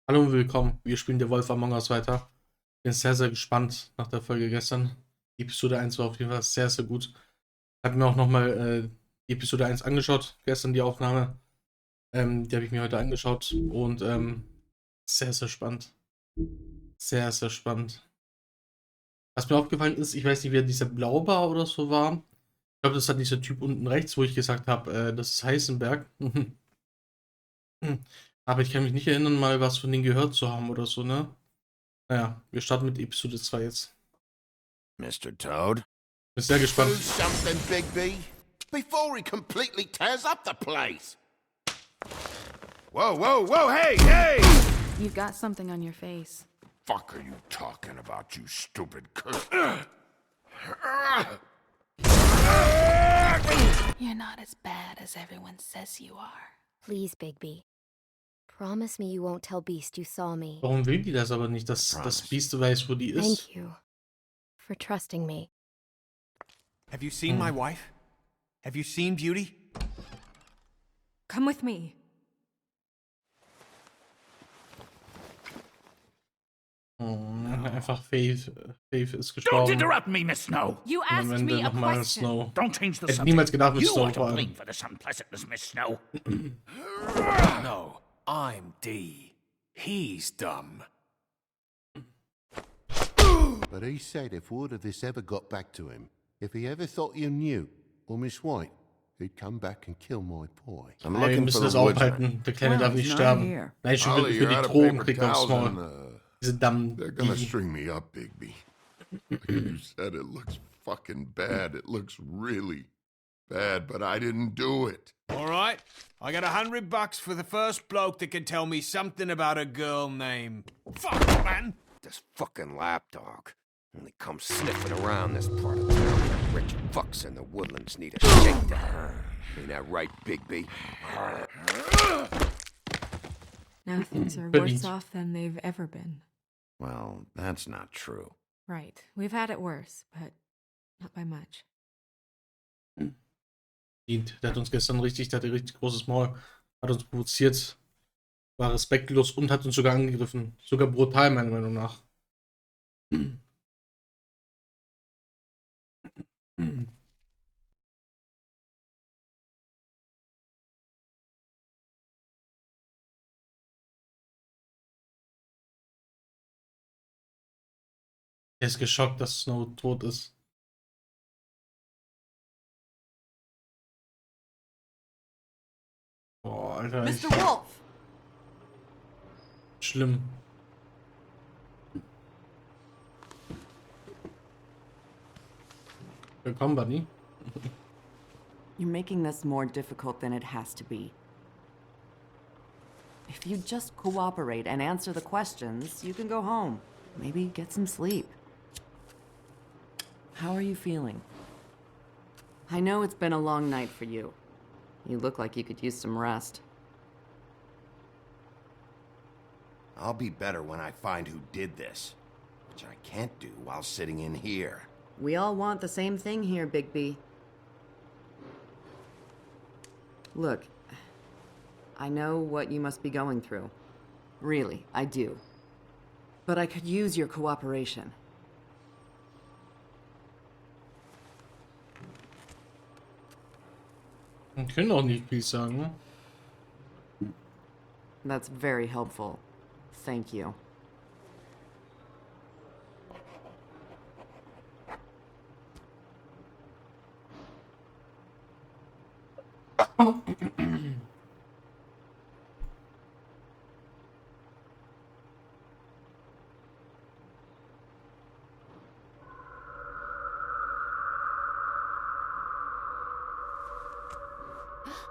Hallo und willkommen. Wir spielen der Wolf Among Us weiter. Bin sehr, sehr gespannt nach der Folge gestern. Die Episode 1 war auf jeden Fall sehr, sehr gut. Habe mir auch nochmal die Episode 1 angeschaut, gestern die Aufnahme. Die habe ich mir heute angeschaut und sehr, sehr spannend. Sehr, sehr spannend. Was mir aufgefallen ist, ich weiß nicht, wer dieser Blaubar oder so war. Ich glaube, das hat dieser Typ unten rechts, wo ich gesagt habe, das ist Heisenberg. Aber ich kann mich nicht erinnern, mal was von denen gehört zu haben oder so, ne? Naja, wir starten mit Episode 2 jetzt. Mr. Toad? Bin sehr Do gespannt. something, Bigby, before he completely tears up the place. Whoa, whoa, whoa, hey, hey! You've got something on your face. Fuck are you talking about, you stupid You're not as bad as everyone says you are. Please, Bigby. Promise me you won't tell Beast you saw me. Warum will die das aber nicht, dass das Biest weiß, wo die ist? Thank you for trusting me. Have you seen my wife? Have you seen Beauty? Come with me. Einfach Faith ist Don't gestorben. interrupt me, Miss Snow. You Und am asked Ende me a nochmal question. Snow. Don't change the Hätte subject. niemals gedacht mit You Snow are to vor blame allem. for this unpleasantness, Miss Snow. No, I'm D. He's dumb. But he said if word of this ever got back to him, if he ever thought you knew, or Miss White, he'd come back and kill my boy. I'm Nein, wir looking müssen for das the woodsman. aufhalten. Der Kleine darf nicht he's not sterben. here. Nein, schon Ollie, für you're die out of Drogen paper kriegt er aufs towels Maul. and, Diese Damm. They're gonna string me up, Bigby. Like you said, it looks fucking bad. It looks really bad, but I didn't do it. All right, I got $100 for the first bloke that can tell me something about a girl named. Fuck, man! This fucking lapdog only comes sniffing around this part of town. Rich fucks in the woodlands need a shakedown. Ain't that right, Bigby? Now things are Verdient. worse off than they've ever been. Well, that's not true. Right. We've had it worse, but not by much. Der hat uns gestern richtig, der hatte richtig großes Maul. Hat uns provoziert. War respektlos und hat uns sogar angegriffen. Sogar brutal, meiner Meinung nach. Er ist geschockt, dass Snow tot ist. Boah, Alter. Mr. Wolf! Schlimm. Willkommen, Buddy. You're making this more difficult than it has to be. If you just cooperate and answer the questions, you can go home. Maybe get some sleep. How are you feeling? I know it's been a long night for you. You look like you could use some rest. I'll be better when I find who did this, which I can't do while sitting in here. We all want the same thing here, Bigby. Look, I know what you must be going through. Really, I do. But I could use your cooperation. Wir können auch nicht viel sagen, ne? That's very helpful. Thank you.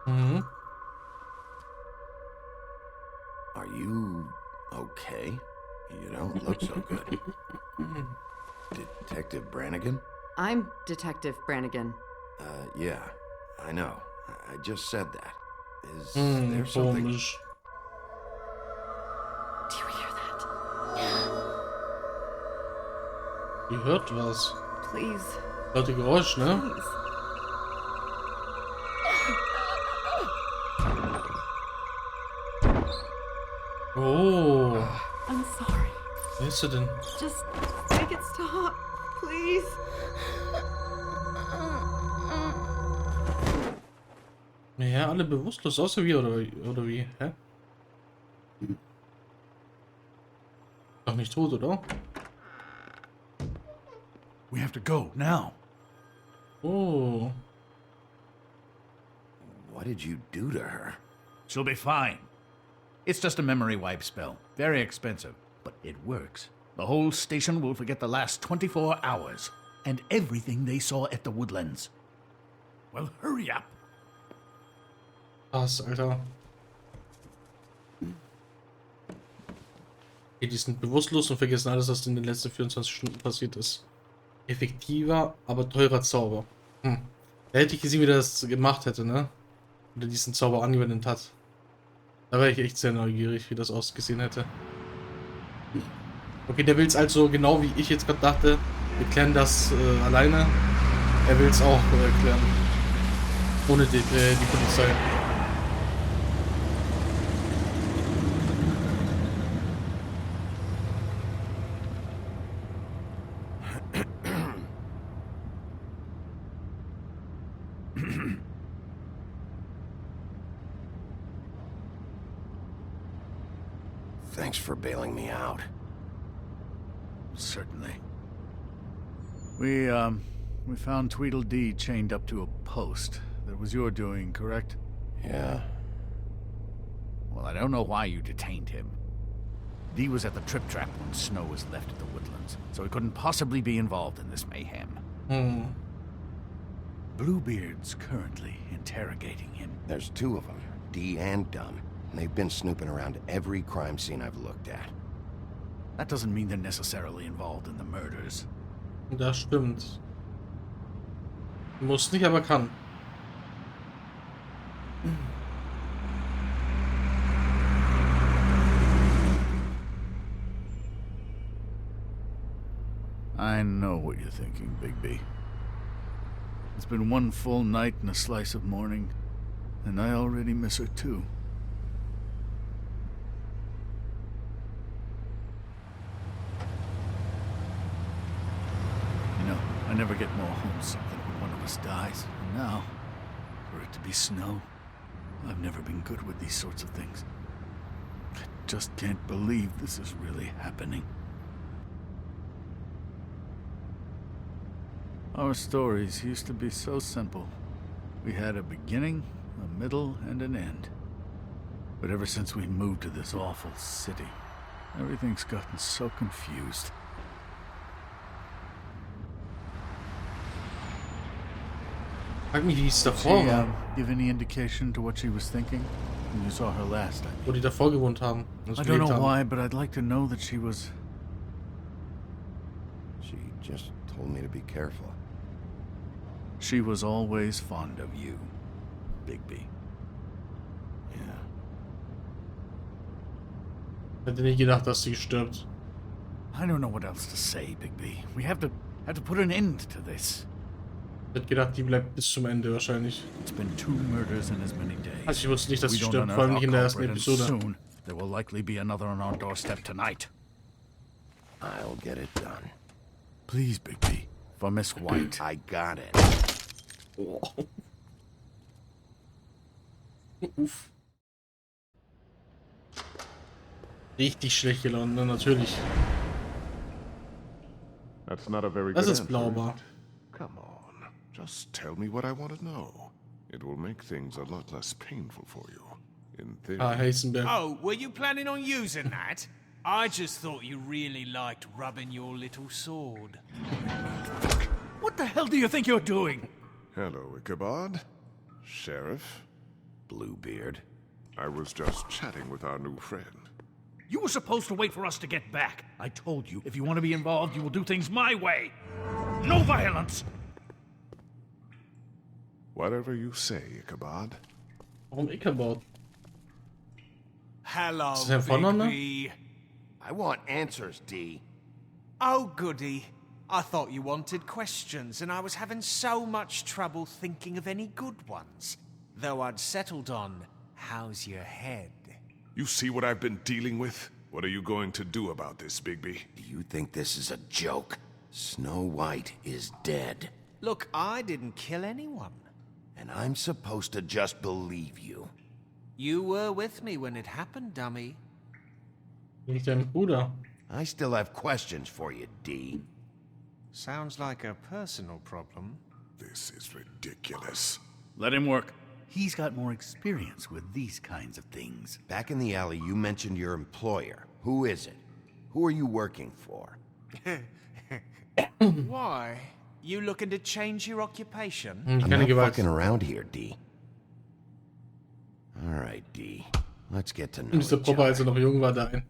Mhm. Are you okay? You don't look so good. Detective Brannigan? I'm Detective Brannigan. Yeah, I know. I just said that. Is there something? Komisch. Do you hear that? Ihr hört was. Please, Hört ihr Geräusch, ne? please. Oh. I'm sorry. Wer ist sie denn? Just make it stop, please. Ja, alle bewusstlos, außer wir, oder wie? Hä? Doch nicht tot, oder? We have to go now. Oh. What did you do to her? She'll be fine. It's just a memory wipe spell. Very expensive, but it works. The whole station will forget the last 24 hours and everything they saw at the Woodlands. Well, hurry up. Krass, Alter. Okay, die sind bewusstlos und vergessen alles, was in den letzten 24 Stunden passiert ist. Effektiver, aber teurer Zauber. Da hätte ich gesehen, wie der das gemacht hätte, ne? Oder diesen Zauber angewendet hat. Da wäre ich echt sehr neugierig, wie das ausgesehen hätte. Okay, der will es also, genau wie ich jetzt gerade dachte, wir klären das alleine. Er will es auch klären. Ohne die Polizei. Thanks for bailing me out. Certainly. We found Tweedledee chained up to a post. That was your doing, correct? Yeah. Well, I don't know why you detained him. Dee was at the trip trap when Snow was left at the Woodlands, so he couldn't possibly be involved in this mayhem. Bluebeard's currently interrogating him. There's two of them, Dee and Dunn. And they've been snooping around every crime scene I've looked at. That doesn't mean they're necessarily involved in the murders. Das stimmt. Muss nicht, aber kann. I know what you're thinking, Bigby. It's been one full night and a slice of morning, and I already miss her too. You know, I never get more homesick than when one of us dies. And now, for it to be Snow, I've never been good with these sorts of things. I just can't believe this is really happening. Our stories used to be so simple. We had a beginning, a middle, and an end. But ever since we moved to this awful city, everything's gotten so confused. Frag mich, wie es davor war. Give any indication to what she was thinking when you saw her last? Wo die davor gewohnt haben. und I don't know gelebt haben. why, but I'd like to know that she was... She just told me to be careful. She was always fond of you, Bigby. Yeah. Hätte nicht gedacht, dass sie stirbt. I don't know what else to say, Bigby. We have to put an end to this. Ich hätte gedacht, die bleibt bis zum Ende wahrscheinlich. It's been 2 murders in as many days. Also ich wusste nicht, dass We sie don't stirbt, unearth vor allem nicht in der our ersten culprit, and Episode. soon there will likely be another on our doorstep tonight. I'll get it done. Please, Bigby, for Miss White. I got it. Uff. Richtig schlecht gelaunt, ne? Natürlich. That's not a very Das good ist answer. Blaubar. Come on, just tell me what I want to know. It will make things a lot less painful for you. In theory. Heisenberg. Oh, were you planning on using that? I just thought you really liked rubbing your little sword. What the hell do you think you're doing? Hello, Ichabod. Sheriff. Bluebeard. I was just chatting with our new friend. You were supposed to wait for us to get back. I told you, if you want to be involved, you will do things my way. No violence! Whatever you say, Ichabod. Warum Ichabod? Hello, Is that Vorname? Bigby. I want answers, Dee. Oh, goody. I thought you wanted questions, and I was having so much trouble thinking of any good ones. Though I'd settled on, how's your head? You see what I've been dealing with? What are you going to do about this, Bigby? Do you think this is a joke? Snow White is dead. Look, I didn't kill anyone. And I'm supposed to just believe you. You were with me when it happened, dummy. Nicht dein Bruder. I still have questions for you, D. Sounds like a personal problem. This is ridiculous. Let him work. He's got more experience with these kinds of things. Back in the alley, you mentioned your employer. Who is it? Who are you working for? Why? You looking to change your occupation? I'm Keine not Gewalt. fucking around here, D. All right, D. Let's get to know Ist der each Popper, als er other. noch jung war, da ein.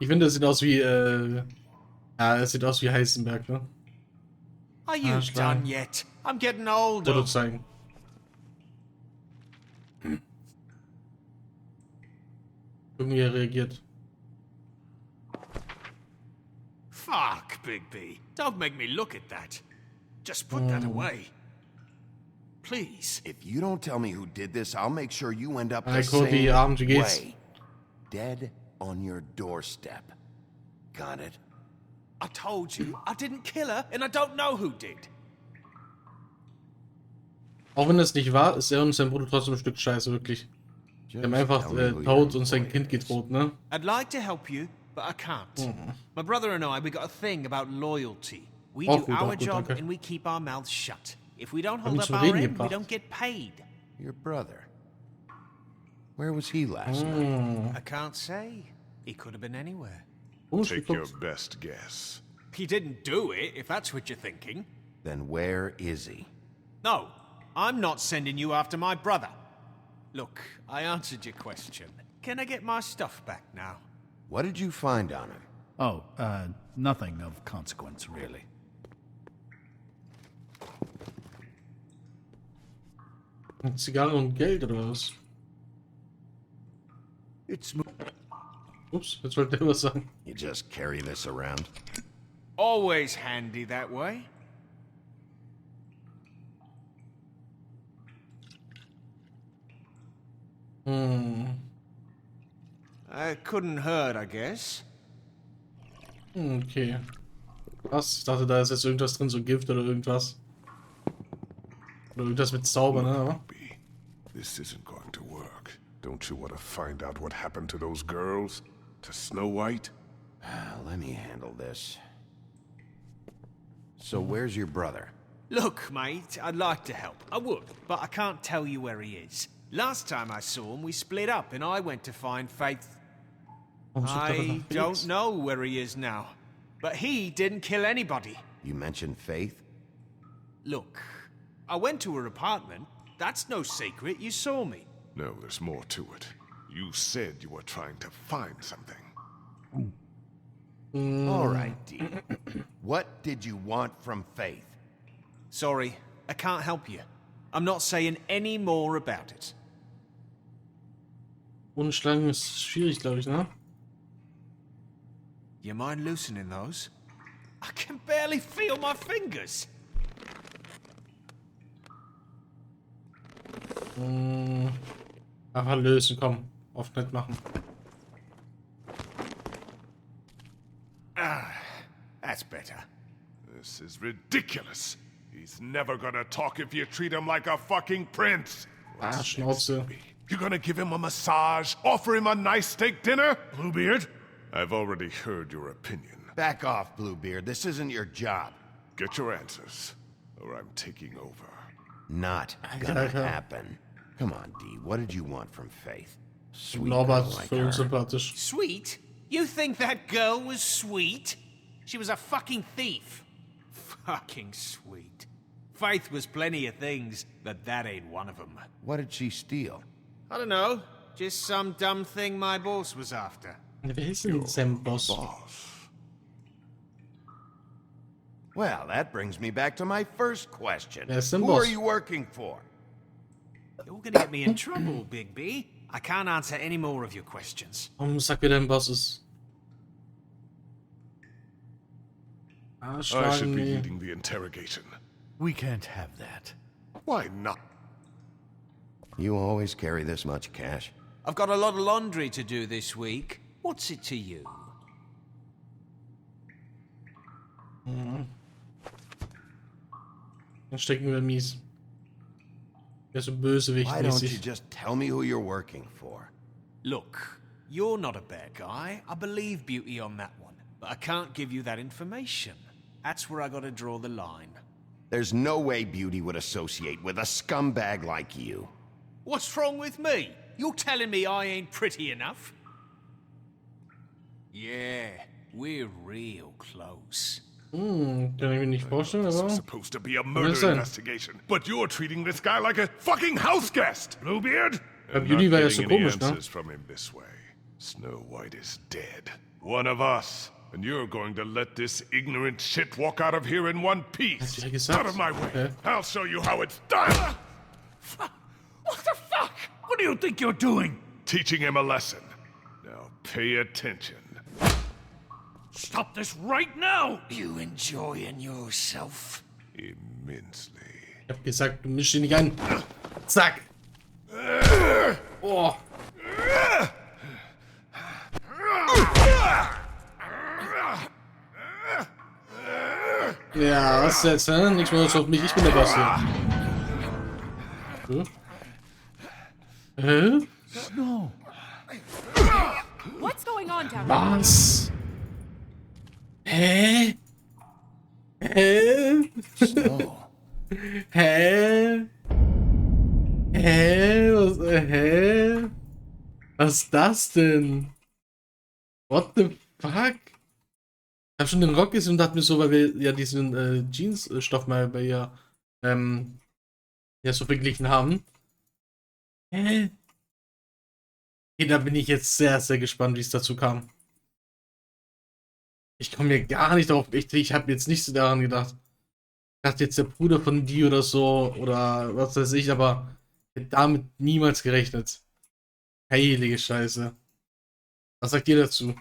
Ich finde, das sieht aus wie, ja, es sieht aus wie Heisenberg, ne? Are you Arschlein. done yet? I'm getting older. Foto zeigen. Gucken, wie er reagiert. Fuck, Bigby. Don't make me look at that. Just put that away. Please. If you don't tell me who did this, I'll make sure you end up the Heiko, wie same Abend, wie geht's? way. Dead on your doorstep. Got it? I told you, I didn't kill her, and I don't know who did. Auch wenn das nicht wahr ist, er und sein Bruder trotzdem ein Stück Scheiße, wirklich. Die haben einfach tell me who tot your und sein employer Kind gedroht, ne? I'd like to help you, but I can't. My brother and I, we got a thing about loyalty. We Oh, do gut, our gut, job danke. and we keep our mouths shut. If we don't Hab hold ihn up zum our Reden end, we gebracht. don't get paid. Your brother. Where was he last night? I can't say. He could have been anywhere. Komisch Take your geguckt. best guess. He didn't do it, if that's what you're thinking. Then where is he? No, I'm not sending you after my brother. Look, I answered your question. Can I get my stuff back now? What did you find on him? Oh, nothing of consequence, really. Zigarre und Geld, oder was? It's Ups, jetzt wollte er was sagen. You just carry this around? Always handy that way. Couldn't hurt, I guess. Okay. Was? Ich dachte, da ist jetzt irgendwas drin, so Gift oder irgendwas. Oder irgendwas mit Zauber, ne? Aber B, this isn't going to work. Don't you want to find out what happened to those girls? To Snow White? Let me handle this. So where's your brother? Look, mate, I'd like to help. I would, but I can't tell you where he is. Last time I saw him, we split up and I went to find Faith. warum sucht er I nach don't Felix? know where he is now. But he didn't kill anybody. You mentioned Faith? Look, I went to her apartment. That's no secret. You saw me. No, there's more to it. You said you were trying to find something. All right, D. What did you want from Faith? Sorry, I can't help you. I'm not saying any more about it. Ohne Schlangen ist schwierig, glaube ich, ne? You mind loosening those? I can barely feel my fingers. Einfach lösen, komm. Auf nett machen. That's better. This is ridiculous. He's never gonna talk if you treat him like a fucking prince. Ah, Schnauze. You're gonna give him a massage, offer him a nice steak dinner? Bluebeard? I've already heard your opinion. Back off, Bluebeard. This isn't your job. Get your answers, or I'm taking over. Not gonna happen. Come on, D. What did you want from Faith? Sweet girl Norbert, like voll her. unsympathisch. Sweet? You think that girl was sweet? She was a fucking thief. Fucking sweet. Faith was plenty of things, but that ain't one of them. What did she steal? I don't know. Just some dumb thing my boss was after. Wer ist denn sein Boss? Boss. Well, that brings me back to my first question. Wer ist denn Who Boss? are you working for? You're gonna get me in trouble, Big B. I can't answer any more of your questions. Warum sagt wer dein Boss ist? Ah, I Schlangen, should be nee. leading the interrogation. We can't have that. Why not? You always carry this much cash? I've got a lot of laundry to do this week. What's it to you? Dann stecken wir mies. Der ist so Bösewicht Why don't you mäßig. just tell me who you're working for? Look, you're not a bad guy. I believe Beauty on that one. But I can't give you that information. That's where I gotta draw the line. There's no way Beauty would associate with a scumbag like you. What's wrong with me? You're telling me I ain't pretty enough? Yeah, we're real close. Kann ich mir nicht vorstellen, This was aber... supposed to be a What murder is that? investigation, but you're treating this guy like a fucking house guest, Bluebeard. Ja, And Beauty not war ja so getting any komisch, ne? answers from him this way. Snow White is dead. One of us. And you're going to let this ignorant shit walk out of here in one piece. Hat sie ja gesagt. Out of my way. Okay. I'll show you how it's done. What the fuck? What do you think you're doing? Teaching him a lesson. Now pay attention. Stop this right now! You enjoying yourself? Immensely. Ich hab gesagt, du mischst dich nicht ein. Zack. Oh. Ja, was jetzt, hä? Nichts mehr auf mich, ich bin der Boss hier. Hä? No. What's going on down there? Was? Hä? Hä? Snow. Hä? Hä? Was, hä? Was ist das denn? What the fuck? Ich hab schon den Rock gesehen und dachte mir so, weil wir ja diesen Jeans-Stoff mal bei ihr ja so verglichen haben. Hä? Okay, da bin ich jetzt sehr, sehr gespannt, wie es dazu kam. Ich komme mir gar nicht darauf. Ich habe jetzt nicht so daran gedacht. Ich dachte jetzt der Bruder von die oder so oder was weiß ich, aber ich hätte damit niemals gerechnet. Heilige Scheiße. Was sagt ihr dazu?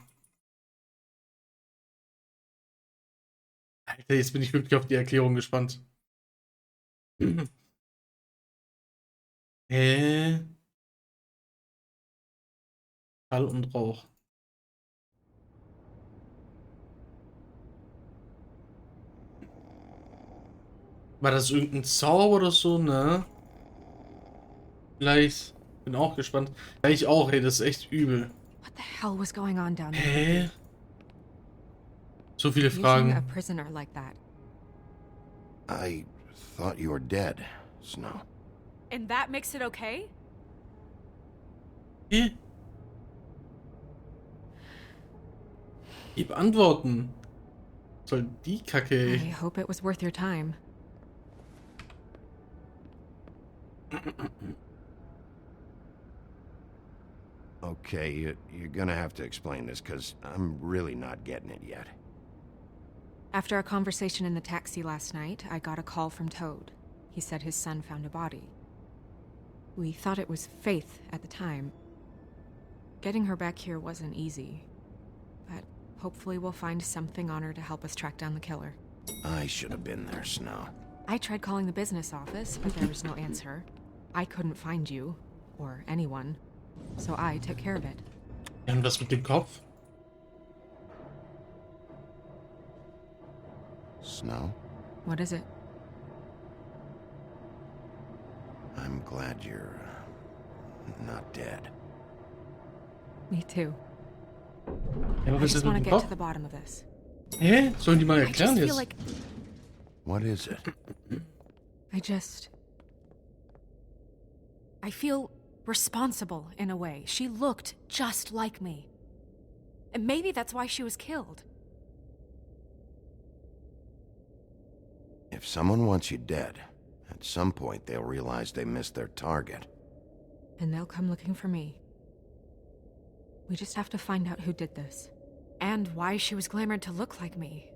Alter, jetzt bin ich wirklich auf die Erklärung gespannt. Schall und Rauch. War das irgendein Zauber oder so, ne? Vielleicht. Bin auch gespannt. Ja, ich auch, ey, das ist echt übel. What the hell was going on down there? Hä? So viele Using a Fragen. prisoner like that. I thought you were dead, Snow. And that makes it okay? Hä? Gib Antworten. Was soll die Kacke, I ey? hope it was worth your time. Okay, you're gonna have to explain this, because I'm really not getting it yet. After a conversation in the taxi last night, I got a call from Toad. He said his son found a body. We thought it was Faith at the time. Getting her back here wasn't easy. But hopefully we'll find something on her to help us track down the killer. I should have been there, Snow. I tried calling the business office, but there was no answer. I couldn't find you, or anyone, so I took care of it. Ja, und was mit dem Kopf? Snow, What is it? I'm glad you're not dead. Me too. Ja, I was ist just mit want dem to get to Kopf? the bottom of this. Hä? Sollen die mal I just erklären feel jetzt? like What is it? I feel responsible in a way. She looked just like me. And maybe that's why she was killed. If someone wants you dead, at some point they'll realize they missed their target. And they'll come looking for me. We just have to find out who did this. And why she was glamored to look like me.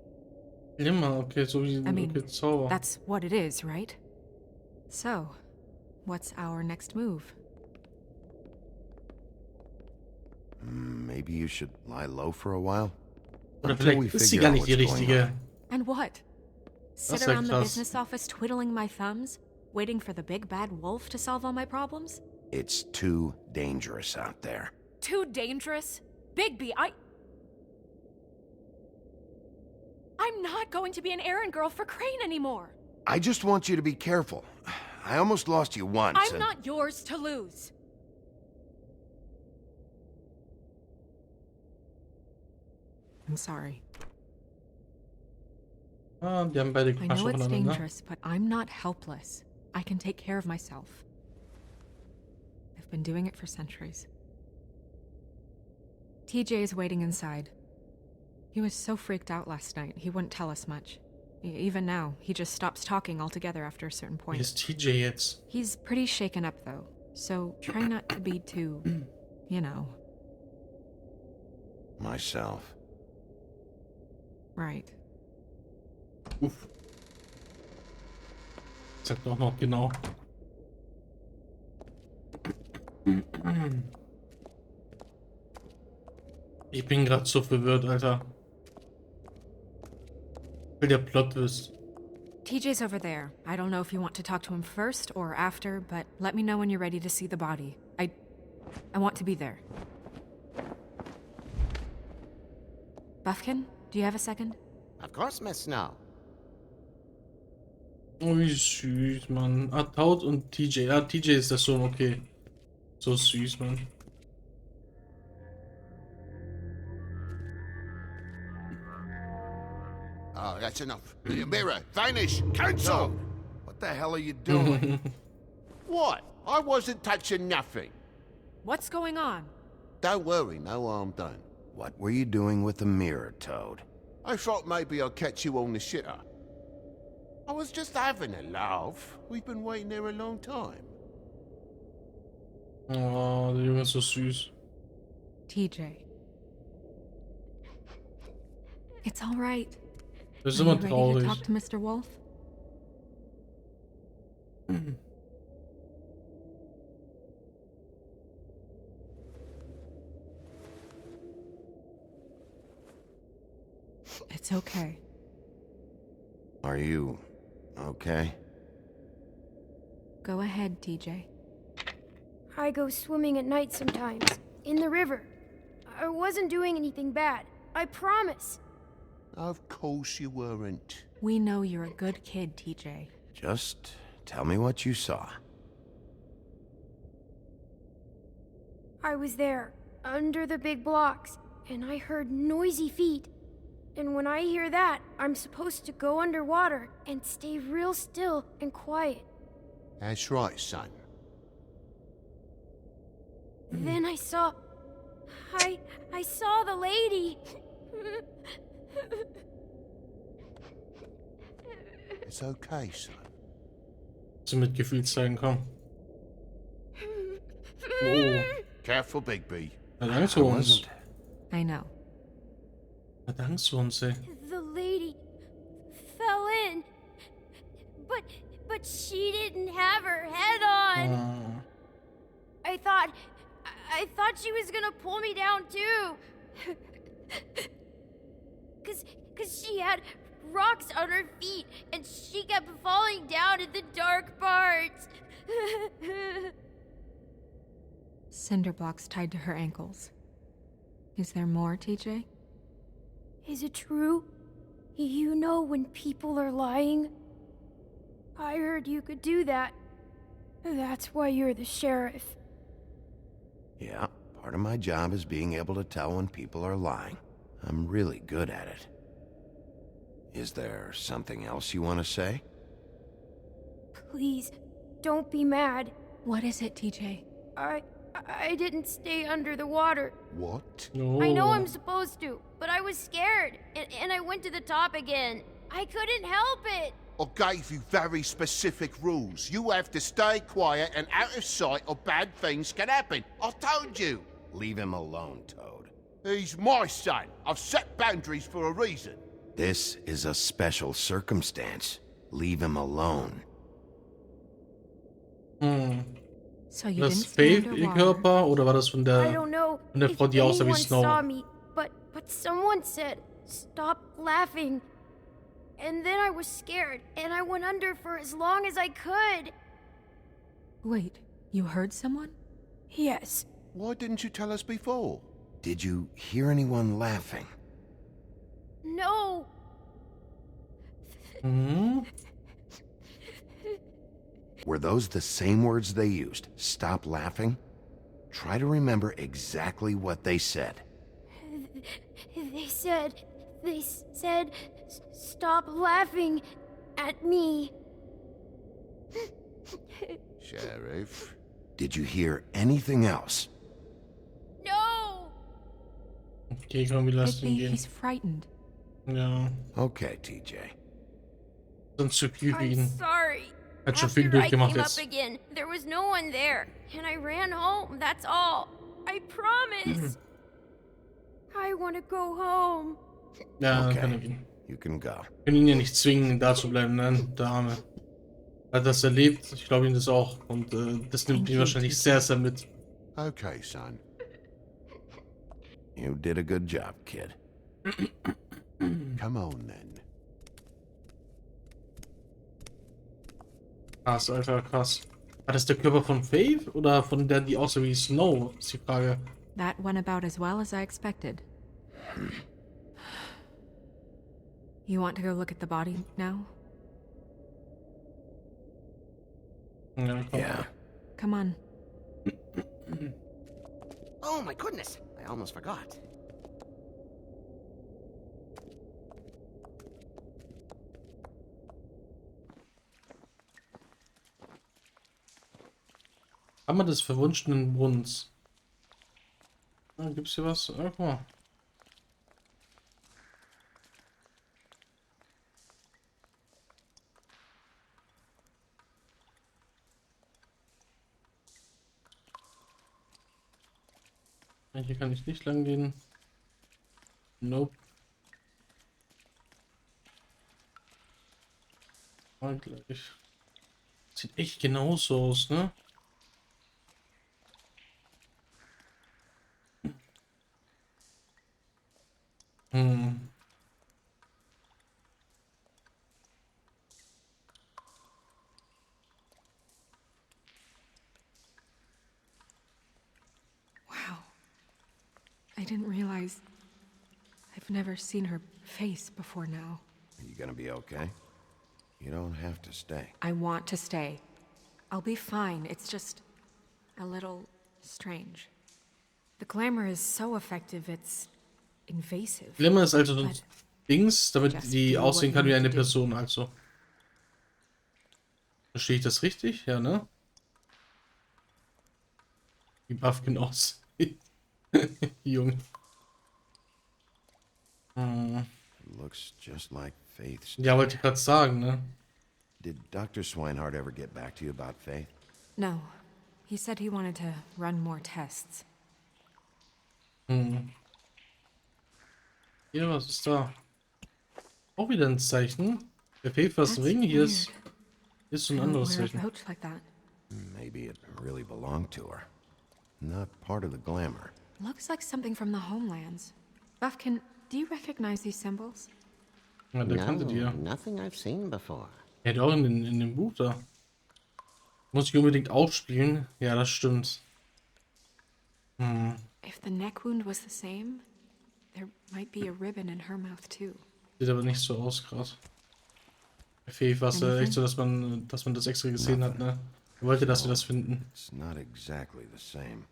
Immer, okay, so wie I mean, okay, Zauber. that's what it is, right? So, what's our next move? Maybe you should lie low for a while. Oder Until we vielleicht ist sie figure gar out nicht die what's going richtige. on. And what? Sit That's like around the us. business office twiddling my thumbs, waiting for the big bad wolf to solve all my problems? It's too dangerous out there. Too dangerous? Bigby, I'm not going to be an errand girl for Crane anymore. I just want you to be careful. I almost lost you once. I'm not yours to lose. I'm sorry. Die haben beide I Crush know it's aufeinander. dangerous, but I'm not helpless. I can take care of myself. I've been doing it for centuries. TJ is waiting inside. He was so freaked out last night, he wouldn't tell us much. Even now, he just stops talking altogether after a certain point. Ist TJ jetzt? He's pretty shaken up, though, so try not to be too, you know. Myself. Right. Uff. Sagt auch noch genau. Ich bin gerade so verwirrt, Alter. Will der Plot-Twist. TJ's over there. I don't know if you want to talk to him first or after, but let me know when you're ready to see the body. I want to be there. Buffkin, do you have a second? Of course, Miss Snow. Oh, wie süß, Mann. Ah, Taut und TJ. Ah, TJ ist der Sohn, okay. So süß, Mann. Oh, that's enough. Mirror, vanish, cancel! What the hell are you doing? What? I wasn't touching nothing. What's going on? Don't worry, no harm done. What were you doing with the mirror, Toad? I thought maybe I'd catch you on the shitter. I was just having a laugh. We've been waiting there a long time. Oh, der Junge ist so süß. TJ. It's all right. Das ist Are immer you ready traurig. to talk to Mr. Wolf? It's okay. Are you okay? Go ahead, TJ. I go swimming at night sometimes, in the river. I wasn't doing anything bad. I promise. Of course you weren't. We know you're a good kid, TJ. Just tell me what you saw. I was there, under the big blocks, and I heard noisy feet. And when I hear that, I'm supposed to go underwater and stay real still and quiet. That's right, son. Then I saw the lady. It's okay, son. So mit Gefühl zeigen, komm. Oh, Careful, Bigby. hat Angst vor uns. I know. Hat Angst vor uns, ey. The lady fell in. But she didn't have her head on. I thought she was gonna pull me down too. Cause she had rocks on her feet and she kept falling down in the dark parts. Cinder blocks tied to her ankles. Is there more, TJ? Is it true? You know when people are lying? I heard you could do that. That's why you're the sheriff. Yeah, part of my job is being able to tell when people are lying. I'm really good at it. Is there something else you want to say? Please, don't be mad. What is it, TJ? I didn't stay under the water. What? No. I know I'm supposed to, but I was scared, and I went to the top again. I couldn't help it. I gave you very specific rules. You have to stay quiet and out of sight or bad things can happen. I told you. Leave him alone, Toad. He's my son. I've set boundaries for a reason. This is a special circumstance. Leave him alone. So you Das didn't stay Faith ihr underwater. Körper oder war das von I der don't know Frau, if die aussah wie anyone Snow? saw me, but someone said, "Stop laughing." And then I was scared, and I went under for as long as I could. Wait, you heard someone? Yes. Why didn't you tell us before? Did you hear anyone laughing? No. Mhm. Were those the same words they used? Stop laughing? Try to remember exactly what they said. They said, stop laughing at me. Sheriff? Did you hear anything else? No. Okay, komm, wir lassen Could ihn be gehen. he's frightened. Ja, Okay, TJ. sonst zu viel für I'm ihn. sorry. Hat schon viel After I durchgemacht came jetzt. up again, there was no one there, and I ran home, that's all. I promise. I want to go home. Ja, dann kann er Okay, gehen. you can go. Wir können ihn ja nicht zwingen, da zu bleiben, nein, der Arme. Hat das erlebt, ich glaube ihm das auch. Und das nimmt ihn wahrscheinlich sehr, sehr mit. Okay, son. You did a good job, kid. Come on, then. Krass, Alter, krass. War das der Körper von Faith oder von der, die aussah wie Snow? Ist die Frage. That went about as well as I expected. You want to go look at the body now? Ja, komm. Yeah. Come on. Oh my goodness, I almost forgot. Hammer des verwunschenen Brunnens. Gibt's hier was? Guck mal. Hier kann ich nicht lang gehen. Nope. Mal gleich. Sieht echt genauso aus, ne? Hm. Wow. I didn't realize I've never seen her face before now. Are you gonna be okay? You don't have to stay. I want to stay. I'll be fine. It's just a little strange. The glamour is so effective, it's invasive. Glimmer ist also so ein But Dings, damit just die do what aussehen you kann wie need eine to do. Person, also. Verstehe ich das richtig? Ja, ne? Wie Buffkin aussieht. Jung. Hm. Looks just like Faith's. Ja, wollte ich gerade sagen, ne? Did Dr. Swinehart ever get back to you about Faith? No. He said he wanted to run more tests. Hm. Hier, was ist da? Auch wieder ein Zeichen. Der fehlt was That's Ring. Hier weird. ist so ein I don't anderes wear a Zeichen. brooch like that. Maybe it really belonged to her. Not part of the glamour. Looks like something from the homelands. Buffkin, do you recognize these symbols? Ja, der kannte die ja. Nothing I've seen before. Ja, der auch in dem Buch da. Muss ich unbedingt aufspielen? Ja, das stimmt. Hm. If the neck wound was the same, there might be a ribbon in her mouth too. Sieht aber nicht so aus gerade. Bei Faith war es echt so, dass man das extra gesehen hat, ne? Er wollte, dass wir das finden. It's not exactly the same.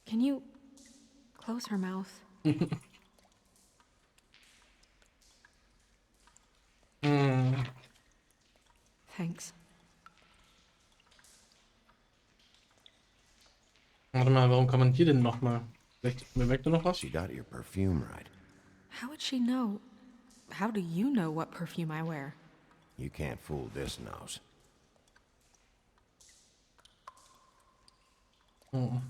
Can you close her mouth? Hm. Thanks. Warte mal, warum kann man hier denn nochmal? Vielleicht merkt ihr noch was? She got your perfume right. How would she know? How do you know what perfume I wear? You can't fool this nose. Oh.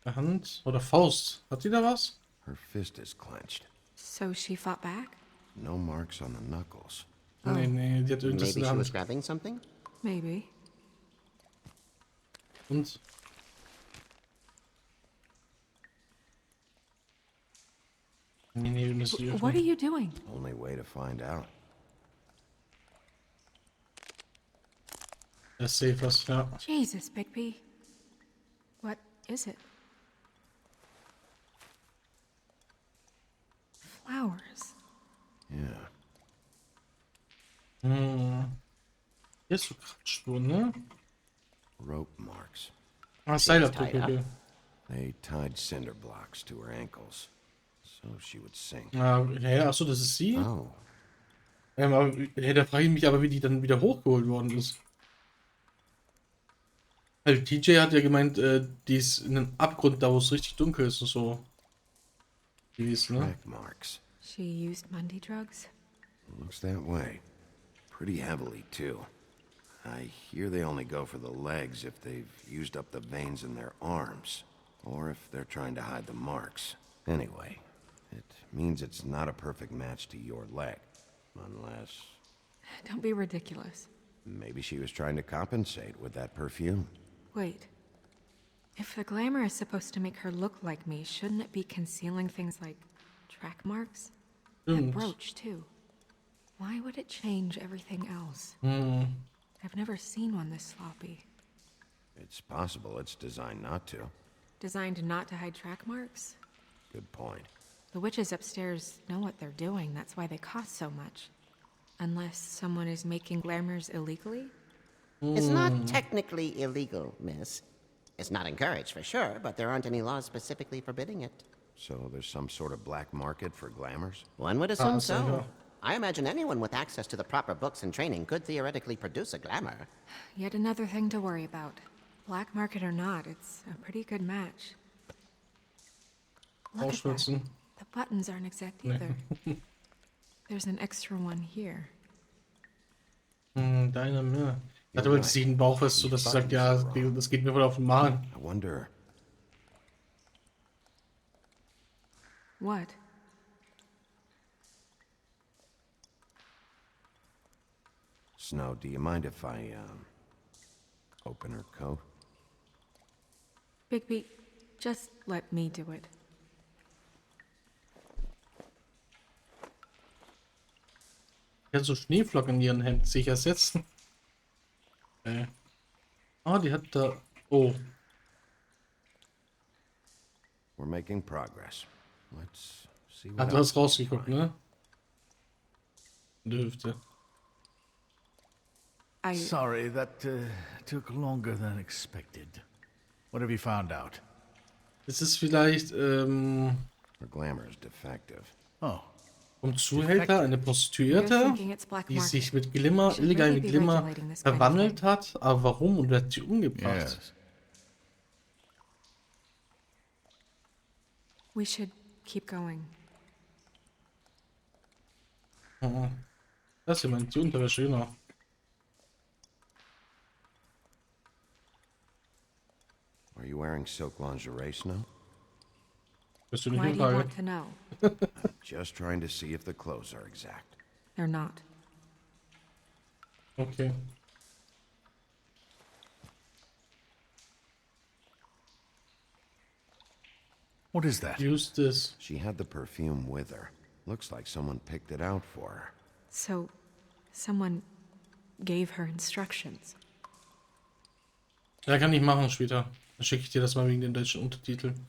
Hand oder Faust. Hat sie da was? Her fist is clenched. So she fought back? No marks on the knuckles. Nee, die hat irgendwas Maybe in der she was Hand. grabbing something? Maybe. Und? Nee, wir müssen die What öffnen. are you doing? Only way to find out. Das ist safe was, ja. Jesus, Bigby. What is it? Flowers. Yeah. Hm. Hier ist so Kratzspuren, ne? Rope marks. Ah, She was Seilabdrücke, tied up. okay. They tied cinder blocks to her ankles, so she would sink. Ah, ja, achso, das ist sie? Oh, Aber, ja, da frage ich mich aber, wie die dann wieder hochgeholt worden ist. Weil TJ hat ja gemeint, die ist in einem Abgrund, da wo es richtig dunkel ist und so gewesen, ne? track marks. She used Mundy drugs? Looks that way. Pretty heavily, too. I hear they only go for the legs if they've used up the veins in their arms, or if they're trying to hide the marks. Anyway, it means it's not a perfect match to your leg, unless Don't be ridiculous. maybe she was trying to compensate with that perfume. Wait. If the glamour is supposed to make her look like me, shouldn't it be concealing things like track marks? That brooch, too. Why would it change everything else? I've never seen one this sloppy. It's possible it's designed not to. Designed not to hide track marks? Good point. The witches upstairs know what they're doing, that's why they cost so much. Unless someone is making glamours illegally? It's not technically illegal, miss. It's not encouraged for sure, but there aren't any laws specifically forbidding it. So there's some sort of black market for glamours? One would assume so, so. I imagine anyone with access to the proper books and training could theoretically produce a glamour. Yet another thing to worry about. Black market or not, it's a pretty good match. Look at that. Ausschwitzen. The buttons aren't exact either. There's an extra one here. Deine mehr. Ich hatte wohl sich einen Bauch fest, so dass sie sagt, ja, das geht mir wohl auf den Magen. I wonder. What? Snow, do you mind if I, open her coat? Bigby, just let me do it. Die hat so Schneeflocken in ihren Händen, sich ersetzen. Okay. Ah, die hat da. Oh. We're making progress. Let's see what Hat else was rausgeguckt, ne? In der Hüfte. Sorry, that took longer than expected. What have you found out? Es ist vielleicht, Her glamour is defective. Oh, vom Zuhälter eine Prostituierte, die sich mit Glimmer, illegalen Glimmer verwandelt hat. Aber warum und wer hat sie umgebracht? yes. We should keep going. Das ist jemand, die Unterwäsche, genau. Are you wearing silk lingerie, Snow? Bist du nicht Why in do you Frage? want to know? Just trying to see if the clothes are exact. They're not. Okay. What is that? Use this. She had the perfume with her. Looks like someone picked it out for her. So, someone gave her instructions. Ja, kann ich machen später. Dann schicke ich dir das mal wegen den deutschen Untertiteln.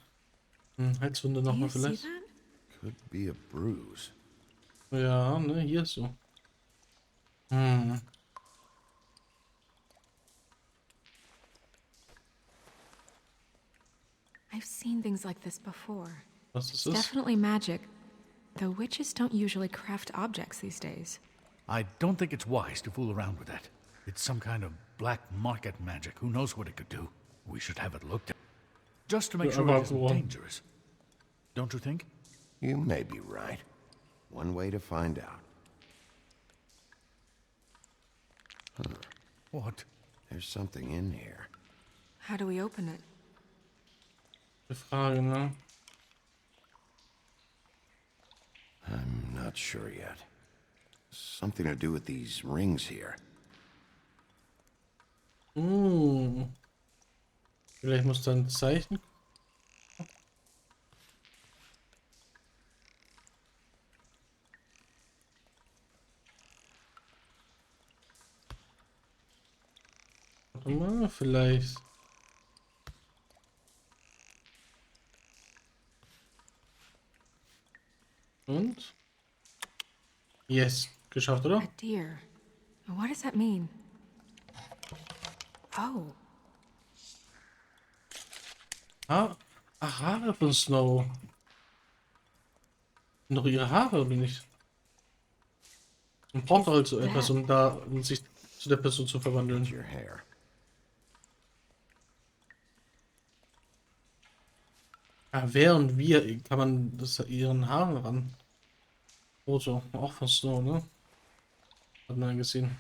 Halswunde Do you nochmal see vielleicht. that? Could be a bruise. Ja, ne, hier ist so. I've seen things like this before. Was ist It's das? definitely magic. Though witches don't usually craft objects these days. I don't think it's wise to fool around with that. It's some kind of black market magic. Who knows what it could do? We should have it looked at. Just to make sure it isn't dangerous. Don't you think? You may be right. One way to find out. What? There's something in here. How do we open it? Die Frage, ne? I'm not sure yet. Something to do with these rings here. Vielleicht muss da ein Zeichen. vielleicht. Und? Yes. Geschafft, oder? A deer. What does that mean? Oh. Haare von Snow. Noch ihre Haare, oder nicht? Man braucht halt so etwas, um sich zu der Person zu verwandeln. Your hair. Ja, wer und wie kann man das ihren Haaren ran? Foto, auch von Snow, ne? Hat man gesehen.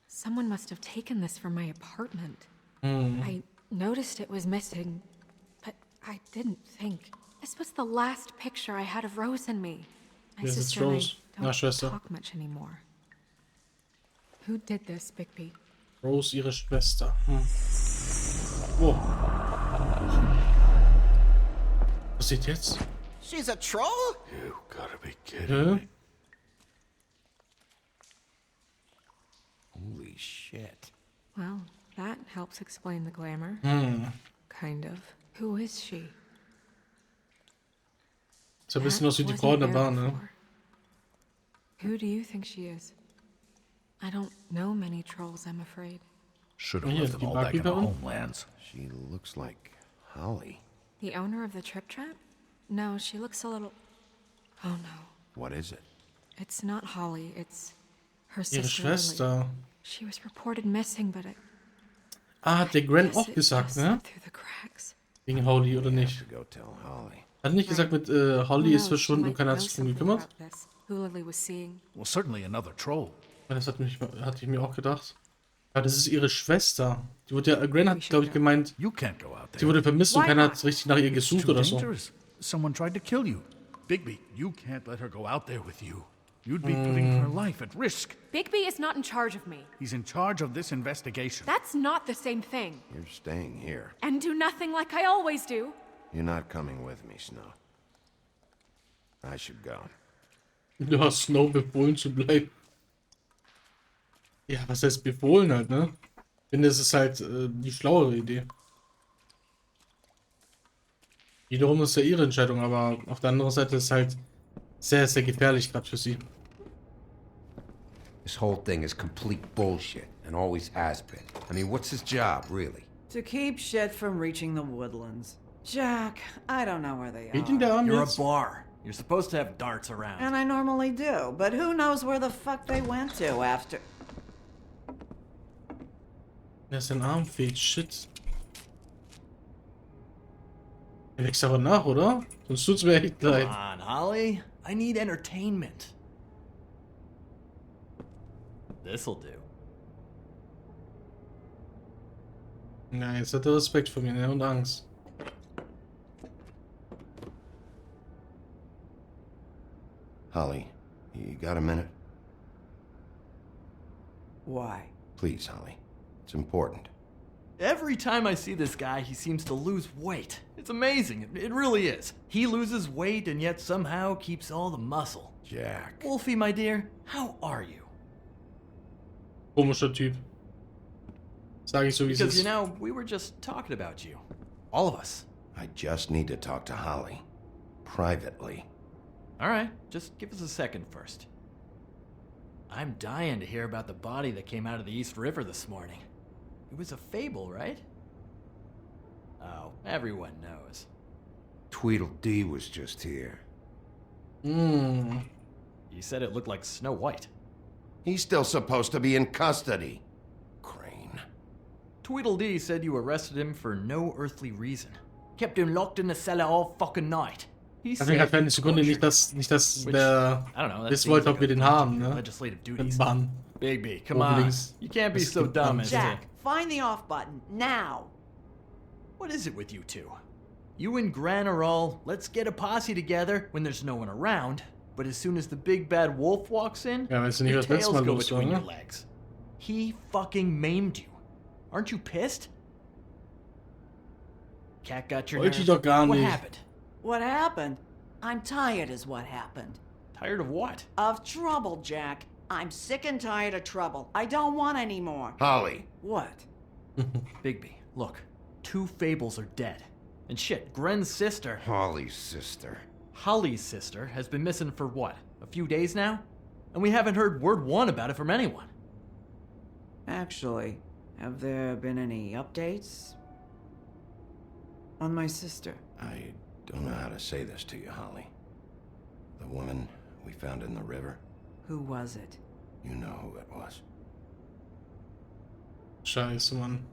Someone must have taken this from my apartment. I noticed it was missing, but I didn't think. This was the last picture I had of Rose and me. My Yes, it's sister and Rose. I Na, don't Schwester. talk much anymore. Who did this, Bigby? Rose, ihre Schwester. Oh. Was sieht jetzt? She's a troll? You gotta be kidding me. Holy shit. Well, that helps explain the glamour. Kind of. Who is she? So ein bisschen aus wie die That Frau in der wasn't Bahn, there ne? before. Who do you think she is? I don't know many trolls, I'm afraid. Should have Yeah, left them die all back in the Barkeeperin? homelands. She looks like Holly. The owner of the Trip Trap? No, she looks a little... Oh no. What is it? It's not Holly, it's her Ihre sister Lily. Schwester. She was reported missing, but I Hat der Gwen guess auch it gesagt, just ne? slipped through the cracks. Wegen Holly oder I have nicht? to go tell Holly. Hat er nicht gesagt mit Holly ist verschwunden und keiner hat sich drum gekümmert? Who Lily was seeing. Well, certainly another troll. Ja, das hatte ich mir auch gedacht. Aber das ist ihre Schwester. Die wurde ja, Gwen hat, glaube ich, gemeint, You can't go out sie there. wurde vermisst und Why keiner not? hat richtig nach ihr It's gesucht too oder so. dangerous. Someone tried to kill you. Bigby, you can't let her go out there with you. You'd be putting her life at risk. Bigby is not in charge of me. He's in charge of this investigation. That's not the same thing. You're staying here. And do nothing like I always do. You're not coming with me, Snow. I should go. Du hast Snow befohlen zu bleiben. Ja, was heißt befohlen halt, ne? Ich finde, es ist halt die schlauere Idee. Wiederum ist ja ihre Entscheidung, aber auf der anderen Seite ist es halt sehr, sehr gefährlich gerade für sie. This whole thing is complete bullshit, and always has been. I mean, what's his job, really? To keep shit from reaching the woodlands. Jack, I don't know where they Geht in der are. Arm You're a jetzt? bar. You're supposed to have darts around. And I normally do, but who knows where the fuck they went to after... Ja, sein Arm fehlt, shit. Er wächst aber nach, oder? Sonst tut's mir echt Come leid. on, Holly. I need entertainment. This'll do. Ja, jetzt hat er Respekt vor mir, ne? Und Angst. Holly, you got a minute? Why? Please, Holly. It's important. Every time I see this guy, he seems to lose weight. It's amazing. It really is. He loses weight and yet somehow keeps all the muscle. Jack. Wolfie, my dear, how are you? Komischer Typ. Sag ich so, wie es Because, ist. you know, we were just talking about you. All of us. I just need to talk to Holly. Privately. All right, just give us a second first. I'm dying to hear about the body that came out of the East River this morning. It was a fable, right? Oh, everyone knows. Tweedledee was just here. Hmm. You said it looked like Snow White. He's still supposed to be in custody. Crane. Tweedledee said you arrested him for no earthly reason. Kept him locked in the cellar all fucking night. He Ich denke halt für eine Sekunde nicht, dass der wissen wollte, ob wir den haben, ne? Legislative Den duties. Bann. Bigby, come on. Unbedingt. You can't be Das so gibt dumb Bann. as Jack, to... find the off button, now! What is it with you two? You and Gran are all, let's get a posse together when there's no one around, but as soon as the big bad wolf walks in, Ja, weißt du nicht, your was letztes tails Mal go los war, between your ne? legs. He fucking maimed you. Aren't you pissed? Cat got your Wollte ich nerve. doch gar What nicht. happened? What happened? I'm tired is what happened. Tired of what? Of trouble, Jack. I'm sick and tired of trouble. I don't want any more. Holly! What? Bigby, look. 2 fables are dead. And shit, Gren's sister... Holly's sister. Holly's sister has been missing for what? A few days now? And we haven't heard word one about it from anyone. Actually, have there been any updates on my sister? I don't know how to say this to you, Holly. The woman we found in the river. Who was it? You know who it was. Scheiße, Mann.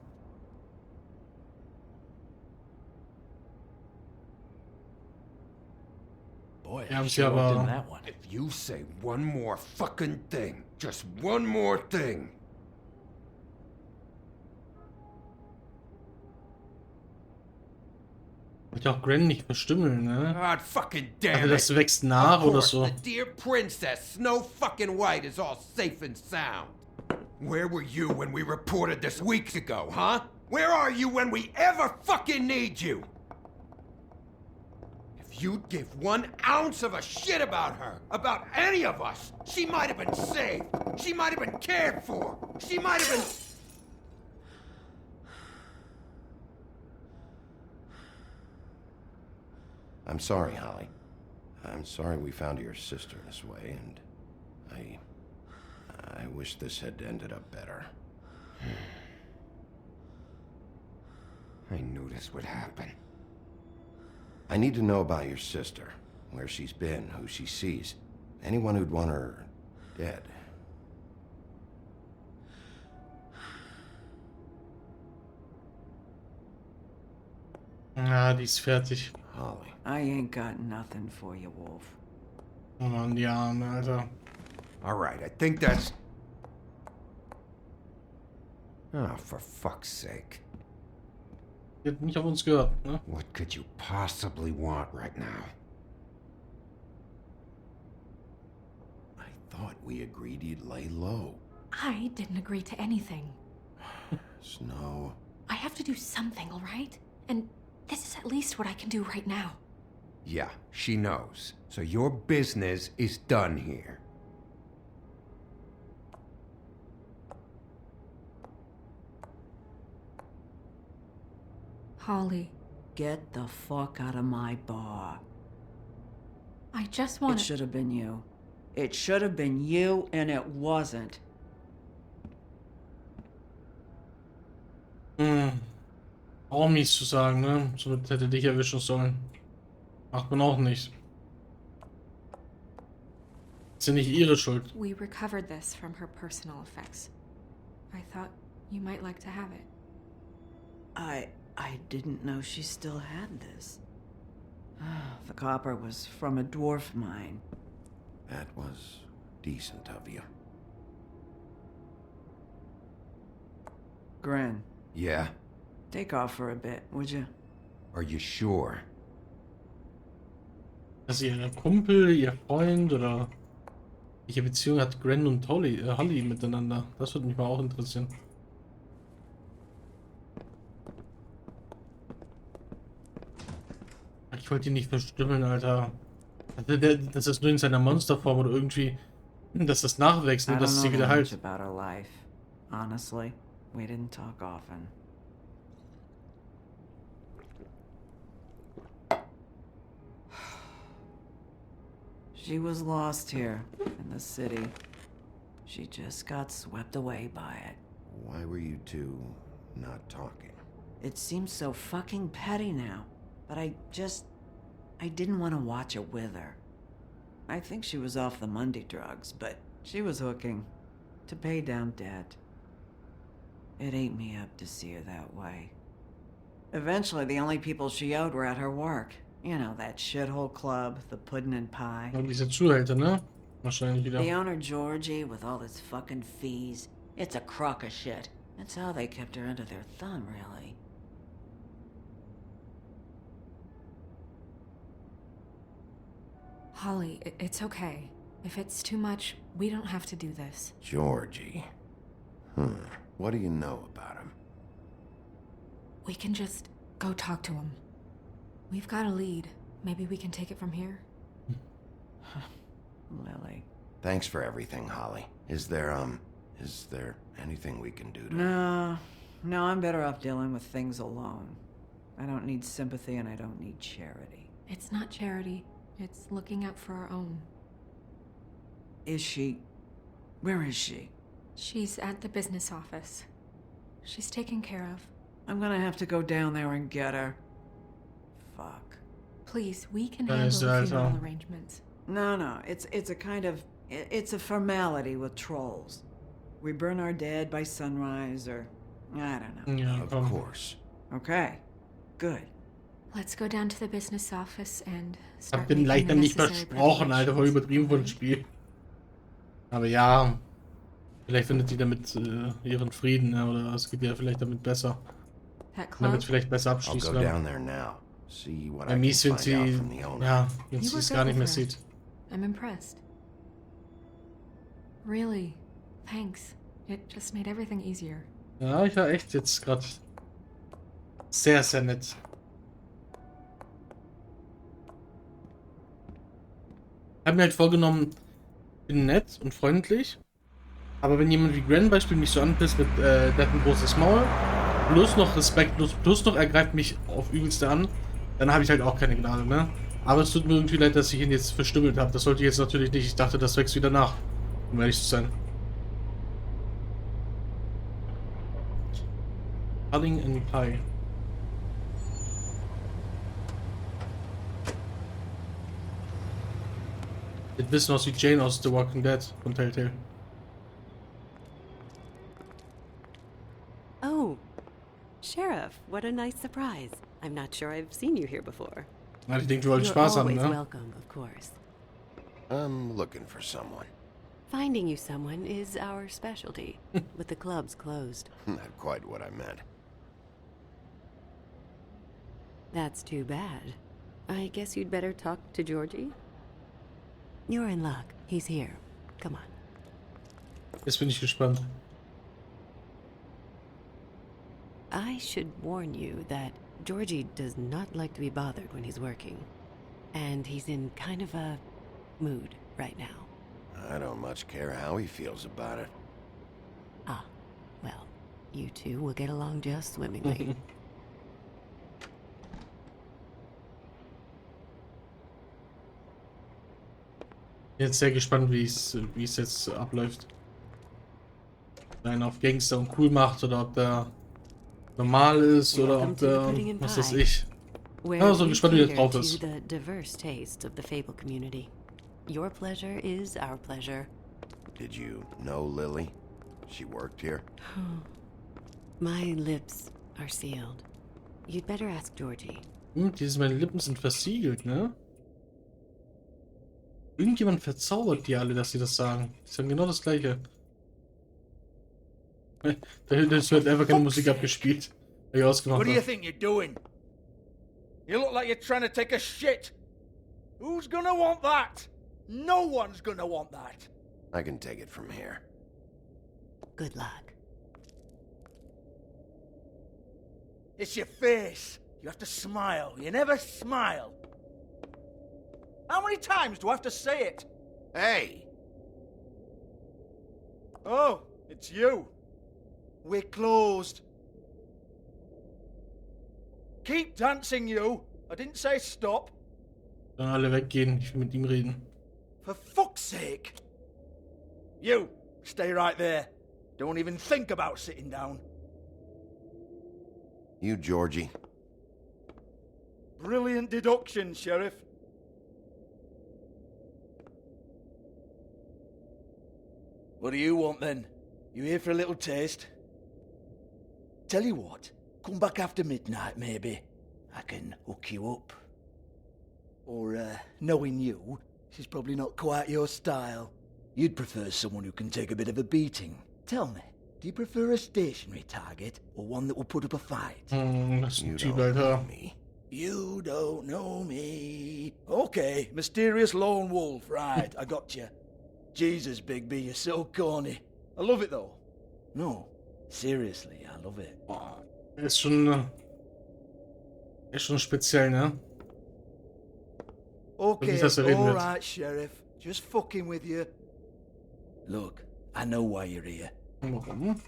Boy, Ja, I sie sure looked aber... into that one. If you say one more fucking thing, just one more thing. Wollte auch Gren nicht verstümmeln, ne? God fucking damn Also it. das wächst nach Of oder course, so. the dear princess, Snow fucking White, is all safe and sound. Where were you when we reported this weeks ago, huh? Where are you when we ever fucking need you? If you'd give 1 ounce of a shit about her, about any of us, she might have been saved. She might have been cared for. She might have been... I'm sorry, Holly. I'm sorry we found your sister this way, and I wish this had ended up better. I knew this would happen. I need to know about your sister, where she's been, who she sees. Anyone who'd want her dead. Ja, die ist fertig. Holly. I ain't got nothing for you, Wolf. Oh Mann, die Arme, Alter. All right, I think that's... Oh, for fuck's sake. Die hat nicht auf uns gehört, ne? What could you possibly want right now? I thought we agreed you'd lay low. I didn't agree to anything. Snow. I have to do something, all right? And this is at least what I can do right now. Yeah, she knows. So your business is done here. Holly. Get the fuck out of my bar. I just want It should have been you. It should have been you, and it wasn't. Auch mies zu sagen, ne? Somit hätte dich erwischen sollen. Macht man auch nicht. Ist ja nicht ihre Schuld. We recovered this from her personal effects. I thought you might like to have it. I didn't know she still had this. The copper was from a dwarf mine. That was decent of you. Gren, Yeah? take off for a bit, would you? Are you sure? Ist sie ihr Kumpel, ihr Freund oder welche Beziehung hat Gren und Holly miteinander? Das würde mich mal auch interessieren. Ich wollte ihn nicht verstümmeln, Alter. Das ist nur in seiner Monsterform oder irgendwie, dass das nachwächst und I dass don't sie know wieder that much halt. about her life. Honestly, we didn't talk often. She was lost here in the city. She just got swept away by it. Why were you two not talking? It seems so fucking petty now, but I didn't want to watch it with her. I think she was off the Monday drugs, but she was hooking to pay down debt. It ate me up to see her that way. Eventually, the only people she owed were at her work. You know, that shithole club, the Puddin' and Pie. Und diese Zuhälter, ne? Wahrscheinlich wieder. The owner, Georgie, with all his fucking fees. It's a crock of shit. That's how they kept her under their thumb, really. Holly, it's okay. If it's too much, we don't have to do this. Georgie. What do you know about him? We can just go talk to him. We've got a lead. Maybe we can take it from here? Lily. Thanks for everything, Holly. Is there anything we can do to... No, I'm better off dealing with things alone. I don't need sympathy and I don't need charity. It's not charity. It's looking out for our own. Is she... Where is she? She's at the business office. She's taken care of. I'm gonna have to go down there and get her. Fuck. Please, we can handle the funeral arrangements. No, it's a kind of... It's a formality with trolls. We burn our dead by sunrise, or... I don't know. Yeah, of course. Okay, good. Let's go down to the business office and Ich start hab den making the leider nicht necessary versprochen, Alter, voll preparations. übertrieben von dem Spiel. Aber ja, vielleicht findet die damit ihren Frieden, ja, oder es geht ja vielleicht damit besser. Damit vielleicht besser I'll abschließen. go down there now. See what I Bei can mies, wenn find out sie, from the owner. ja, wenn You sie were es good gar nicht with mehr her. sieht. I'm impressed. Really, thanks. It just made everything easier. Ja, ich war echt jetzt gerade sehr, sehr nett. Ich habe mir halt vorgenommen, bin nett und freundlich, aber wenn jemand wie Gwen beispielsweise mich so anpisst mit, der hat ein großes Maul, plus noch respektlos, plus noch er greift mich auf übelste an, dann habe ich halt auch keine Gnade, ne? Aber es tut mir irgendwie leid, dass ich ihn jetzt verstümmelt habe. Das sollte ich jetzt natürlich nicht. Ich dachte, das wächst wieder nach, um ehrlich zu sein. Cutting and Pie. Das wissen aus wie Jane aus The Walking Dead von Telltale. Oh, Sheriff, what a nice surprise. I'm not sure I've seen you here before. Ja, ich denke, wir wollen You're Spaß haben, always ne? welcome, of course. I'm looking for someone. Finding you someone is our specialty, with the clubs closed. Not quite what I meant. That's too bad. I guess you'd better talk to Georgie. You're in luck. He's here. Come on. Jetzt bin ich gespannt. I should warn you that Georgie does not like to be bothered when he's working. And he's in kind of a mood right now. I don't much care how he feels about it. Ah, well, you two will get along just swimmingly. Jetzt sehr gespannt, wie es jetzt abläuft. Ob er einen auf Gangster und cool macht oder ob der normal ist oder ob der, was weiß ich. Ja, so gespannt, wie der drauf ist. The diverse tastes of the Fable community. Your pleasure is our pleasure. Did you know Lily? She worked here? My lips are sealed. You'd better ask Georgie. Meine Lippen sind versiegelt, ne? Irgendjemand verzaubert die alle, dass sie das sagen. Die sagen genau das Gleiche. Es wird einfach keine Musik abgespielt. Weil ich ausgemacht What do you habe. think you're doing? You look like you're trying to take a shit. Who's gonna want that? No one's gonna want that. I can take it from here. Good luck. It's your face. You have to smile. You never smile. How many times do I have to say it? Hey! Oh, it's you. We're closed. Keep dancing, you. I didn't say stop. Dann alle weggehen. Ich will mit ihm reden. For fuck's sake. You, stay right there. Don't even think about sitting down. You, Georgie. Brilliant deduction, Sheriff. What do you want then? You here for a little taste? Tell you what, come back after midnight maybe. I can hook you up. Or, knowing you, this is probably not quite your style. You'd prefer someone who can take a bit of a beating. Tell me, do you prefer a stationary target or one that will put up a fight? Das ist ein Typ, Alter. You don't know me. Okay, mysterious lone wolf, right, I got you. Jesus, Bigby, you're so corny. I love it though. No, seriously, I love it. Ist schon speziell, ne? Okay, Nicht, dass er reden wird. alright, Sheriff. Just fucking with you. Look, I know why you're here. Warum?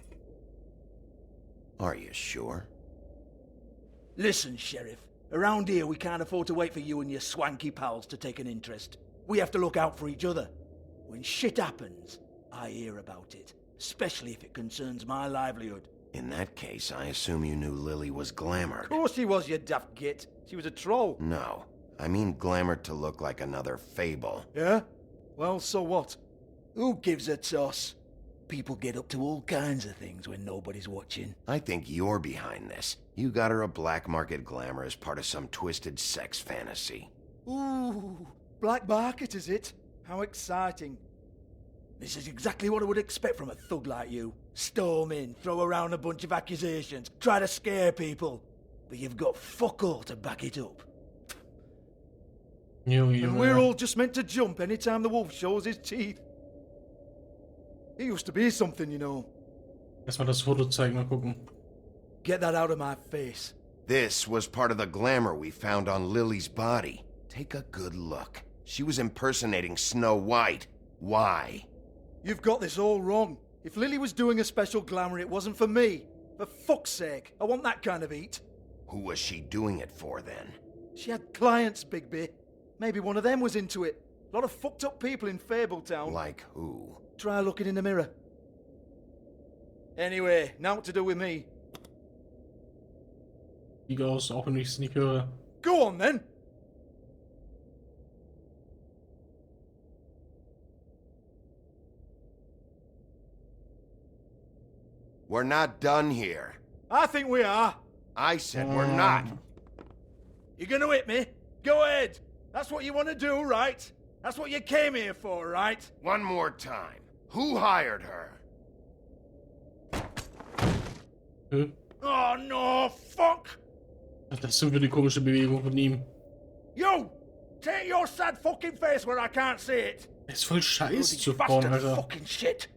Are you sure? Listen, Sheriff. Around here, we can't afford to wait for you and your swanky pals to take an interest. We have to look out for each other. When shit happens, I hear about it. Especially if it concerns my livelihood. In that case, I assume you knew Lily was glamored. Of course she was, you daft git. She was a troll. No. I mean glamored to look like another fable. Yeah? Well, so what? Who gives a toss? People get up to all kinds of things when nobody's watching. I think you're behind this. You got her a black market glamour as part of some twisted sex fantasy. Ooh, black market is it? How exciting. This is exactly what I would expect from a thug like you. Storm in, throw around a bunch of accusations, try to scare people. But you've got fuck all to back it up. And we're all just meant to jump anytime the wolf shows his teeth. He used to be something, you know. Erstmal das Foto zeigen, mal gucken. Get that out of my face. This was part of the glamour we found on Lily's body. Take a good look. She was impersonating Snow White. Why? You've got this all wrong. If Lily was doing a special glamour, it wasn't for me. For fuck's sake, I want that kind of eat. Who was she doing it for, then? She had clients, Bigby. Maybe one of them was into it. A lot of fucked up people in Fabletown. Like who? Try looking in the mirror. Anyway, now what to do with me? Sieht aus, auch wenn ich es nicht höre. Go on, then. We're not done here. I think we are. I said we're not. You're gonna hit me? Go ahead. That's what you want to do, right? That's what you came here for, right? One more time. Who hired her? Oh no, fuck! Das sind für die komische Bewegung von ihm. You! Take your sad fucking face where I can't see it! Er ist voll scheiße zu Bastard Frauen, Alter. fucking shit!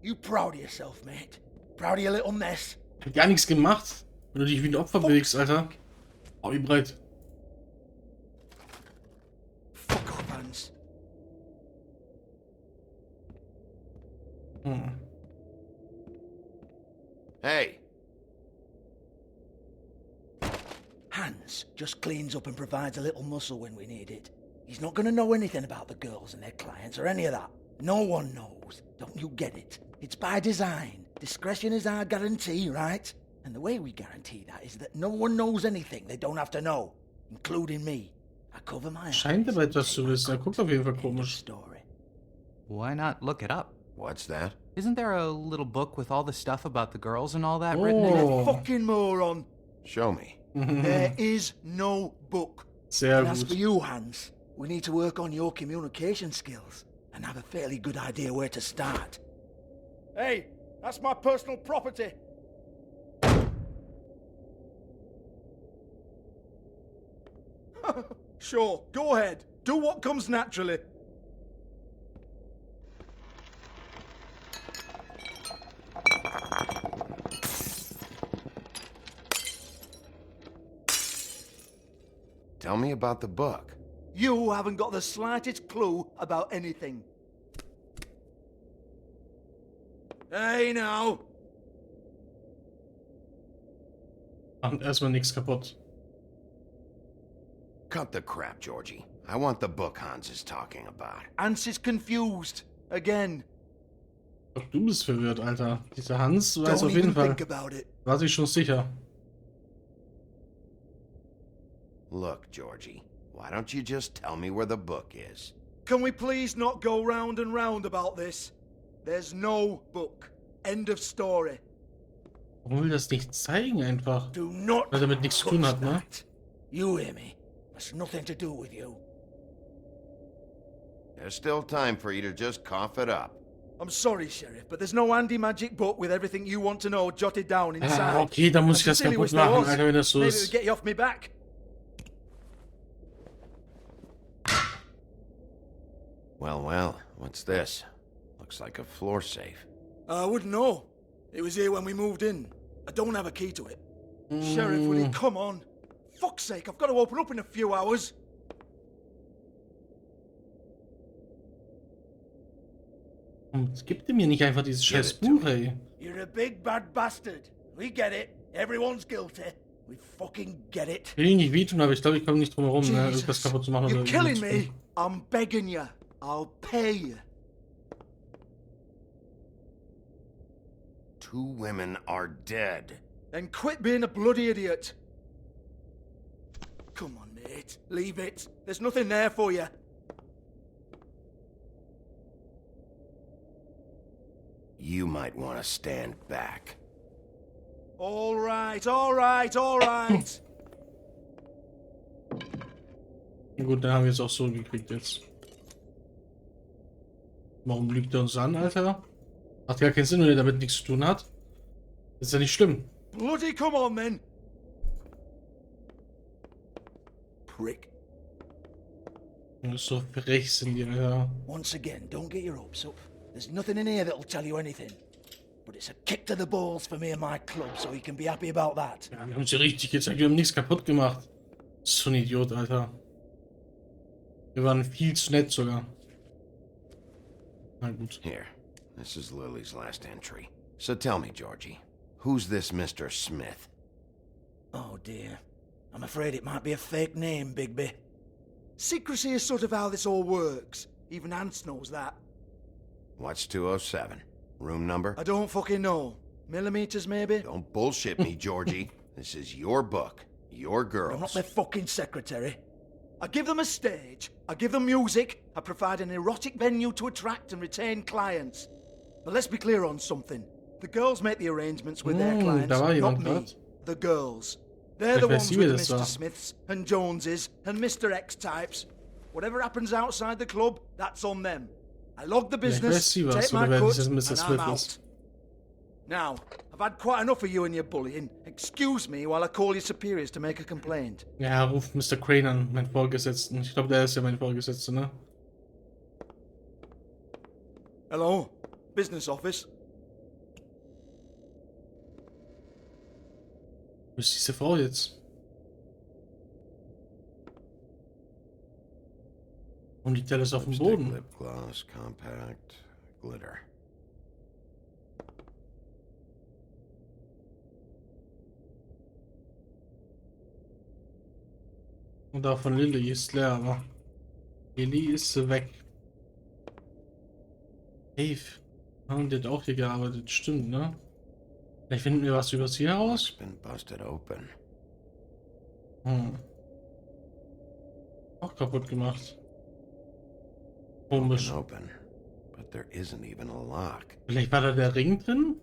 You proud of yourself, mate? Proud of your little mess? Hat gar nichts gemacht. Wenn du dich wie ein Opfer bewegst, Alter. Oh, wie breit. Fuck off, Hans. Hey. Hans just cleans up and provides a little muscle when we need it. He's not gonna know anything about the girls and their clients or any of that. No one knows. Don't you get it? It's by design. Discretion is our guarantee, right? And the way we guarantee that is that no one knows anything they don't have to know, including me. I cover my eyes. Scheint aber etwas zu wissen. Er guckt auf jeden Fall komisch. Why not look it up? What's that? Isn't there a little book with all the stuff about the girls and all that written in You're a it? fucking moron. Show me. There is no book. Sehr And as gut. for you, Hans, we need to work on your communication skills and have a fairly good idea where to start. Hey, that's my personal property. Sure, go ahead. Do what comes naturally. Tell me about the book. You haven't got the slightest clue about anything. Hey, now. Macht erstmal nichts kaputt. Cut the crap, Georgie. I want the book Hans is talking about. Hans is confused. Again. Doch du bist verwirrt, Alter. Dieser Hans weiß Don't auf jeden even Fall. think about it. War sich schon sicher. Look, Georgie, why don't you just tell me where the book is? Can we please not go round and round about this? There's no book. End of story. Warum will das nicht zeigen einfach? Do not Weil er damit nichts zu tun hat, ne? You hear me? That's nothing to do with you. There's still time for you to just cough it up. I'm sorry, Sheriff, but there's no handy magic book with everything you want to know jotted down inside. Ah, okay, dann muss ich das Sincerely kaputt wish there machen, was. Alter, wenn das so Maybe it'll ist. get you off me back. Well, well, what's this? Looks like a floor safe. I wouldn't know. It was here when we moved in. I don't have a key to it. Sheriff, will you come on? Fuck's sake, I've got to open up in a few hours. Gib mir nicht einfach dieses scheiß Buch, ey. You're a big bad bastard. We get it. Everyone's guilty. We fucking get it. Ich will ihn nicht wehtun, aber ich glaube, ich komme nicht drum herum, ne, irgendwas kaputt zu machen. You're oder killing irgendwie zu me. I'm begging you. I'll pay you. 2 women are dead. Then quit being a bloody idiot. Come on, mate. Leave it. There's nothing there for you. You might want to stand back. All right, all right, all right. Gut, dann haben wir es auch so gekriegt jetzt. Warum lügt er uns an, Alter? Macht gar keinen Sinn, wenn er damit nichts zu tun hat. Das ist ja nicht schlimm. Bloody come on, then. Prick. Das ist so frech sind die, Alter. Once again, don't get your hopes up. There's nothing in here that'll tell you anything. But it's a kick to the balls for me and my club, so you can be happy about that. Ja, wir haben es ja richtig gezeigt, wir haben nichts kaputt gemacht. So ein Idiot, Alter. Wir waren viel zu nett sogar. Na gut. Here, this is Lily's last entry. So tell me, Georgie, who's this Mr. Smith? Oh dear. I'm afraid it might be a fake name, Bigby. Secrecy is sort of how this all works. Even Hans knows that. What's 207? Room number? I don't fucking know. Millimeters, maybe? Don't bullshit me, Georgie. This is your book. Your girls. I'm not their fucking secretary. I give them a stage, I give them music, I provide an erotic venue to attract and retain clients. But let's be clear on something. The girls make the arrangements with their clients, da war not jemand me. grad. The girls. They're the Ich weiß ones nicht, wer with das Mr. war. Smiths and Joneses and Mr. X types. Whatever happens outside the club, that's on them. I log the Ja, ich weiß business, sie was, take my oder wer cut, dieses Mr. and Smith I'm ist. out. Now, I've had quite enough of you and your bullying. Excuse me while I call your superiors to make a complaint. Ja, ruft Mr. Crane an, meinen Vorgesetzten. Ich glaube, der ist ja mein Vorgesetzter, ne? Hello? Business office? Wo ist diese Frau jetzt? Und liegt alles auf dem Lipstick, Boden. lip gloss, compact, glitter. Und da von Lily ist leer, aber Lily ist weg. Dave. Und der hat auch hier gearbeitet, stimmt, ne? Vielleicht finden wir was über sie heraus. Been busted open. Auch kaputt gemacht. Komisch. Open, but there isn't even a lock. Vielleicht war da der Ring drin?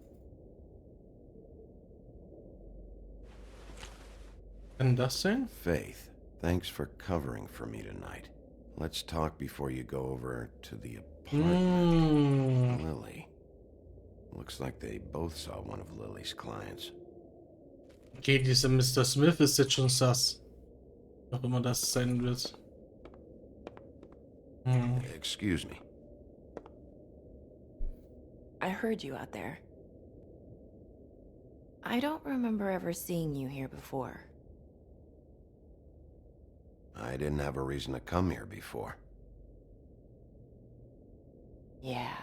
Kann das sein? Faith, thanks for covering for me tonight. Let's talk before you go over to the apartment. Lily. Looks like they both saw one of Lily's clients. Okay, dieser Mr. Smith ist jetzt schon sass. Auch immer das sein wird. Excuse me. I heard you out there. I don't remember ever seeing you here before. I didn't have a reason to come here before. Yeah.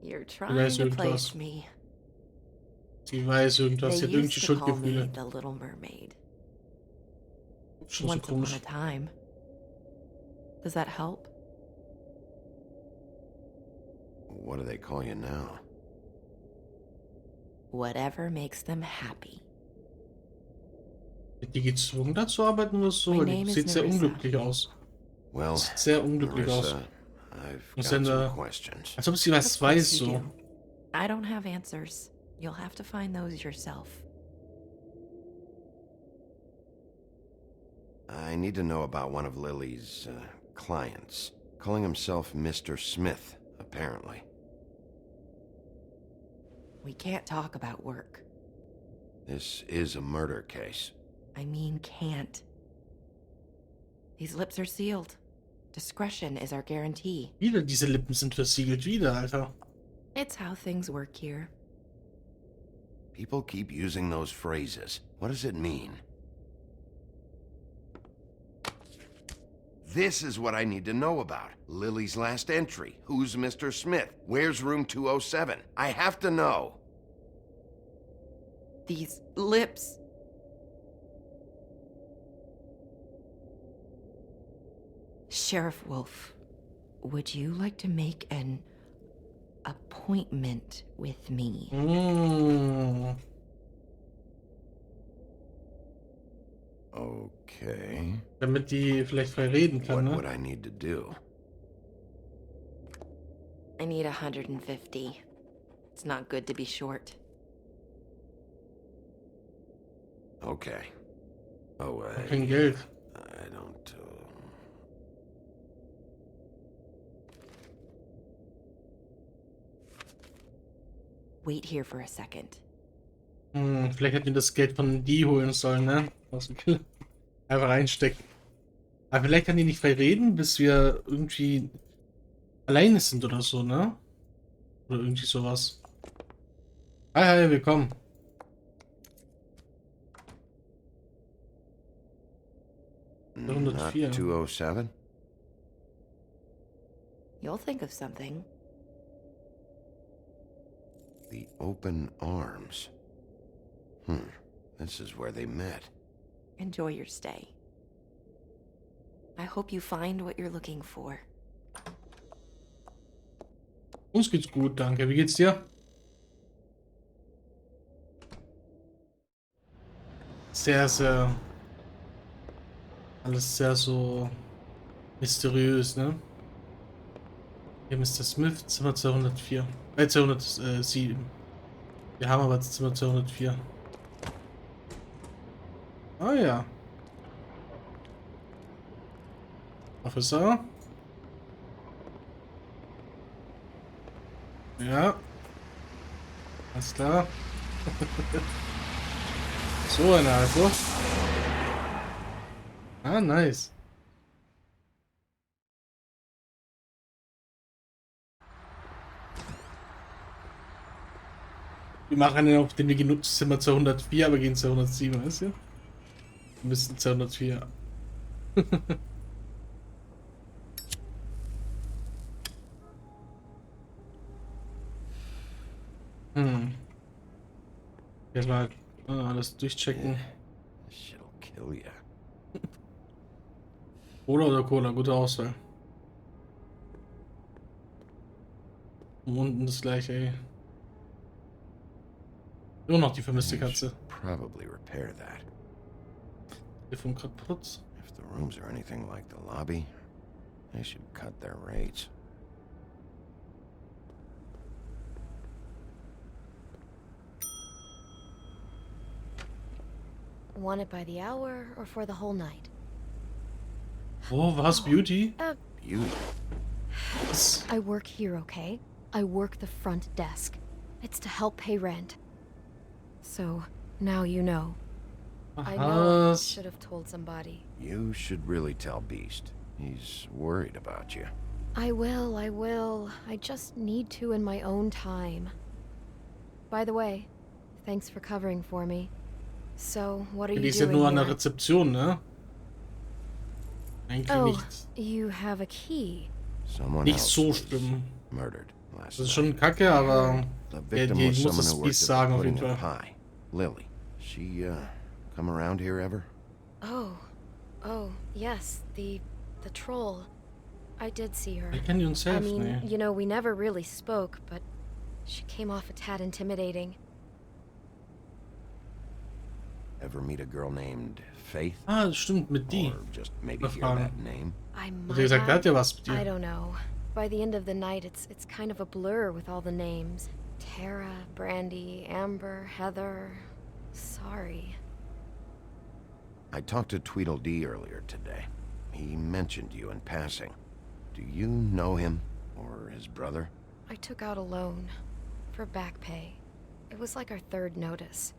You're trying to place me. Sie weiß irgendwas, sie hat They irgendwie used to call me Schuldgefühle. the Little Mermaid. Schon so Once upon komisch. a time. Does that help? What do they call you now? Whatever makes them happy. Wird die gezwungen dazu arbeiten oder so? My Weil die name is sieht sehr Nerissa. unglücklich aus. Well, Sieht sehr unglücklich aus. Nerissa, I've Und got dann, some questions. als ob sie was Of course weiß, you so. do. I don't have answers. You'll have to find those yourself. I need to know about one of Lily's clients, calling himself Mr. Smith, apparently. We can't talk about work. This is a murder case. I mean, can't. These lips are sealed. Discretion is our guarantee. Wieder diese Lippen sind versiegelt, wieder, Alter. It's how things work here. People keep using those phrases. What does it mean? This is what I need to know about. Lily's last entry. Who's Mr. Smith? Where's room 207? I have to know. These lips. Sheriff Wolf, would you like to make an appointment with me? Okay. Damit die vielleicht frei reden kann, What ne? would I need to do? I need 150. It's not good to be short. Okay. Oh, Kein Geld. I don't... Wait here for a second. Vielleicht hätten wir das Geld von die holen sollen, ne? Aus dem Keller. Einfach reinstecken. Aber vielleicht kann die nicht frei reden, bis wir irgendwie alleine sind oder so, ne? Oder irgendwie sowas. Hi, hi, willkommen. Not 207? You'll think of something. The open arms. This is where they met. Enjoy your stay. I hope you find what you're looking for. Uns geht's gut, danke. Wie geht's dir? Sehr, sehr... Alles sehr so... mysteriös, ne? Hier Mr. Smith, Zimmer 204. 207. Wir haben aber das Zimmer 204. Ah ja. Officer. Ja. Alles klar. So eine also. Ah, nice. Wir machen ja auf den wir genutzt Zimmer 204, aber gehen 207, weißt du? Wir müssen 204. Jetzt mal alles durchchecken. Shit'll kill ya. Cola oder Cola? Gute Auswahl. Und unten das gleiche, ey. Nur noch die vermisste Katze. Probably repair that. Telefon kaputt. If the rooms are anything like the lobby, they should cut their rates. Want it by the hour or for the whole night? Oh, was? Beauty? Beauty? I work here, okay? I work the front desk. It's to help pay rent. So, now you know. I know I should have told somebody. You should really tell Beast. He's worried about you. I will. I just need to in my own time. By the way, thanks for covering for me. So, what are you Die ist ja doing nur an der here? Rezeption, ne? Eigentlich Oh, nicht. you have a key. Someone Nicht else so was schlimm. murdered last Das ist night. schon kacke, aber The ja, victim die was muss someone es who Beast worked sagen at auf jeden putting a Fall. pie. Lily. She, come around here ever? Oh, yes, the troll. I did see her. Wie kann die uns I helfen, mean, ey? you know, we never really spoke, but she came off a tad intimidating. Ever meet a girl named Faith? Ah, das stimmt, mit die. Or just maybe hear Fragen. that name? I Hat might er gesagt, er have. hat ja was mit I dir. don't know. By the end of the night, it's kind of a blur with all the names. Tara, Brandy, Amber, Heather. Sorry. I talked to Tweedledee earlier today. He mentioned you in passing. Do you know him? Or his brother? I took out a loan for back pay. It was like our third notice.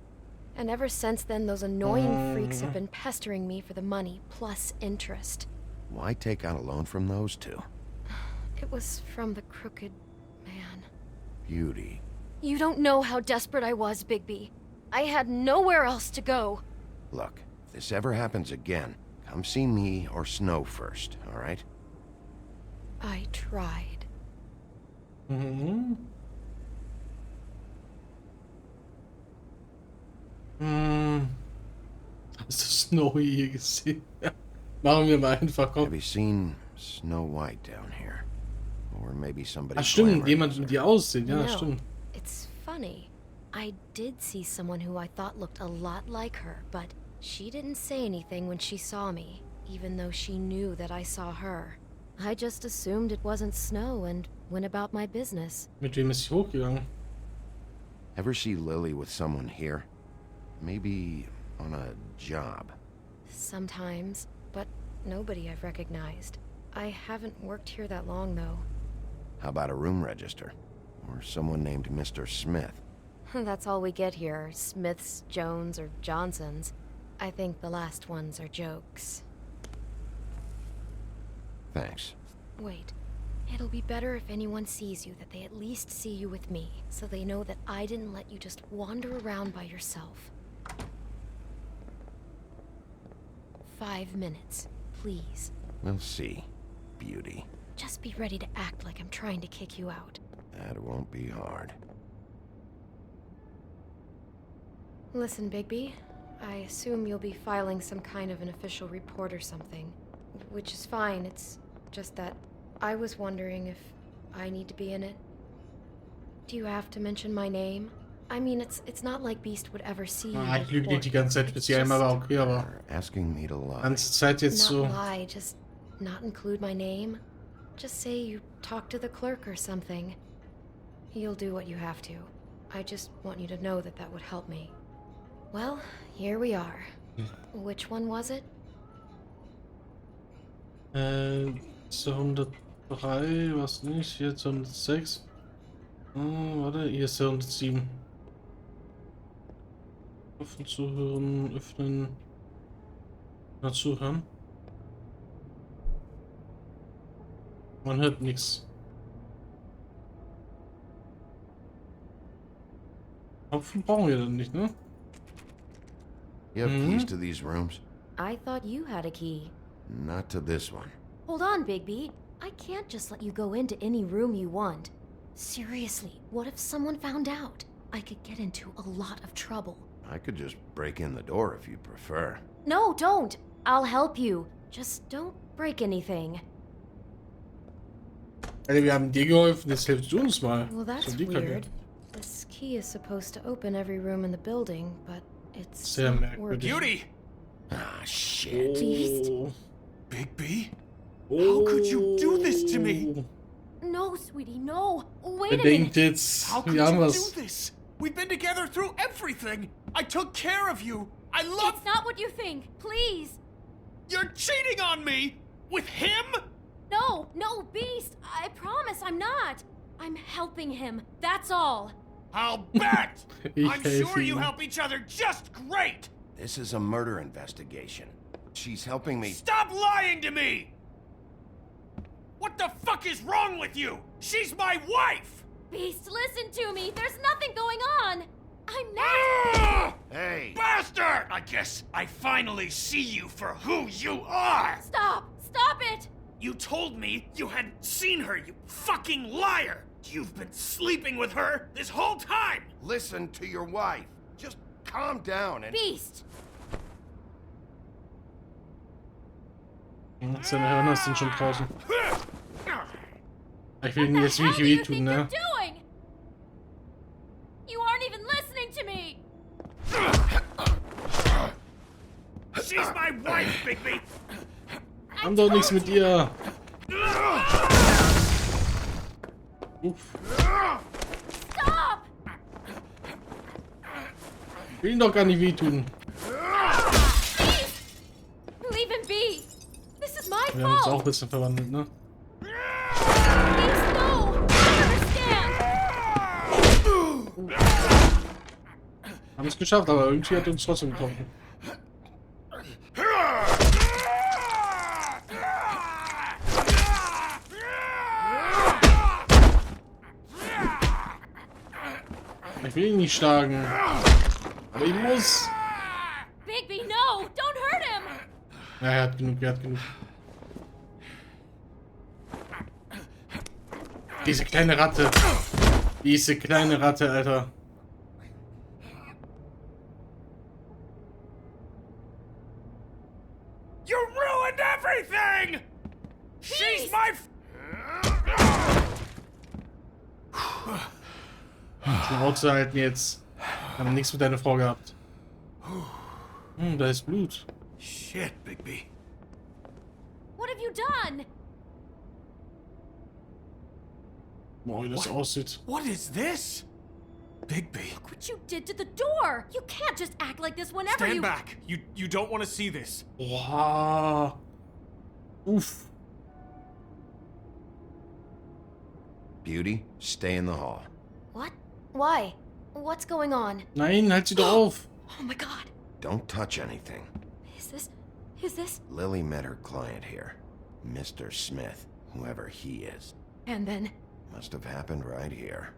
And ever since then, those annoying freaks have been pestering me for the money, plus interest. Why take out a loan from those two? It was from the crooked man. Beauty. You don't know how desperate I was, Bigby. I had nowhere else to go. Look, if this ever happens again, come see me or Snow first, all right? I tried. Mhm. Hast du Snowy hier gesehen? Ja. Machen wir mal einfach, komm. Have you seen Snow White down here? Or maybe somebody Ah, stimmt, glamoring jemand, as her? die aussehen, ja, No, stimmt. it's funny. I did see someone who I thought looked a lot like her, but she didn't say anything when she saw me, even though she knew that I saw her. I just assumed it wasn't Snow and went about my business. Mit wem ist sie hochgegangen? Ever see Lily with someone here? Maybe on a job. Sometimes, but nobody I've recognized. I haven't worked here that long, though. How about a room register? Or someone named Mr. Smith? That's all we get here, Smiths, Jones, or Johnsons. I think the last ones are jokes. Thanks. Wait. It'll be better if anyone sees you that they at least see you with me, so they know that I didn't let you just wander around by yourself. 5 minutes, please. We'll see, beauty. Just be ready to act like I'm trying to kick you out. That won't be hard. Listen, Bigby, I assume you'll be filing some kind of an official report or something. Which is fine, it's just that I was wondering if I need to be in it. Do you have to mention my name? I mean, it's not like Beast would ever see you. Ich lüge nicht die ganze Zeit, bis sie einmal war okay, aber Asking me to lie. ganze Zeit jetzt so. Not lie, just not include my name. Just say you talk to the clerk or something. You'll do what you have to. I just want you to know that that would help me. Well, here we are. Which one was it? 103, was nicht, hier 106. Warte, hier ist 107. Offen zuhören, öffnen. Na, zuhören. Man hört nichts. Hopfen brauchen wir dann nicht, ne? You have keys to these rooms? I thought you had a key. Not to this one. Hold on, Bigby. I can't just let you go into any room you want. Seriously, what if someone found out? I could get into a lot of trouble. I could just break in the door if you prefer. No, don't. I'll help you. Just don't break anything. Alter, wir haben dir geholfen, jetzt hilfst du uns mal. Well, that's So die Kacke. weird. This key is supposed to open every room in the building, but it's Sehr not merkwürdig. working. Beauty! Ah, shit. Beast? Bigby? How could you do this to me? No, sweetie, no. Wait Er a denkt minute. jetzt, How could wir haben you was. do this? We've been together through everything. I took care of you. I love... It's not what you think. Please. You're cheating on me! With him? No, no, Beast. I promise I'm not. I'm helping him. That's all. I'll bet! Ich I'm helfe sure you ihm. help each other just great! This is a murder investigation. She's helping me. Stop lying to me! What the fuck is wrong with you? She's my wife! Beast, listen to me. There's nothing going on. I'm not. Ah! Hey! Bastard! I guess I finally see you for who you are! Stop. Stop it. You told me you had seen her, you fucking liar! You've been sleeping with her this whole time! Listen to your wife. Just calm down and... Beast. Seine Hörner sind schon draußen. Ich will ihn jetzt What nicht do you wehtun, think ne? you're doing? You aren't even listening to me. She's my wife, Bigby! Haben doch nichts mit ihr. Uff. Stop. Ich will ihn doch gar nicht wehtun. Beast. Leave him be. This is my Wir haben uns auch fault. ein bisschen verwandelt, ne? Beast, no. I understand. Haben es geschafft, aber irgendwie hat er uns trotzdem getroffen. Ich will ihn nicht schlagen. Aber ich muss. Bigby, no. Don't hurt him. Ja, er hat genug, er hat genug. Diese kleine Ratte. Diese kleine Ratte, Alter. You ruined everything! She's my... Schnauze halten jetzt. Haben nichts mit deiner Frau gehabt. Da ist Blut. Shit, Bigby. What have you done? Boah, wie das aussieht. What is this? Bigby. Look what you did to the door! You can't just act like this whenever Stand you- back. You don't want to see this. Boah. Uff. Beauty, stay in the hall. What? Why? What's going on? Nein, halt sie doch auf. Oh my god. Don't touch anything. Is this? Lily met her client here, Mr. Smith, whoever he is. And then? Must have happened right here.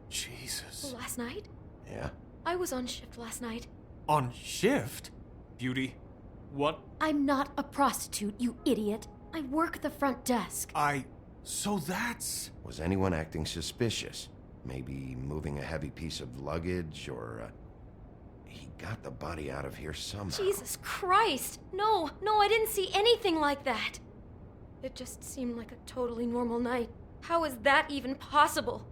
Jesus. Last night? Yeah? I was on shift last night. On shift? Beauty, what? I'm not a prostitute, you idiot. I work the front desk. So that's... Was anyone acting suspicious? Maybe moving a heavy piece of luggage, or, he got the body out of here somehow. Jesus Christ! No, I didn't see anything like that. It just seemed like a totally normal night. How is that even possible?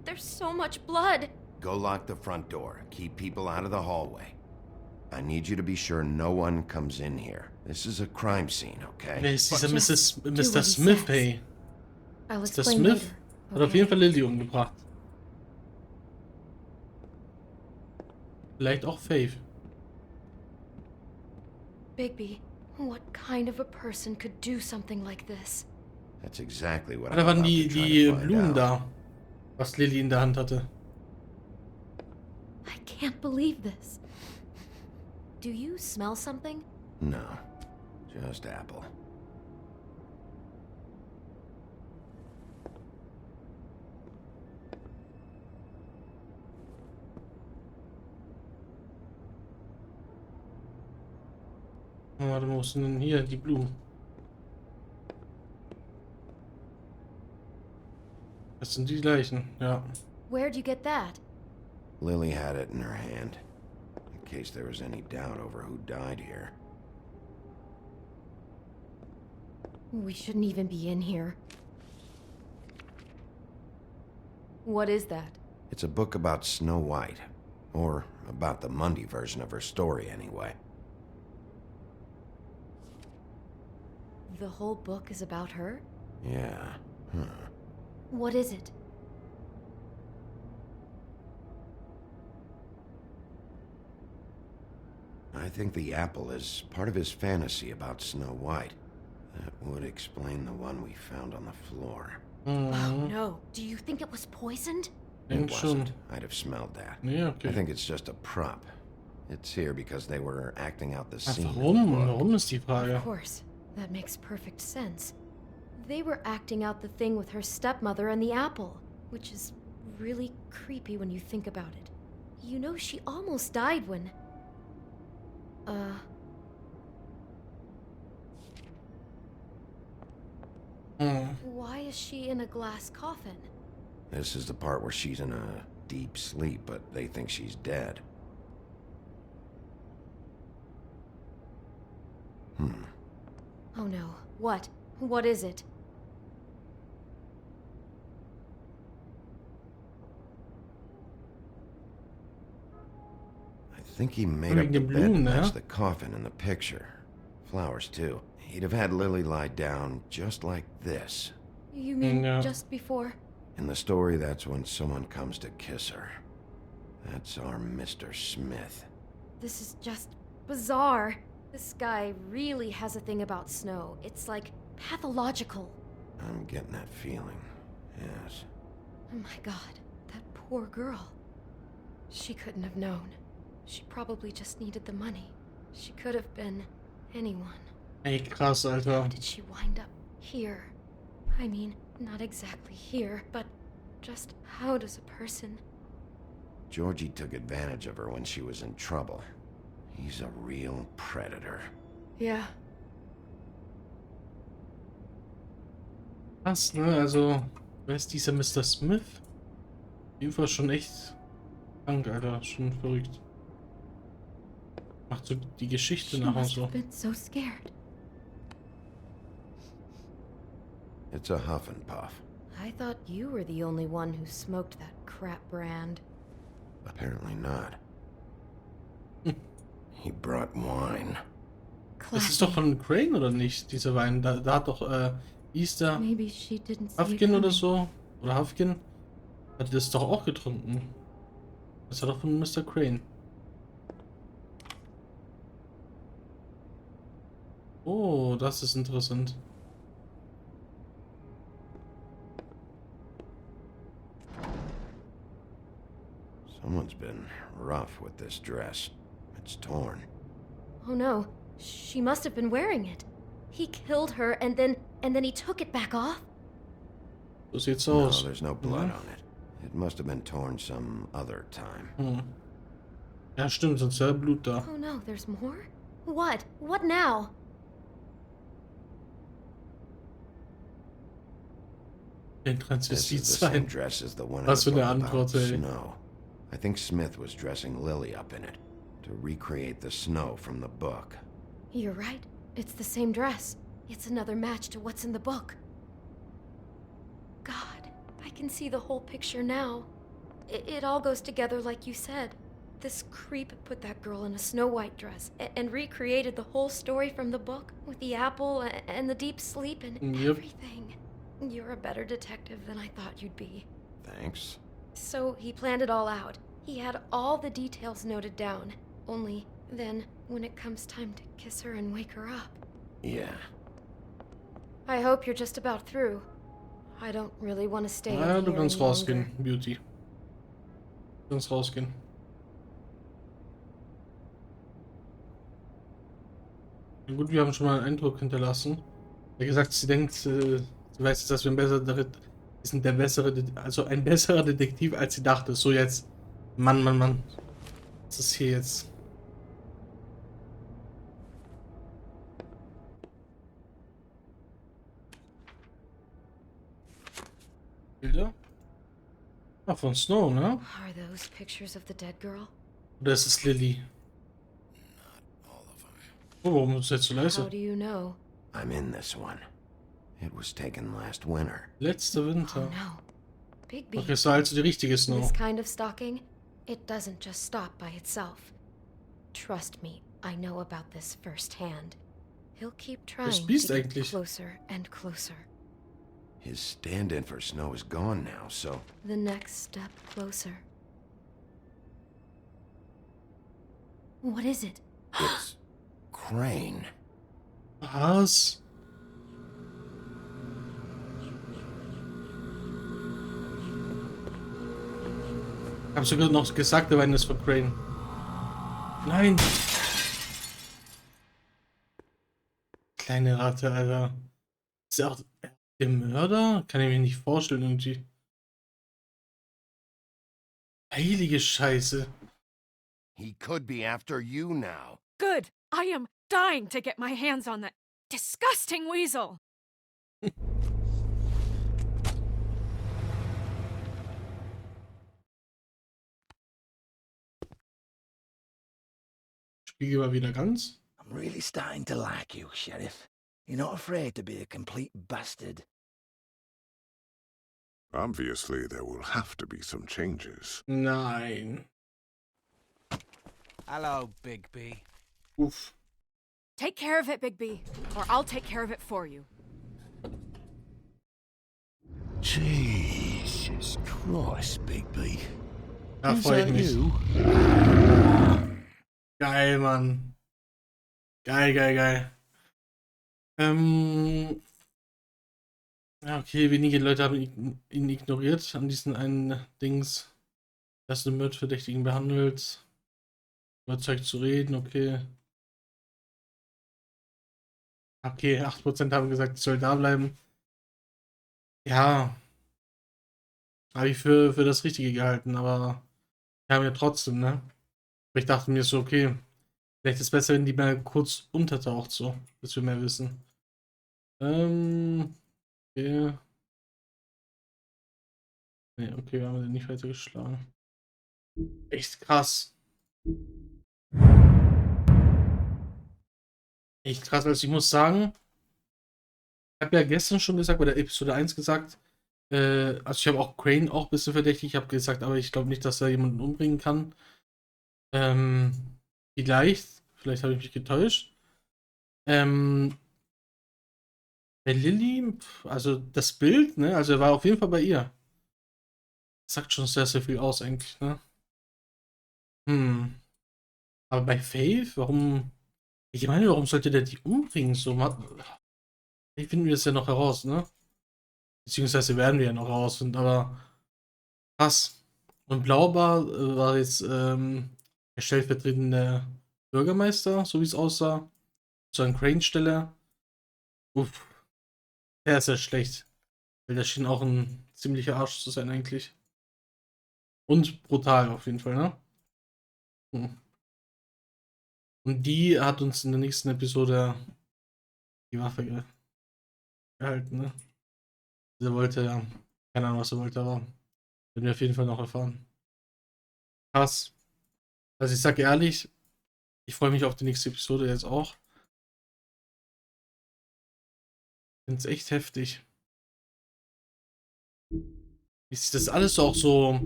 There's so much blood. Go lock the front door. Keep people out of the hallway. I need you to be sure no one comes in here. This is a crime scene, okay? Wer ist dieser Mr. Smith, ey? I'll Mr. explain Smith later. hat auf jeden Fall Lily umgebracht. Vielleicht auch Faith. Bigby, what kind of a person could do something like this? That's exactly what Da I'm waren about die to try to find Blumen out. da, was Lily in der Hand hatte. I can't believe this. Do you smell something? No, just apple. Warte, wo sind denn hier die Blumen? Das sind die gleichen, ja. Where'd you get that? Lily had it in her hand, in case there was any doubt over who died here. We shouldn't even be in here. What is that? It's a book about Snow White, or about the Mundy version of her story, anyway. The whole book is about her? Yeah, huh. What is it? I think the apple is part of his fantasy about Snow White. That would explain the one we found on the floor. Oh no. Do you think it was poisoned? It wasn't. I'd have smelled that. Yeah, okay. I think it's just a prop. It's here because they were acting out the scene. Warum? Warum ist die Frage? Of course. That makes perfect sense. They were acting out the thing with her stepmother and the apple, which is really creepy when you think about it. You know, she almost died when... Why is she in a glass coffin? This is the part where she's in a deep sleep, but they think she's dead. Oh no. What? What is it? I think he made Wegen up the den bed Blumen, to ja? match the coffin in the picture. Flowers, too. He'd have had Lily lie down just like this. You mean No. just before? In the story, that's when someone comes to kiss her. That's our Mr. Smith. This is just bizarre. This guy really has a thing about snow. It's like pathological. I'm getting that feeling, yes. Oh my god, that poor girl. She couldn't have known. She probably just needed the money. She could have been anyone. Ey, krass, Alter. How did she wind up here? I mean, not exactly here, but just how does a person... Georgie took advantage of her when she was in trouble. He's a real predator. Yeah, Krass, ne? Also, wer ist dieser Mr. Smith? Die war schon echt krank, Alter. Schon verrückt. Macht so die Geschichte She nach und must so. have been so scared. It's a huff and puff. I thought you were the only one who smoked that crap brand. Apparently not. He brought wine. Das ist doch von Crane, oder nicht? Dieser Wein. Da hat doch Easter Maybe she didn't see it Hafkin oder coming. so. Oder Hafkin. Hat das doch auch getrunken. Das war doch von Mr. Crane. Oh, das ist interessant. Someone's been rough with this dress. It's torn. Oh no, she must have been wearing it. He killed her and then he took it back off? So sieht's No, aus. there's no blood on it. It must have been torn some other time. Hm. Ja, stimmt, sonst wäre Blut da. Oh no, there's more? What? What now? Den This Transvestit is the same sein. dress as the one in Was the für eine book about Antwort, ey. snow. I think Smith was dressing Lily up in it to recreate the snow from the book. You're right. It's the same dress. It's another match to what's in the book. God, I can see the whole picture now. It all goes together like you said. This creep put that girl in a Snow White dress and recreated the whole story from the book with the apple and the deep sleep and Yep. everything. You're a better detective than I thought you'd be. Thanks. So he planned it all out. He had all the details noted down. Only then, when it comes time to kiss her and wake her up. Yeah. I hope you're just about through. I don't really want to stay in Ja, du here kannst any rausgehen, longer. Beauty. Du kannst rausgehen. Na gut, wir haben schon mal einen Eindruck hinterlassen. Er hat gesagt, sie denkt, sie weiß jetzt, dass wir sind der bessere, also ein besserer Detektiv, als sie dachte. So jetzt. Mann, Mann, Mann. Was ist hier jetzt? Bilder? Ah, von Snow, ne? Are those pictures of the dead girl? Oder ist es Lily? Oh, warum ist jetzt so leise? How do you know? I'm in this one. It was taken last winter. Letzte Winter. Oh no. Bigby. Okay, es war also die richtige Snow. This kind of stalking, it doesn't just stop by itself. Trust me, I know about this firsthand. He'll keep trying to Biest get eigentlich? closer and closer. His stand-in for Snow is gone now, so... The next step closer. What is it? It's... Crane. Was? Ich hab sogar noch gesagt, der Wein ist von Crane. Nein! Kleine Ratte, Alter. Ist er auch der Mörder? Kann ich mir nicht vorstellen, irgendwie. Heilige Scheiße. He could be after you now. Good. I am dying to get my hands on that disgusting weasel. Spiegel war wieder ganz. I'm really starting to like you, Sheriff. You're not afraid to be a complete bastard. Obviously, there will have to be some changes. Nein. Hello, Bigby. Uff. Take care of it, Bigby, or I'll take care of it for you. Jesus Christ, Bigby. Da Is freue ich that mich. you? Geil, Mann. Geil, geil, geil. Ja, okay, wenige Leute haben ihn ignoriert an diesen einen Dings. Das den Mordverdächtigen behandelt. Überzeugt zu reden, okay. Okay, 8% haben gesagt, ich soll da bleiben. Ja. Habe ich für das Richtige gehalten, aber wir haben ja trotzdem, ne? Aber ich dachte mir so, okay, vielleicht ist es besser, wenn die mal kurz untertaucht, so, dass wir mehr wissen. Okay. Ne, okay, wir haben den nicht weitergeschlagen. Echt krass. Echt krass. Also ich muss sagen, ich habe ja gestern schon gesagt, bei der Episode 1 gesagt, also ich habe auch Crane auch ein bisschen verdächtig. Ich habe gesagt, aber ich glaube nicht, dass er jemanden umbringen kann. Vielleicht habe ich mich getäuscht. Bei Lilly, also das Bild, ne, also er war auf jeden Fall bei ihr. Das sagt schon sehr, sehr viel aus eigentlich, ne? Aber bei Faith, warum? Ich meine, warum sollte der die umbringen? So, wie finden wir es ja noch heraus, ne? Beziehungsweise werden wir ja noch herausfinden, aber krass. Und Blaubar war jetzt der stellvertretende Bürgermeister, so wie es aussah. Zu einer Crane-Stelle. Uff, sehr, sehr schlecht. Weil der schien auch ein ziemlicher Arsch zu sein, eigentlich. Und brutal auf jeden Fall, ne? Und die hat uns in der nächsten Episode die Waffe gehalten, ne? Sie wollte, ja, keine Ahnung, was er wollte, aber werden wir auf jeden Fall noch erfahren. Krass. Also ich sage ehrlich, ich freue mich auf die nächste Episode jetzt auch. Ich finde es echt heftig. Wie sich das alles auch so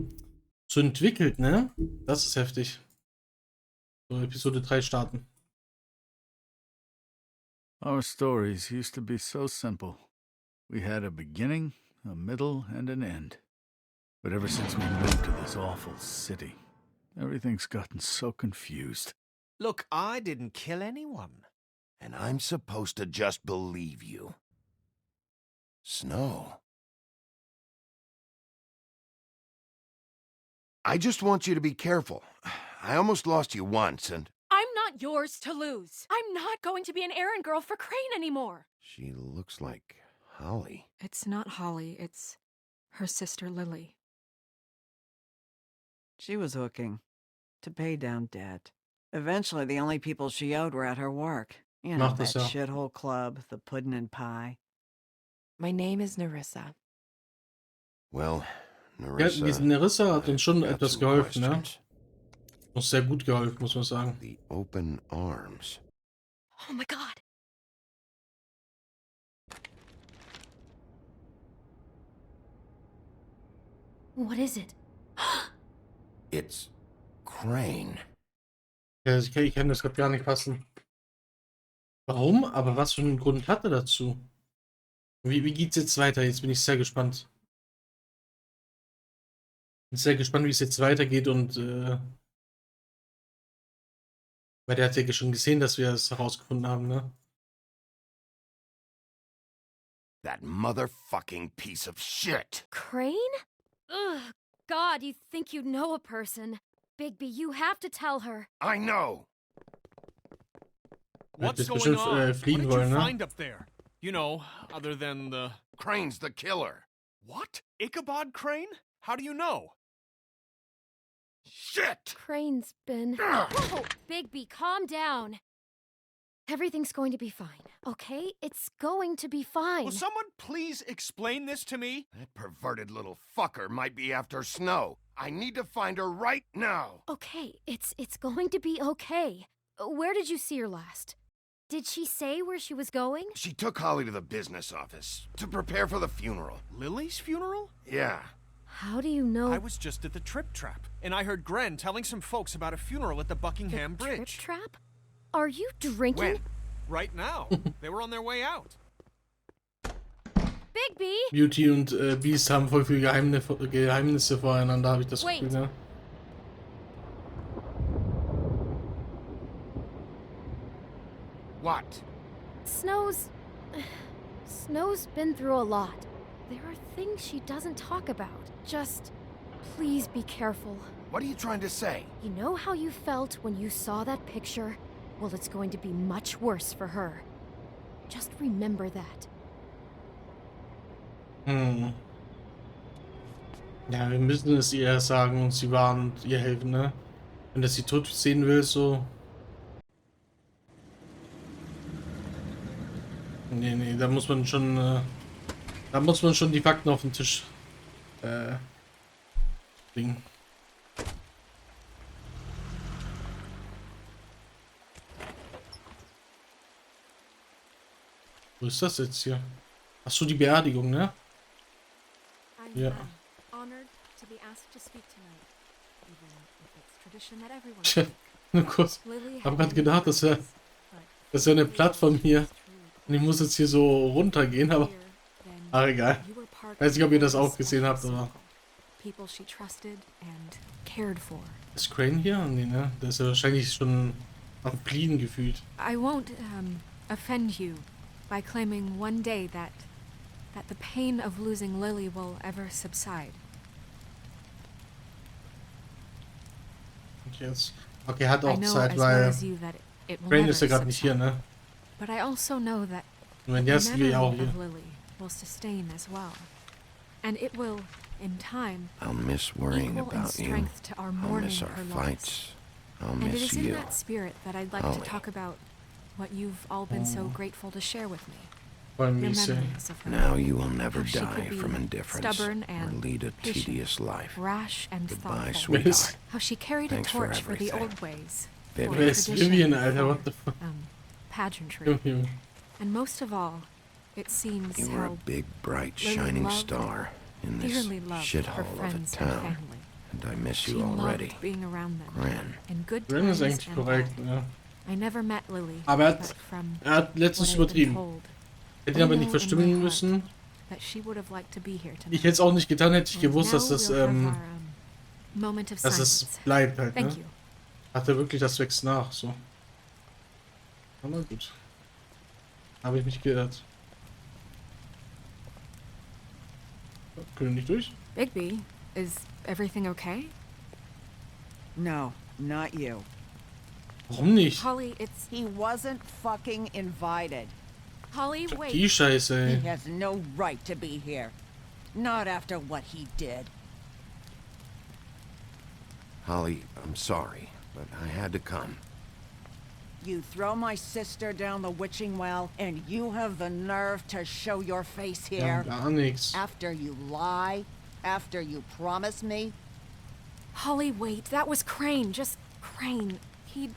entwickelt, ne? Das ist heftig. So, Episode 3 starten. Our stories used to be so simple. We had a beginning, a middle, and an end. But ever since we moved to this awful city, everything's gotten so confused. Look, I didn't kill anyone. And I'm supposed to just believe you. Snow. I just want you to be careful. I almost lost you once, and... I'm not yours to lose. I'm not going to be an errand girl for Crane anymore. She looks like Holly. It's not Holly, it's her sister Lily. She was hooking to pay down debt. Eventually, the only people she owed were at her work. You know, that shithole club, the Puddin' and Pie. My name is Nerissa. Well, Ja, Nerissa, diese Nerissa hat uns schon etwas geholfen, ne? Uns sehr gut geholfen, muss man sagen. The open arms. Oh my god. What is it? It's Crane. Ja, ich kann das gerade gar nicht passen. Warum? Aber was für einen Grund hat er dazu? Wie geht's jetzt weiter? Jetzt bin ich sehr gespannt. Bin sehr gespannt, wie es jetzt weitergeht und weil der hat ja schon gesehen, dass wir es herausgefunden haben, ne? That motherfucking piece of shit. Crane? Ugh, God, you think you know a person. Bigby, you have to tell her. I know. What's going on? What did you find up there? You know, other than the... Crane's the killer. What? Ichabod Crane? How do you know? Shit! Crane's been... Whoa, Bigby, calm down. Everything's going to be fine, okay? It's going to be fine. Will someone please explain this to me? That perverted little fucker might be after Snow. I need to find her right now. Okay, it's going to be okay. Where did you see her last? Did she say where she was going? She took Holly to the business office to prepare for the funeral. Lily's funeral? Yeah. How do you know? I was just at the Trip Trap, and I heard Gren telling some folks about a funeral at the Buckingham Bridge. Trip Trap? Are you drinking? When? Right now. They were on their way out. Bigby! Beauty und Beast haben voll viele Geheimnisse voreinander, habe ich das Gefühl, ne? What? Snow's been through a lot. There are things she doesn't talk about. Just, please be careful. What are you trying to say? You know how you felt when you saw that picture? Well, it's going to be much worse for her. Just remember that. Ja, wir müssen es ihr sagen und sie warnen und ihr helfen, ne? Wenn das sie tot sehen will, so... Nee, da muss man schon die Fakten auf den Tisch Ding. Wo ist das jetzt hier? Achso, die Beerdigung, ne? Ja. Tja, nur kurz. Ich habe gerade gedacht, das ist ja eine Plattform hier. Und ich muss jetzt hier so runtergehen, aber... Ach, egal. Weiß nicht, ob ihr das auch gesehen habt, aber... Ist Crane hier? Nee, ne? Der ist ja wahrscheinlich schon am Blieden gefühlt. I won't offend you by claiming one day that the pain of losing Lily will ever subside. Okay, hat auch Zeit, weil Crane ist ja gerade nicht hier, ne? But I also know that Und wenn jetzt wir ja auch hier. Lily will sustain as well. And it will, in time, I'll miss worrying equal in about you. strength to our I'll mourning miss our her fights. loss. I'll And it miss is in you. that spirit that I'd like Ollie. to talk about what you've all been so grateful to share with me. Voll Your mies, ey. memories of her. Now you will never How she die could be from indifference stubborn or and lead a patient, tedious life. rash and Goodbye, thoughtful. sweetheart. How she carried Thanks a for torch for the everything. old ways. Vivian. for Wer ist tradition, Vivian, Alter? for, What the fuck? Pageantry. Junge. And most of all, it seems You were a how big, bright, Lily shining loved, star in this dearly loved her shithole of a friends and town. family. And I miss She you already. loved being around them. Gran. In good Crane ist times eigentlich and korrekt, bad. ja. I never met Lily, Aber but from er hat letztens what I've been übertrieben. told, Hätte ihn aber I nicht know in verstimmen my heart müssen. that she would have liked to be here tonight. Ich hätte es auch nicht getan, hätte ich gewusst, dass Now das, we'll have our, moment of dass es silence. bleibt halt, Thank ne? you. Hat er wirklich, das wächst nach, so. Aber gut. Habe ich mich geirrt. Können wir nicht durch? Bigby, is everything okay? No, not you. Warum nicht? Holly, it's... He wasn't fucking invited. Holly, Die wait. Scheiße, ey. He has no right to be here. Not after what he did. Holly, I'm sorry, but I had to come. You throw my sister down the witching well, and you have the nerve to show your face Ja, here? gar nichts. After you lie? After you promise me? Holly, wait. That was Crane. Just Crane. He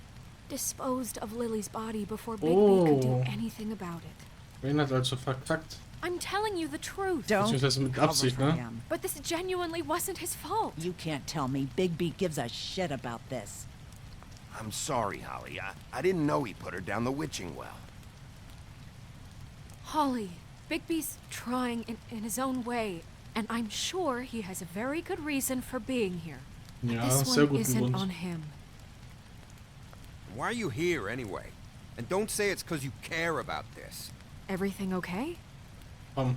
disposed of Lily's body before Bigby could do Oh. anything about it. Crane hat also verkackt. I'm telling you the truth. Beziehungsweise mit Absicht, ne? But this genuinely wasn't his fault. You can't tell me Bigby gives a shit about this. I'm sorry, Holly. I didn't know he put her down the witching well. Holly, Bigby's trying in his own way, and I'm sure he has a very good reason for being here. But Ja, this sehr one guten isn't Grund. on him. Why are you here anyway? And don't say it's because you care about this. Everything okay? I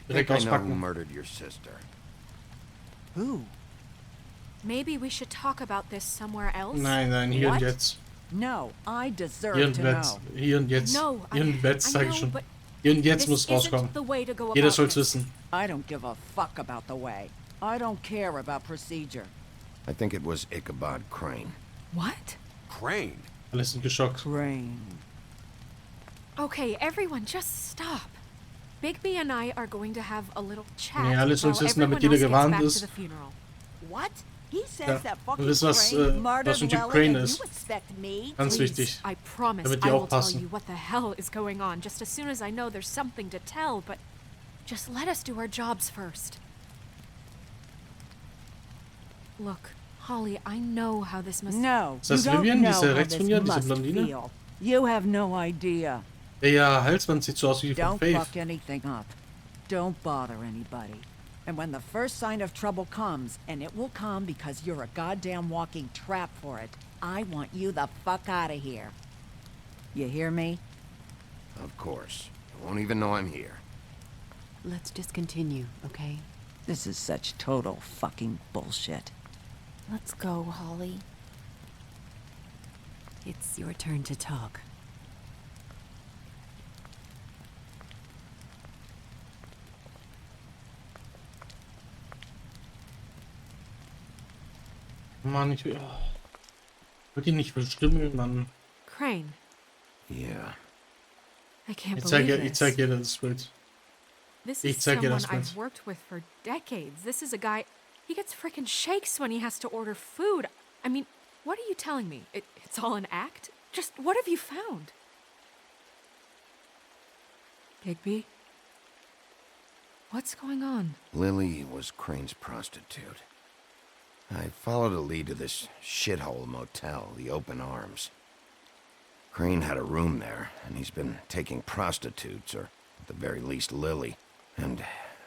Direkt think I know who auspacken. murdered your sister. Who? Maybe we should talk about this somewhere else? Nein, nein, hier What? und jetzt. No, I deserve Hier und to jetzt. know. Hier und jetzt. No, Hier und jetzt, I sag ich know, schon. but Hier und jetzt this muss rauskommen. isn't the way to go Jeder about soll's this. wissen. I don't give a fuck about the way. I don't care about procedure. I think it was Ichabod Crane. What? Crane? Alle sind geschockt. Crane. Okay, everyone, just stop. Bigby and I are going to have a little chat Nee, alle sollen's while wissen, damit everyone jeder else gets gewarnt back to ist. the funeral. What? He says Ja, that du fucking wisst, was Crane für murdered ein Typ Lily Crane and ist. you expect me? Ganz Please, wichtig. I promise Damit die I will tell aufpassen. you what the hell is going on just as soon as I know there's something to tell, but just let us do our jobs first. Look, Holly, I know how this must... No, Ist das you don't Vivian, know diese how rechts von this ihr, diese must Blondine? feel. You have no idea. Der Halsband sieht so aus wie von Don't Faith. fuck anything up. Don't bother anybody. And when the first sign of trouble comes, and it will come because you're a goddamn walking trap for it, I want you the fuck out of here. You hear me? Of course. You won't even know I'm here. Let's just continue, okay? This is such total fucking bullshit. Let's go, Holly. It's your turn to talk. Mann, ich will... Wird ihn nicht bestimmen, Mann. Crane, Yeah. I can't Ich believe zeig this. ihr das Bild. This Ich is zeig ihr someone das Bild. I've worked with for decades. This is a guy... He gets frickin' shakes when he has to order food. I mean, what are you telling me? It's all an act? Just what have you found? Bigby? What's going on? Lily was Crane's prostitute. I followed a lead to this shithole motel, the Open Arms. Crane had a room there, and he's been taking prostitutes, or at the very least Lily, and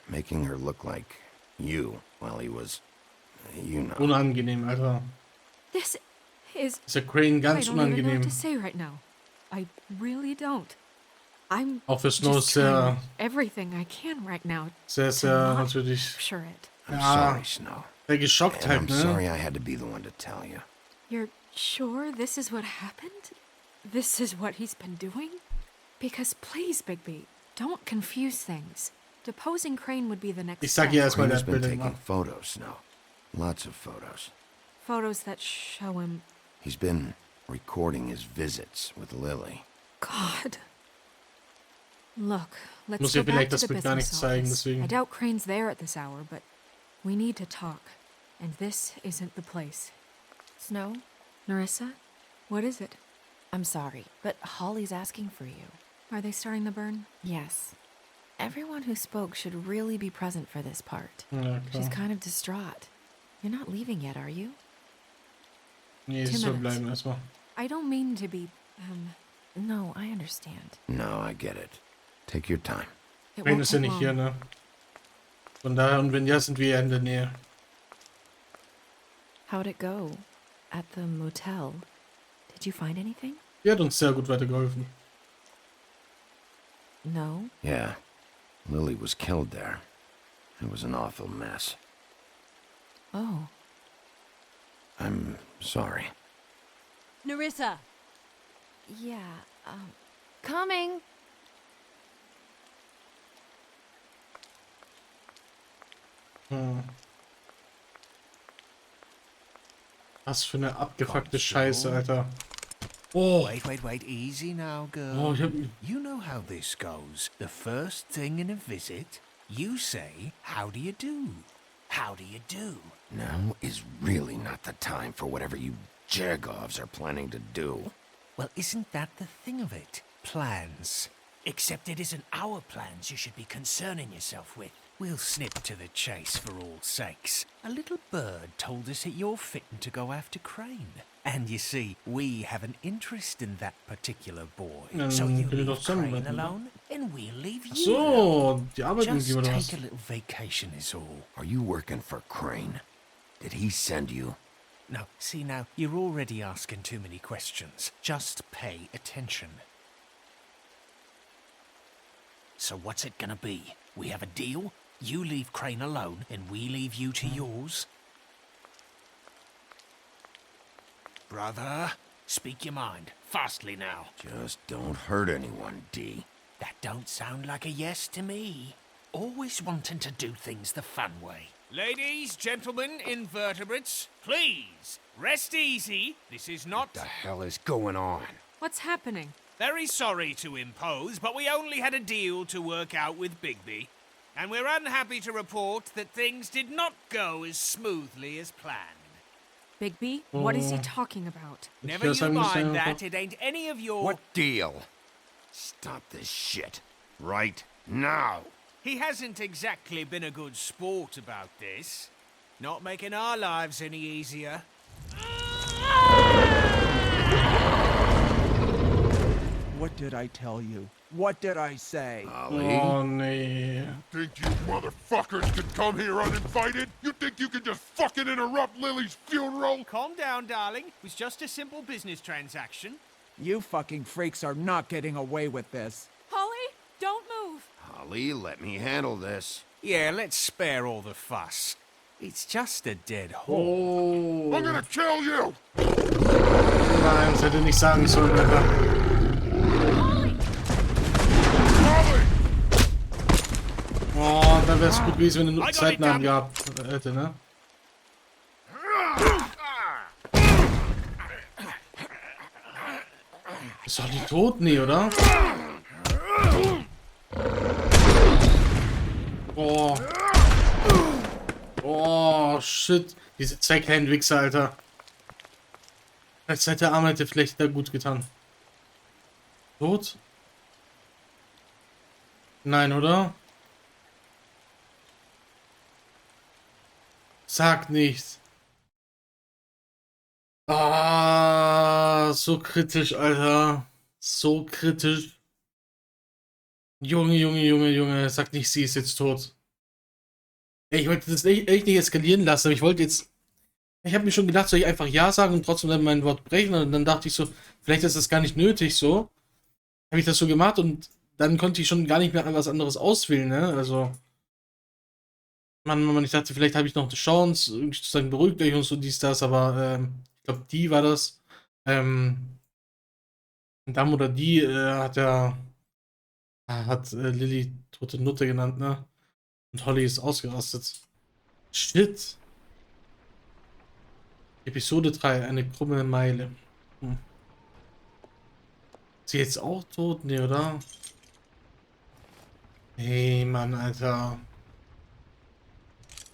making her look like you while he was, you know. Unangenehm, Alter. This is... Ist der Crane ganz I don't even know what unangenehm. to say right now. I really don't. I'm Auch für Snow just ist sehr, trying everything I can right now sehr, to sehr not natürlich, picture it. I'm ja, sorry, Snow. sehr geschockt And halt, I'm ne? sorry I had to be the one to tell you. You're sure this is what happened? This is what he's been doing? Because please, Bigby, don't confuse things. Deposing Crane would be the next Ich sag step. ihr erstmal, Crane's der been Bilder taking gemacht. photos, Snow. Lots of photos. Photos that show him... He's been recording his visits with Lily. God. Look, let's Muss go ihr back vielleicht to das the Bild gar nicht business zeigen, office. deswegen. I doubt Crane's there at this hour, but we need to talk. And this isn't the place. Snow? Narissa? What is it? I'm sorry, but Holly's asking for you. Are they starting the burn? Yes. Everyone who spoke should really be present for this part. Ja, She's klar. kind of distraught. You're not leaving yet, are you? Nee, 2 sie soll minutes. bleiben erstmal. I don't mean to be, No, I understand. No, I get it. Take your time. It Crane won't ist ja take nicht hier, long. ne? Von daher, und wenn ja, sind wir ja in der Nähe. How'd it go? At the motel? Did you find anything? Die hat uns sehr gut weitergeholfen. No? Yeah. Lily was killed there. It was an awful mess. Oh. I'm sorry. Narissa! Yeah, coming. Was für eine abgefuckte Scheiße, Alter. Oh. Wait. Easy now, girl. Oh, You know how this goes. The first thing in a visit, you say, how do you do? How do you do? Now is really not the time for whatever you Jergovs are planning to do. Well, isn't that the thing of it? Plans. Except it isn't our plans you should be concerning yourself with. We'll snip to the chase for all sakes. A little bird told us that you're fitting to go after Crane. And you see, we have an interest in that particular boy. So you können wir doch leave Crane zusammenarbeiten, ne? alone, and we'll leave you So, alone. die arbeiten Just mit ihm oder take was? a little vacation is all. Are you working for Crane? Did he send you? No, see now, you're already asking too many questions. Just pay attention. So what's it gonna be? We have a deal? You leave Crane alone, and we leave you to yours? Brother, speak your mind. Fastly now. Just don't hurt anyone, D. That don't sound like a yes to me. Always wanting to do things the fun way. Ladies, gentlemen, invertebrates, please, rest easy. This is not... What the hell is going on? What's happening? Very sorry to impose, but we only had a deal to work out with Bigby. And we're unhappy to report that things did not go as smoothly as planned. Bigby? What is he talking about? Never you mind that, it ain't any of your... What deal? Stop this shit. Right now. He hasn't exactly been a good sport about this. Not making our lives any easier. What did I tell you? What did I say? Oh, nee. Think you motherfuckers can come here uninvited? You think you can just fucking interrupt Lily's funeral? Calm down, darling. It was just a simple business transaction. You fucking freaks are not getting away with this. Holly, don't move. Holly, let me handle this. Yeah, let's spare all the fuss. It's just a dead horse. Oh. I'm gonna kill you! Nein, das hätte nicht sagen sollen, Alter. Oh, da wäre es gut gewesen, wenn er nur Zeitnamen gehabt hätte, ne? Ist doch die tot? Nee, oder? Oh. Oh, shit. Diese zwei kleinen Wichser, Alter. Als hätte der Arm hätte vielleicht da gut getan. Tot? Nein, oder? Sag nichts. Ah, so kritisch, Alter. So kritisch. Junge, Junge, Junge, Junge. Sag nicht, sie ist jetzt tot. Ey, ich wollte das echt nicht eskalieren lassen, aber ich wollte jetzt... Ich habe mir schon gedacht, soll ich einfach Ja sagen und trotzdem dann mein Wort brechen? Und dann dachte ich so, vielleicht ist das gar nicht nötig so. Habe ich das so gemacht und dann konnte ich schon gar nicht mehr was anderes auswählen, ne? Also... Mann, ich dachte, vielleicht habe ich noch eine Chance, irgendwie zu sagen, beruhigt euch und so dies, das, aber ich glaube, die war das. Dam oder die hat Lilly tote Nutte genannt, ne? Und Holly ist ausgerastet. Shit. Episode 3, eine krumme Meile. Ist sie jetzt auch tot? Ne, oder? Hey, Mann, Alter.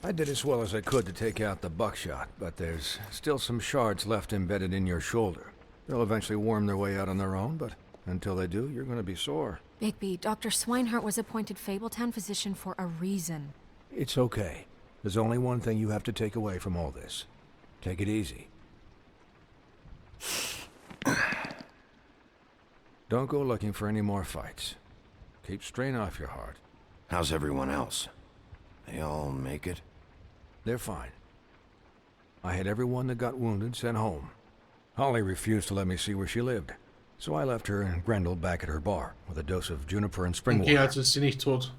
I did as well as I could to take out the buckshot, but there's still some shards left embedded in your shoulder. They'll eventually worm their way out on their own, but until they do, you're going to be sore. Bigby, Dr. Swinehart was appointed Fabletown physician for a reason. It's okay. There's only one thing you have to take away from all this. Take it easy. Don't go looking for any more fights. Keep strain off your heart. How's everyone else? They all make it? They're fine. I had everyone that got wounded sent home. Holly refused to let me see where she lived, so I left her and Grendel back at her bar with a dose of juniper and spring water. Okay, also ist sie nicht tot.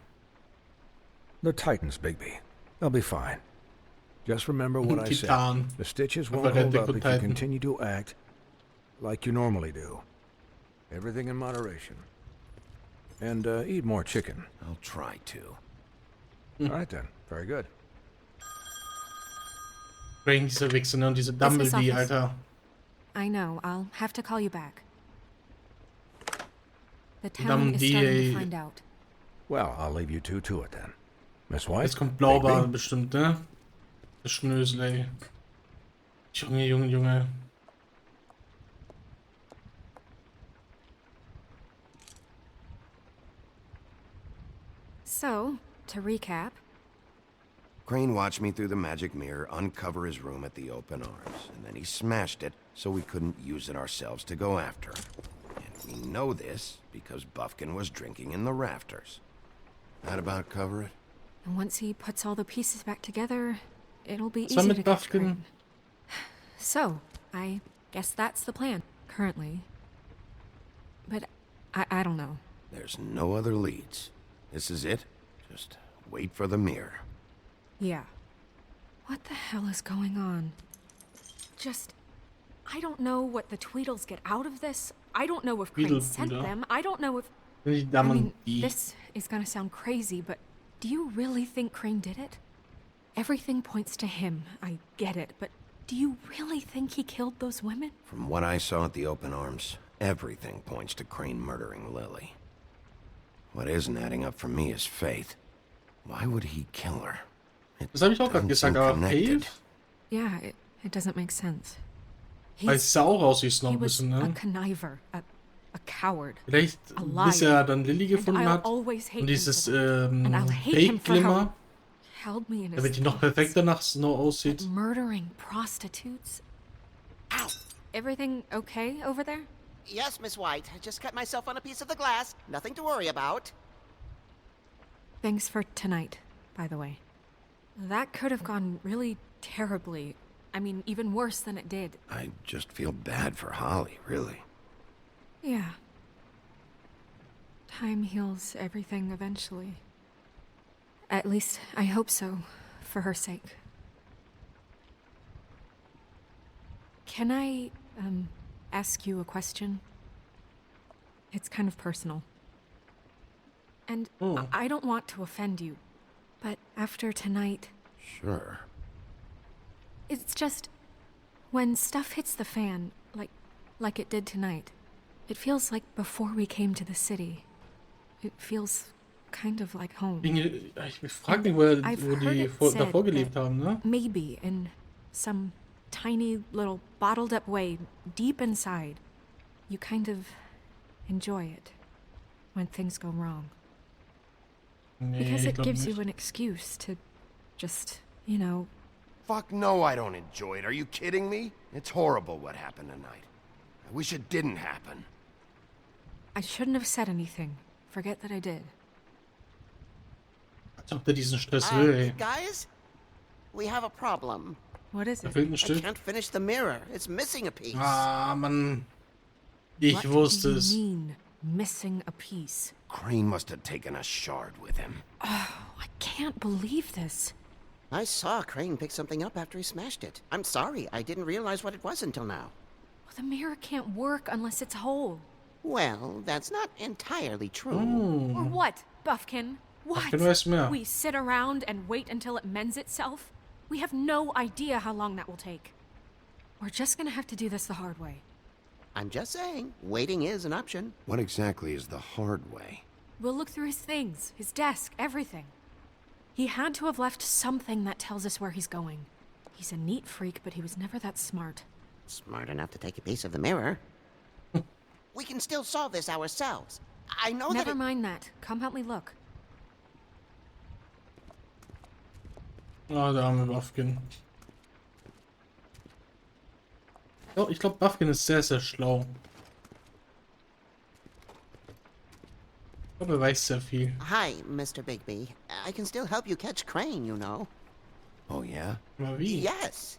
They're Titans, Bigby. They'll be fine. Just remember what I said. The stitches won't hold up if you continue to act like you normally do. Everything in moderation. And eat more chicken. I'll try to. All right then. Very good. Bring diese Wichse, ne? Und diese Dumblebee, Alter. I know. I'll have to call you back. The town is starting to find out. Well, I'll leave you two to it then. Miss White? Jetzt kommt Blaubar bestimmt, ne? Das Schnösel, ey. Junge, Junge, Junge. So, to recap. Crane watched me through the magic mirror uncover his room at the open arms, and then he smashed it so we couldn't use it ourselves to go after him. And we know this because Buffkin was drinking in the rafters. That about cover it? And once he puts all the pieces back together, it'll be easy to catch Crane. So, I guess that's the plan, currently. But I don't know. There's no other leads. This is it. Just wait for the mirror. Yeah. What the hell is going on? I don't know what the Tweedles get out of this. I don't know if Crane sent them. I don't know if... I mean, this is gonna sound crazy, but do you really think Crane did it? Everything points to him. I get it, but do you really think he killed those women? From what I saw at the open arms, everything points to Crane murdering Lily. What isn't adding up for me is Faith. Why would he kill her? Das habe ich auch gerade gesagt, aber Faith? Yeah, it doesn't make sense. Weil es sah auch aus wie Snow ein bisschen, ne? A conniver, a coward, vielleicht, bis er dann Lily gefunden hat und dieses Fake-Glimmer, damit die noch perfekter nach Snow aussieht. Murdering prostitutes. Ow! Everything okay over there? Yes, Miss White. I just cut myself on a piece of the glass. Nothing to worry about. Thanks for tonight, by the way. That could have gone really terribly. I mean, even worse than it did. I just feel bad for Holly, really. Yeah. Time heals everything eventually. At least, I hope so, for her sake. Can I, ask you a question? It's kind of personal. And I don't want to offend you, but after tonight... Sure. It's just... when stuff hits the fan, like it did tonight, it feels like before we came to the city. It feels kind of like home. Ich frage mich, wo die davor gelebt haben, ne? Maybe in some tiny little bottled up way, deep inside, you kind of enjoy it when things go wrong. Because it gives you an excuse to just, you know... Fuck no, I don't enjoy it. Are you kidding me? It's horrible what happened tonight. I wish it didn't happen. I shouldn't have said anything. Forget that I did. Als ob der diesen Stress will, ey. Guys, we have a problem. What is it? Da fehlt ein I Stück. can't finish the mirror. It's missing a piece. Ah, Mann. Ich wusste es. What do you mean, missing a piece? Crane must have taken a shard with him. Oh, I can't believe this. I saw Crane pick something up after he smashed it. I'm sorry, I didn't realize what it was until now. Well, the mirror can't work unless it's whole. Well, that's not entirely true. Or what, Buffkin? What? Buffkin weiß mehr. We sit around and wait until it mends itself? We have no idea how long that will take. We're just gonna have to do this the hard way. I'm just saying, waiting is an option. What exactly is the hard way? We'll look through his things, his desk, everything. He had to have left something that tells us where he's going. He's a neat freak, but he was never that smart. Smart enough to take a piece of the mirror. We can still solve this ourselves. I know Never mind that. Come help me look. Ah, der arme Buffkin. Oh, ich glaube, Buffkin ist sehr, sehr schlau. Ich glaube, er weiß sehr viel. Hi, Mr. Bigby. I can still help you catch Crane, you know. Oh, yeah? Na wie? Yes.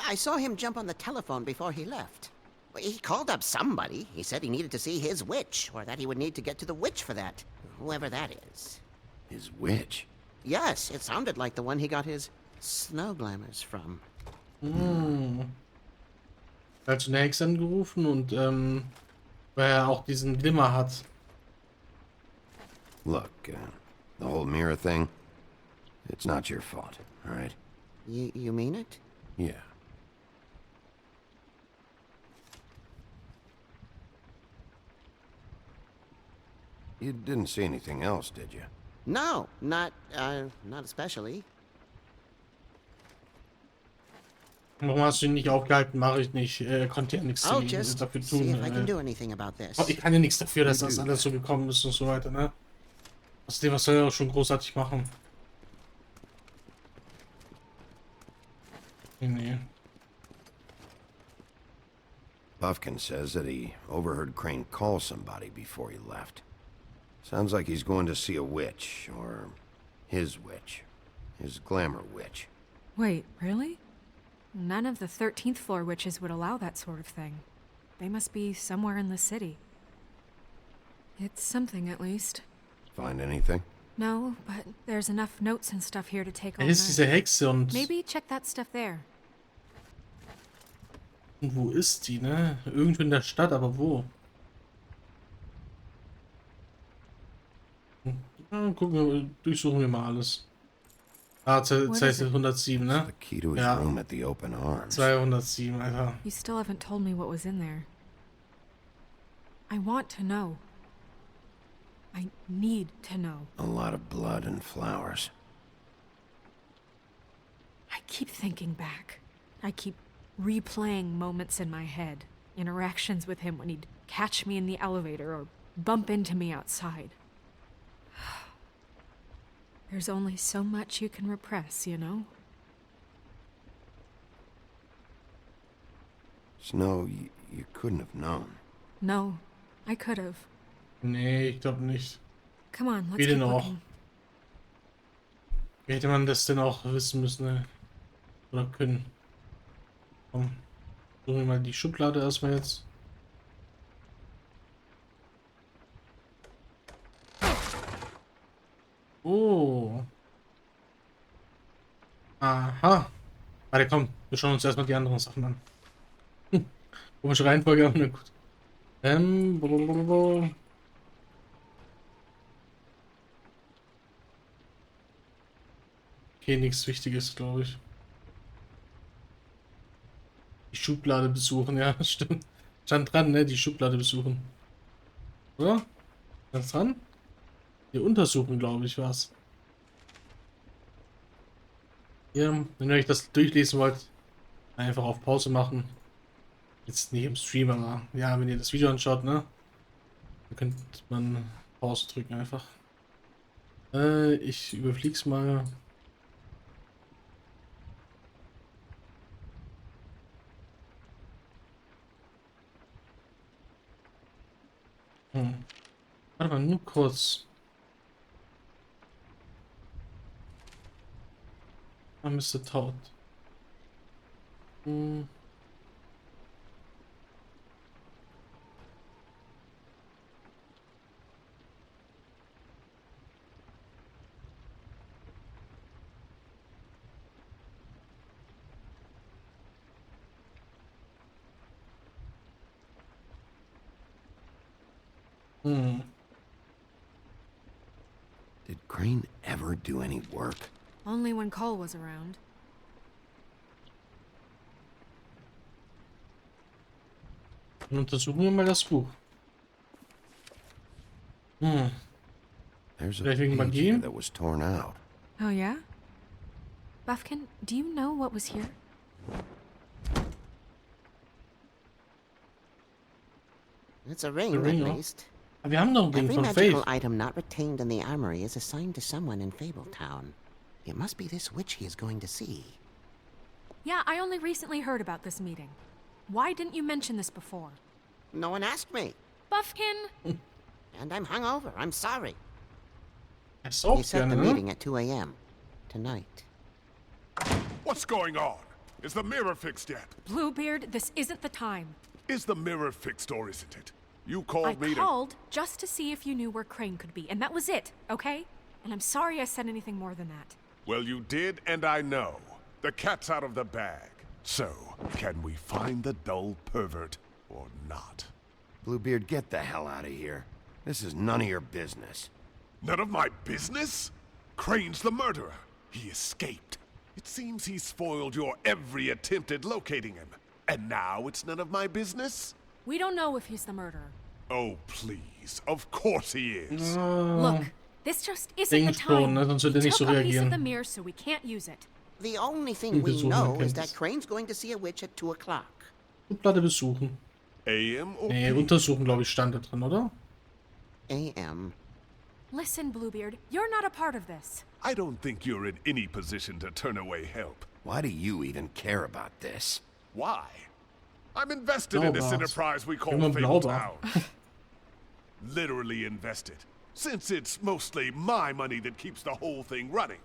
I saw him jump on the telephone before he left. He called up somebody. He said he needed to see his witch, or that he would need to get to the witch for that. Whoever that is. His witch? Yes, it sounded like the one he got his snow glamours from. Er hat eine Hexe angerufen und weil er auch diesen Glimmer hat. Look, the whole mirror thing, it's not your fault, all right? You mean it? Yeah. You didn't see anything else, did you? No, not especially. Warum hast du ihn nicht aufgehalten? Mache ich nicht. Er konnte ja nichts I'll just dafür see tun. if I can do anything about this. Oh, ich kann ja nichts dafür, dass das alles so gekommen ist und so weiter, ne? Außerdem, was soll er auch schon großartig machen? Nee. Buffkin says that he overheard Crane call somebody before he left. Sounds like he's going to see a witch, or his witch. His glamour witch. Wait, really? None of the 13th floor witches would allow that sort of thing. They must be somewhere in the city. It's something, at least. Find anything? No, but there's enough notes and stuff here to take all Er ist diese Hexe und... Maybe check that stuff there. Und wo ist die, ne? Irgendwo in der Stadt, aber wo? Ja, gucken wir, durchsuchen wir mal alles. Ah, Zeile 107, ne? The key to his room at the open arms. 207, Alter. You still haven't told me what was in there. I want to know. I need to know. A lot of blood and flowers. I keep thinking back. I keep replaying moments in my head. Interactions with him when he'd catch me in the elevator or bump into me outside. There's only so much you can repress, you know? Snow, you couldn't have known. No, I could have. Nee, ich glaube nicht. Come on, let's Wie keep denn auch? looking. Wie hätte man das denn auch wissen müssen, ne? Oder können? Komm, suchen wir mal die Schublade erstmal jetzt. Oh. Aha. Warte, komm. Wir schauen uns erstmal die anderen Sachen an. Komische Reihenfolge, aber na gut. Okay, nichts Wichtiges, glaube ich. Die Schublade besuchen, ja, das stimmt. Stand dran, ne? Die Schublade besuchen. Oder? Ganz dran? Hier untersuchen, glaube ich, was. Hier, wenn ihr euch das durchlesen wollt, einfach auf Pause machen. Jetzt nicht im Stream, aber ja, wenn ihr das Video anschaut, ne? Dann könnt man Pause drücken einfach. Ich überflieg's mal. Warte mal, nur kurz. Mr. Todd. Did Crane ever do any work? Only when Cole was around. Untersuchen wir mal das Buch. There's a page here that was torn out. Oh yeah? Buffkin, do you know what was here? It's a ring, at least. Wir haben noch einen Ring Every von magical Faith. item not retained in the armory is assigned to someone in Fabletown. It must be this witch he is going to see. Yeah, I only recently heard about this meeting. Why didn't you mention this before? No one asked me. Buffkin! And I'm hungover. I'm sorry. So He set the meeting at 2 a.m. tonight. What's going on? Is the mirror fixed yet? Bluebeard, this isn't the time. Is the mirror fixed or isn't it? You called me I called just to see if you knew where Crane could be, and that was it, okay? And I'm sorry I said anything more than that. Well, you did, and I know. The cat's out of the bag. So, can we find the dull pervert or not? Bluebeard, get the hell out of here. This is none of your business. None of my business? Crane's the murderer. He escaped. It seems he spoiled your every attempt at locating him. And now it's none of my business? We don't know if he's the murderer. Oh, please. Of course he is. Look, this just isn't the time. Sonst wird He nicht so took a piece of reagieren. the mirror, so we can't use it. The only thing we know is that Crane's going to see a witch at 2 o'clock. Schublade besuchen. AM or Nee, untersuchen, glaube ich, stand da drin, oder? AM. Listen, Bluebeard, you're not a part of this. I don't think you're in any position to turn away help. Why do you even care about this? Why? I'm invested in this Blaubart. enterprise we call Immer Fabletown. Blaubart. Literally invested. Since it's mostly my money that keeps the whole thing running.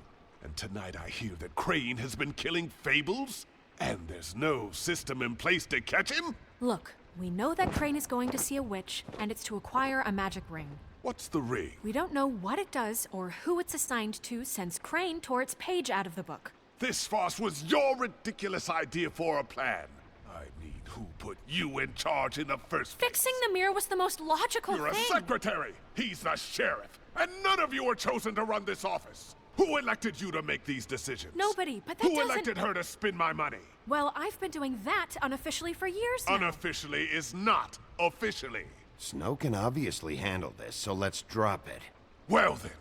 And tonight I hear that Crane has been killing fables? And there's no system in place to catch him? Look, we know that Crane is going to see a witch, and it's to acquire a magic ring. What's the ring? We don't know what it does or who it's assigned to since Crane tore its page out of the book. This farce was your ridiculous idea for a plan. I mean, who put you in charge in the first place? Fixing the mirror was the most logical You're thing. a secretary. He's the sheriff. And none of you were chosen to run this office. Who elected you to make these decisions? Nobody, but that Who doesn't... elected her to spend my money? Well, I've been doing that unofficially for years now. Unofficially is not officially. Snow can obviously handle this, so let's drop it. Well then,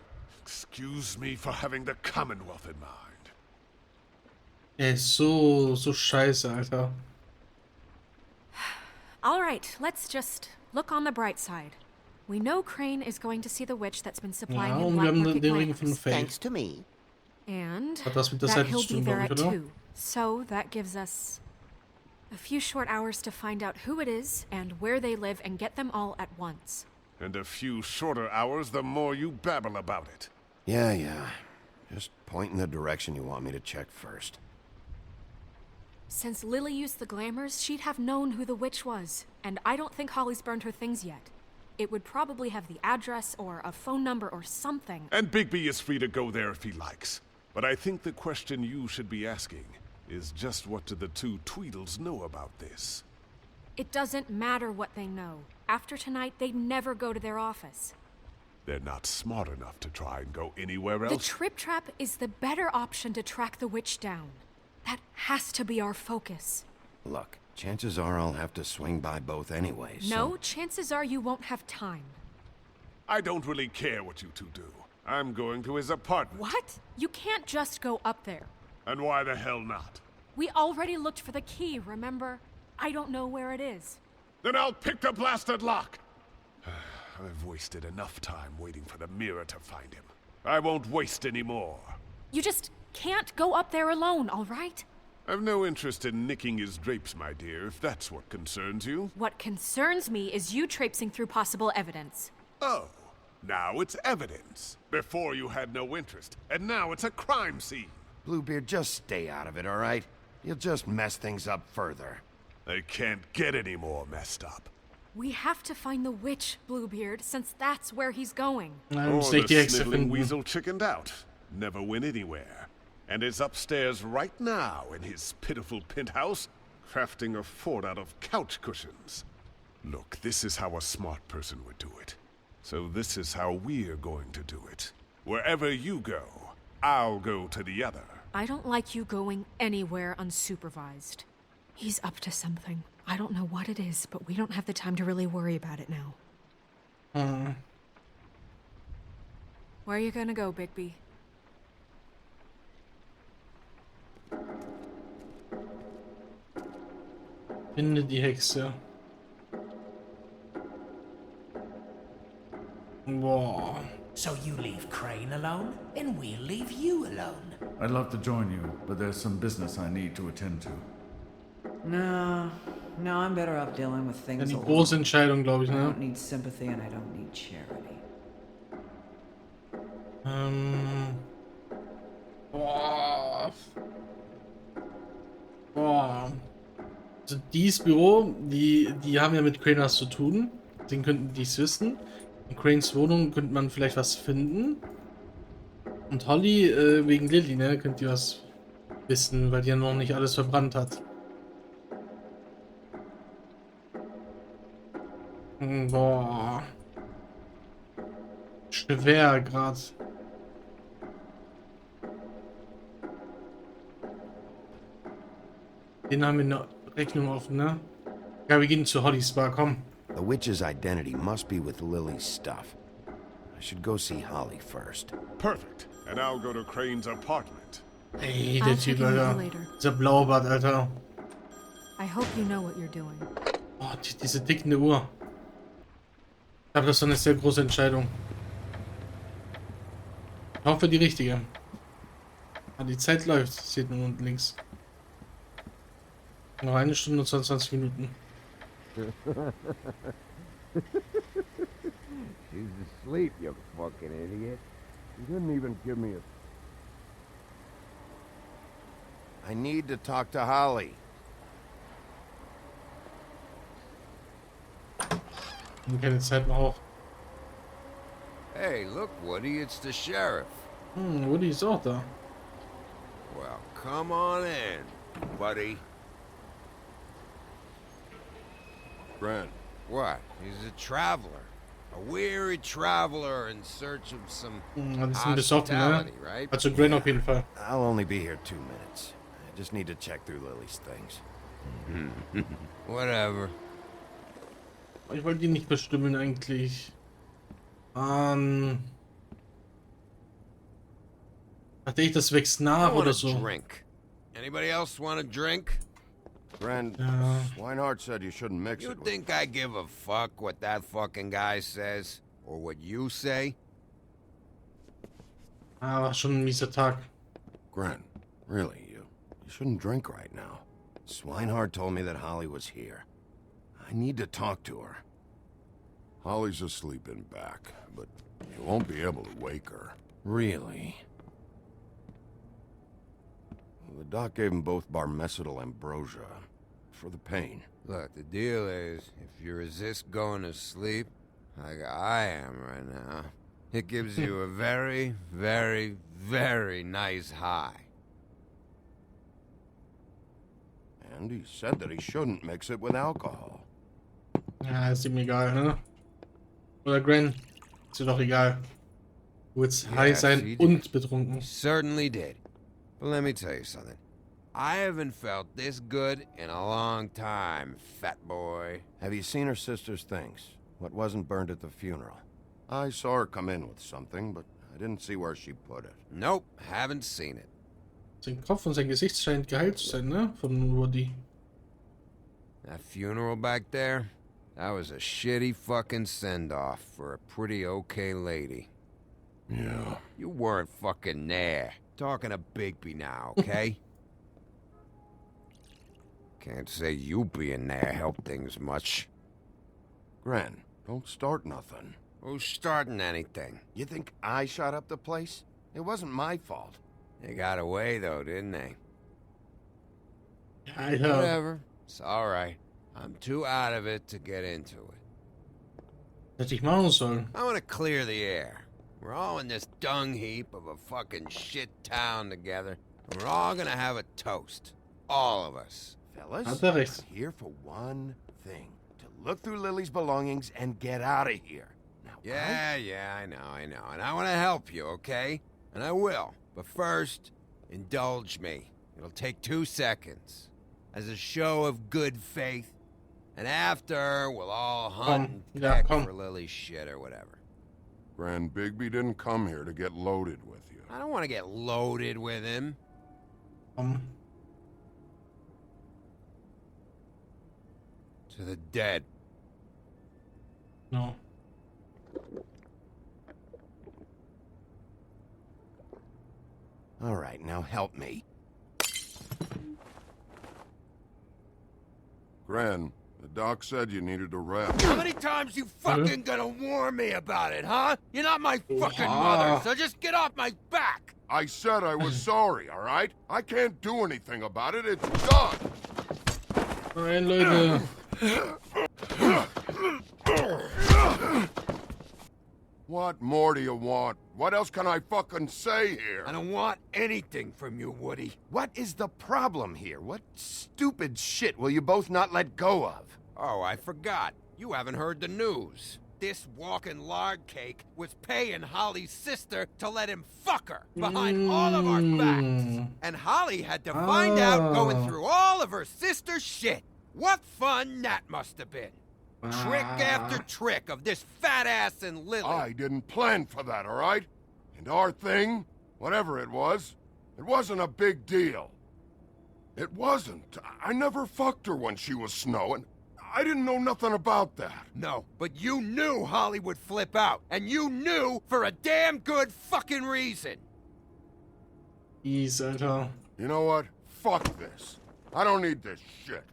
excuse me for having the Commonwealth in mind. Ey, so scheiße, Alter. All right, let's just look on the bright side. We know Crane is going to see the witch that's been supplying Ja, him und wir black haben market den Ring von glamours. Faith. Thanks to me. And Hat das mit der that Seite he'll zu be tun, there glaube at ich, oder? 2. So that gives us a few short hours to find out who it is and where they live and get them all at once. And a few shorter hours, the more you babble about it. Yeah. Just point in the direction you want me to check first. Since Lily used the glamours, she'd have known who the witch was. And I don't think Holly's burned her things yet. It would probably have the address or a phone number or something. And Bigby is free to go there if he likes. But I think the question you should be asking is just what do the two Tweedles know about this? It doesn't matter what they know. After tonight, they'd never go to their office. They're not smart enough to try and go anywhere The else. Trip Trap is the better option to track the witch down. That has to be our focus. Look, chances are I'll have to swing by both anyways. No, chances are you won't have time. I don't really care what you two do. I'm going to his apartment. What? You can't just go up there. And why the hell not? We already looked for the key, remember? I don't know where it is. Then I'll pick the blasted lock! I've wasted enough time waiting for the mirror to find him. I won't waste any more. You just can't go up there alone, all right? I've no interest in nicking his drapes, my dear, if that's what concerns you. What concerns me is you traipsing through possible evidence. Oh, now it's evidence. Before you had no interest, and now it's a crime scene. Bluebeard, just stay out of it, all right? You'll just mess things up further. They can't get any more messed up. We have to find the witch, Bluebeard, since that's where he's going. Or the sniveling weasel chickened out. Never went anywhere. And is upstairs right now in his pitiful penthouse, crafting a fort out of couch cushions. Look, this is how a smart person would do it. So this is how we're going to do it. Wherever you go, I'll go to the other. I don't like you going anywhere unsupervised. He's up to something. I don't know what it is, but we don't have the time to really worry about it now. Where are you gonna go, Bigby? Finde die Hexe. Boah. So you leave Crane alone, and we'll leave you alone. I'd love to join you, but there's some business I need to attend to. No, I'm better off dealing with things Die alone. große Entscheidung, glaube ich, I ne? don't need sympathy and I don't need charity. Boah. Also dieses Büro, die haben ja mit Crane was zu tun. Deswegen könnten die es wissen. In Cranes Wohnung könnte man vielleicht was finden. Und Holly, wegen Lily, ne, könnte die was wissen, weil die ja noch nicht alles verbrannt hat. Boah. Schwer grad. Den haben wir eine Rechnung offen, ne? Ja, wir gehen zu Hollys Bar, komm. The witch's identity must be with Lily's stuff. I should go see Holly first. Perfect. And I'll go to Crane's apartment. Ey, der Typ, Alter. Dieser Blaubart, Alter. I hope you know what you're doing. Oh, diese tickende Uhr. Ich glaube, das ist eine sehr große Entscheidung. Ich hoffe, die richtige. Ah, die Zeit läuft. Seht man unten links. Noch 1 Stunde und 22 Minuten. She's asleep, you fucking idiot. You didn't even give me a... I need to talk to Holly. Keine Zeit mehr auch. Hey, look, Woody, it's the sheriff. Woody ist auch da. Well, come on in, buddy. Grant. What? He's a traveler. A weary traveler in search of some Das ist ein besoffen, ne? hospitality, right? Also Gren auf jeden Fall. I'll only be here 2 minutes. I just need to check through Lily's things. Whatever. Ich wollte ihn nicht bestimmen eigentlich. Dachte ich, das wächst nach oder so. Drink. Anybody else want a drink? Friend, Swinehart said you shouldn't mix You it with... think I give a fuck what that fucking guy says? Or what you say? War schon ein mieser Tag. Grant, really, you shouldn't drink right now. Swinehart told me that Holly was here. I need to talk to her. Holly's asleep in back, but you won't be able to wake her. Really? The doc gave them both barmecidal ambrosia for the pain. Look, the deal is, if you resist going to sleep, like I am right now, it gives you a very, very, very nice high. And he said that he shouldn't mix it with alcohol. Ja, ist ihm egal, ne? Oder Gren? Ist dir doch egal. Du willst high sein und betrunken. He certainly did. But let me tell you something. I haven't felt this good in a long time, fat boy. Have you seen her sister's things? What wasn't burned at the funeral? I saw her come in with something, but I didn't see where she put it. Nope, haven't seen it. Sein Kopf und sein Gesicht scheint geheilt zu sein, ne? Von Woody. That funeral back there, that was a shitty fucking send-off for a pretty okay lady. Yeah. You weren't fucking there. Talking to Bigby now, okay? Can't say you being there helped things much. Gren, don't start nothing. Who's starting anything? You think I shot up the place? It wasn't my fault. They got away, though, didn't they? I know. Whatever. It's alright. I'm too out of it to get into it. Hätte ich machen sollen. I want to clear the air. We're all in this dung heap of a fucking shit town together, and we're all gonna have a toast. All of us. Fellas, I'm here for one thing. To look through Lily's belongings and get out of here. Now, Yeah, I know. And I want to help you, okay? And I will. But first, indulge me. It'll take 2 seconds. As a show of good faith. And after, we'll all hunt and peck for Lily's shit or whatever. Grand Bigby didn't come here to get loaded with you. I don't want to get loaded with him. To the dead. No. All right, now help me. Gran, the doc said you needed a rest. How many times you fucking gonna warn me about it, huh? You're not my fucking mother, so just get off my back! I said I was sorry, all right? I can't do anything about it. It's done. Nein, Leute. What more do you want? What else can I fucking say here? I don't want anything from you, Woody. What is the problem here? What stupid shit will you both not let go of? Oh, I forgot. You haven't heard the news. This walking lard cake was paying Holly's sister to let him fuck her behind all of our backs. And Holly had to find out going through all of her sister's shit. What fun that must have been. Trick after trick of this fat ass and Lily. I didn't plan for that, all right? And our thing, whatever it wasn't a big deal. It wasn't. I never fucked her when she was snowing. I didn't know nothing about that. No, but you knew Holly would flip out. And you knew for a damn good fucking reason. Alter. You know what? Fuck this. I don't need this shit.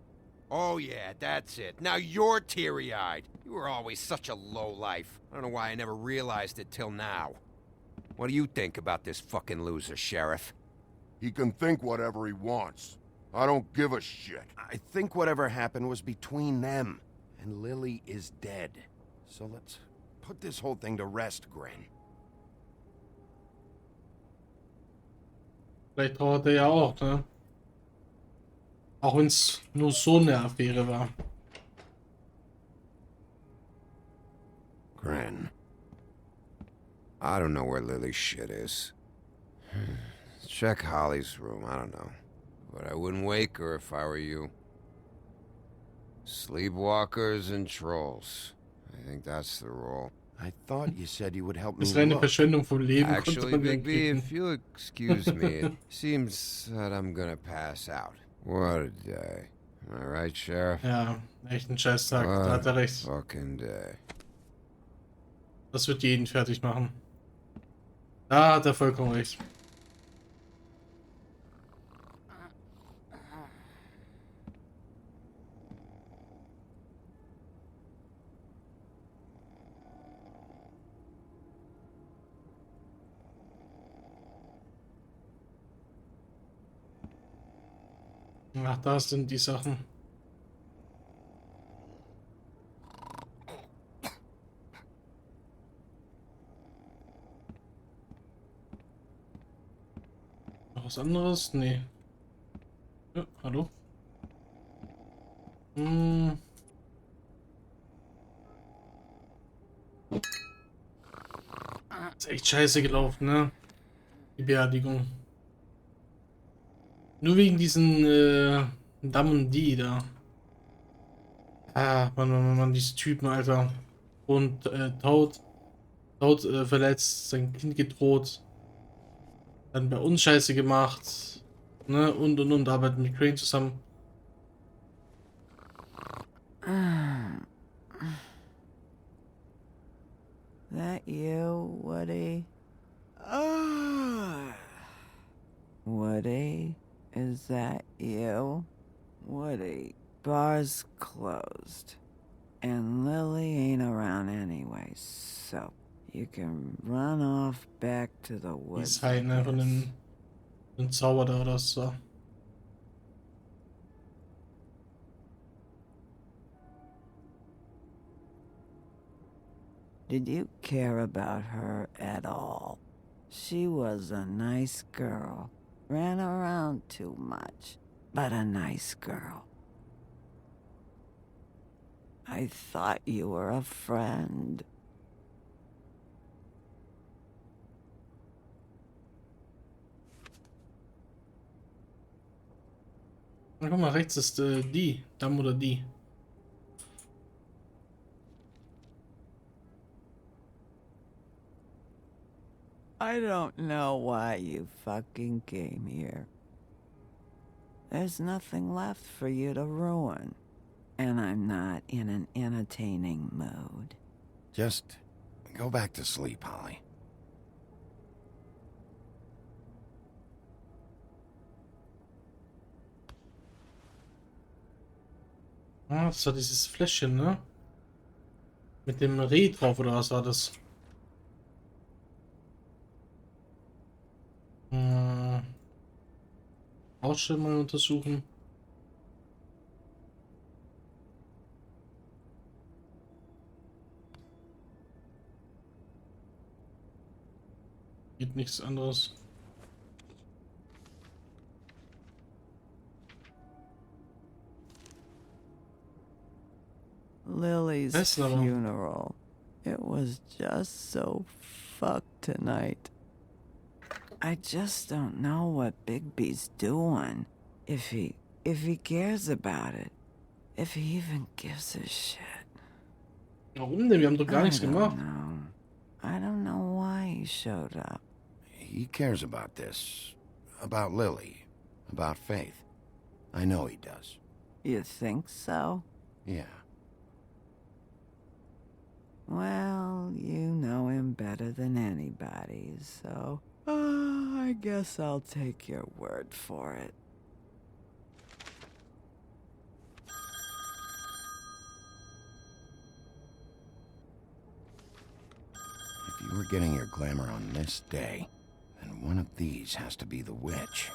Oh yeah, that's it. Now you're teary-eyed. You were always such a lowlife. I don't know why I never realized it till now. What do you think about this fucking loser, Sheriff? He can think whatever he wants. I don't give a shit. I think whatever happened was between them. And Lily is dead. So let's put this whole thing to rest, Gren. Vielleicht trauert er ja auch, ne? Auch wenn es nur so eine Affäre war. Gren. I don't know where Lily's shit is. Check Holly's room, I don't know. But I wouldn't wake her if I were you. Sleepwalkers and trolls. I think that's the rule. I thought you said you would help me. Das wäre eine Verschwendung vom Leben. Actually, Bigby, if you'll excuse me, it seems that I'm gonna pass out. What a day. Am I right, Sheriff? Ja, echt ein Scheißtag. Da hat er recht. Fucking day. Das wird jeden fertig machen. Da hat er vollkommen recht. Ach, da sind die Sachen. Noch was anderes? Nee. Ja, hallo? Ist echt scheiße gelaufen, ne? Die Beerdigung. Nur wegen diesen Damm und die da. Ah, Mann, diese Typen, Alter. Und Toad. Toad verletzt, sein Kind gedroht, dann bei uns Scheiße gemacht, ne, und arbeiten mit Crane zusammen. That you, Woody? Woody? Is that you? Woody, bar's closed. And Lily ain't around anyway, so you can run off back to the woods. Die ist halt, ne, von den Zauber da oder so. Did you care about her at all? She was a nice girl. Ran around too much, but a nice girl. I thought you were a friend. Na, guck mal, rechts ist die. Dam oder die. I don't know why you fucking came here. There's nothing left for you to ruin. And I'm not in an entertaining mood. Just go back to sleep, Holly. Ah, das war dieses Fläschchen, ne? Mit dem Reh drauf, oder was war das? Ausstellung mal untersuchen. Geht nichts anderes. Lily's funeral. It was just so fucked tonight. I just don't know what Bigby's doing. If he cares about it. If he even gives a shit. Warum denn? Wir haben doch gar nichts gemacht. I don't know why he showed up. He cares about this. About Lily. About Faith. I know he does. You think so? Yeah. Well, you know him better than anybody, so I guess I'll take your word for it. If you were getting your glamour on this day, then one of these has to be the witch.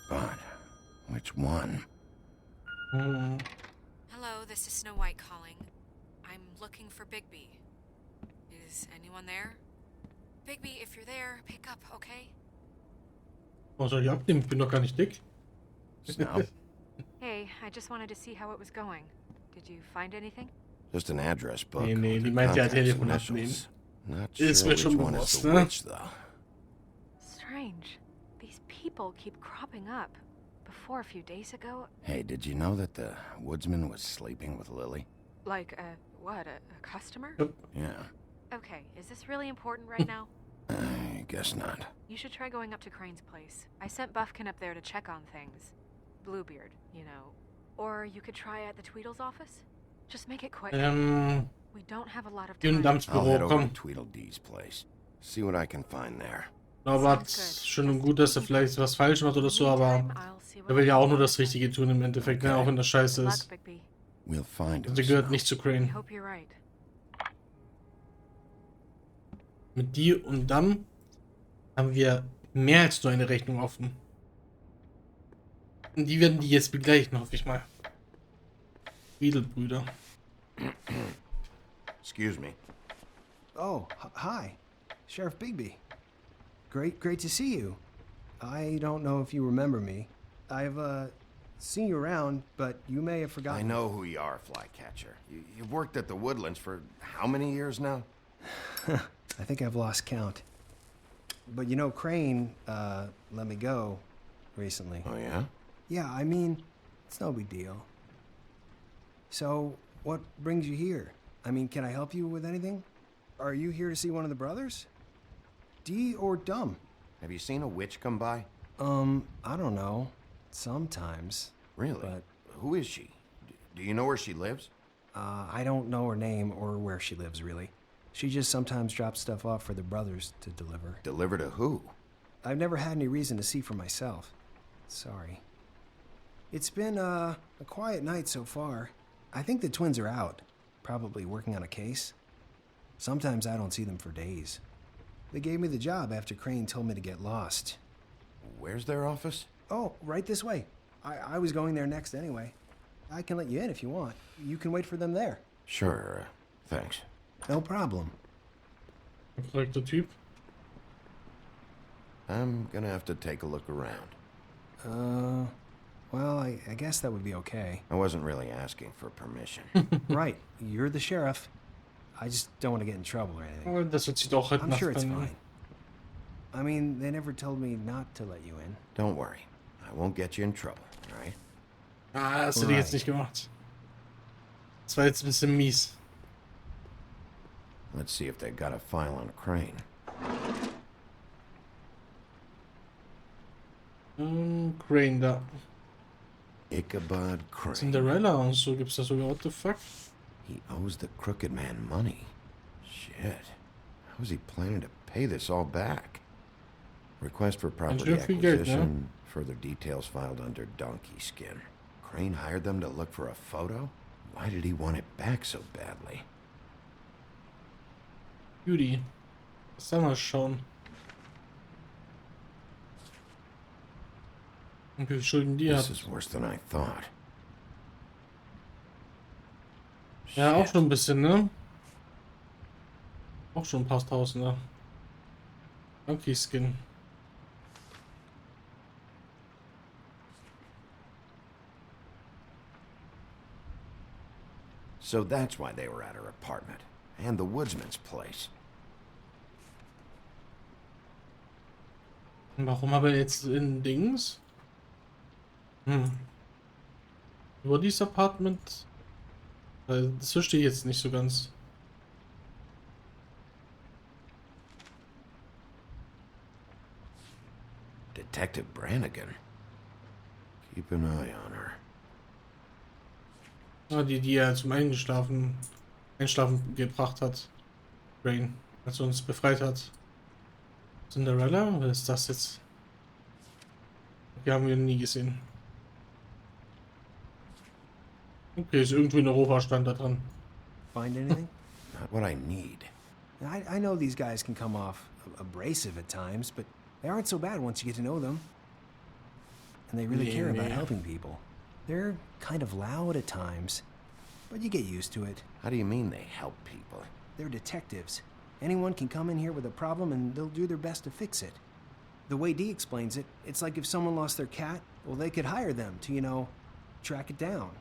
But which one? Hello, this is Snow White calling. I'm looking for Bigby. Is anyone there? Bigby, if you're there, pick up, okay? Was soll ich abnehmen? Ich bin doch gar nicht dick. Snow? Hey, I just wanted to see how it was going. Did you find anything? Just an address book. Nee, die meint ja Telefon abnehmen. Not sure which one is the witch, though. Strange. These people keep cropping up. Before a few days ago... Hey, did you know that the woodsman was sleeping with Lily? Like, what, a customer? Yep. Yeah. Okay, is this really important right now? I guess not. You should try going up to Crane's place. I sent Buffkin up there to check on things. Bluebeard, you know. Or you could try at the Tweedle's office. Just make it quick. We don't have a lot of time. I'll head over to Tweedledee's place. See what I can find there. Aber schon gut, dass er vielleicht was falsch macht oder so, aber er will ja auch nur das Richtige tun im Endeffekt, ne? Auch wenn das scheiße ist. We'll find him. Also gehört nicht zu Crane. Mit die und dann haben wir mehr als nur eine Rechnung offen. Und die werden die jetzt begleichen, hoffe ich mal. Wiedelbrüder. Excuse me. Oh, hi. Sheriff Bigby. Great to see you. I don't know if you remember me. I've, seen you around, but you may have forgotten. I know who you are, Flycatcher. You've worked at the Woodlands for how many years now? I think I've lost count. But you know, Crane, let me go recently. Oh, yeah? Yeah, I mean, it's no big deal. So, what brings you here? I mean, can I help you with anything? Are you here to see one of the brothers? D or Dumb? Have you seen a witch come by? I don't know. Sometimes. Really? But who is she? Do you know where she lives? I don't know her name or where she lives, really. She just sometimes drops stuff off for the brothers to deliver. Deliver to who? I've never had any reason to see for myself. Sorry. It's been, a quiet night so far. I think the twins are out, probably working on a case. Sometimes I don't see them for days. They gave me the job after Crane told me to get lost. Where's their office? Oh, right this way. I was going there next anyway. I can let you in if you want. You can wait for them there. Sure, thanks. No problem. Korrekter Typ. I'm gonna have to take a look around. Well, I guess that would be okay. I wasn't really asking for permission. Right, you're the sheriff. I just don't want to get in trouble or anything. Das hört sich doch halt I'm nach sure it's einem- fine. I mean, they never told me not to let you in. Don't worry. I won't get you in trouble, all right? Ah, hast du die jetzt nicht gemacht. Das war jetzt ein bisschen mies. Let's see if they got a file on Crane. Crane da. Ichabod Crane. Cinderella und so gibt's da sogar. What the fuck? He owes the crooked man money. Shit. How's he planning to pay this all back? Request for property acquisition. Further details filed under donkey skin. Crane hired them to look for a photo? Why did he want it back so badly? Judy. Was soll mal schauen. Und wie viel Schulden die This hat. is worse than I thought. Ja, auch schon ein bisschen, ne? Auch schon ein paar Tausender. Donkey Skin. So that's why they were at her apartment. And the woodsman's place. Warum aber jetzt in Dings? Über dieses Apartment? Das verstehe ich jetzt nicht so ganz. Detective Brannigan. Keep an eye on her. Ah, die er zum Einschlafen gebracht hat. Rain, als er uns befreit hat. Cinderella? Wer ist das jetzt? Die haben wir nie gesehen. Okay, ist irgendwie in Europa stand da dran. Find anything? Not what I need. I know these guys can come off abrasive at times, but they aren't so bad once you get to know them. And they really care about helping people. They're kind of loud at times, but you get used to it. How do you mean they help people? They're detectives. Anyone can come in here with a problem and they'll do their best to fix it. The way Dee explains it, it's like if someone lost their cat, well, they could hire them to, you know, track it down.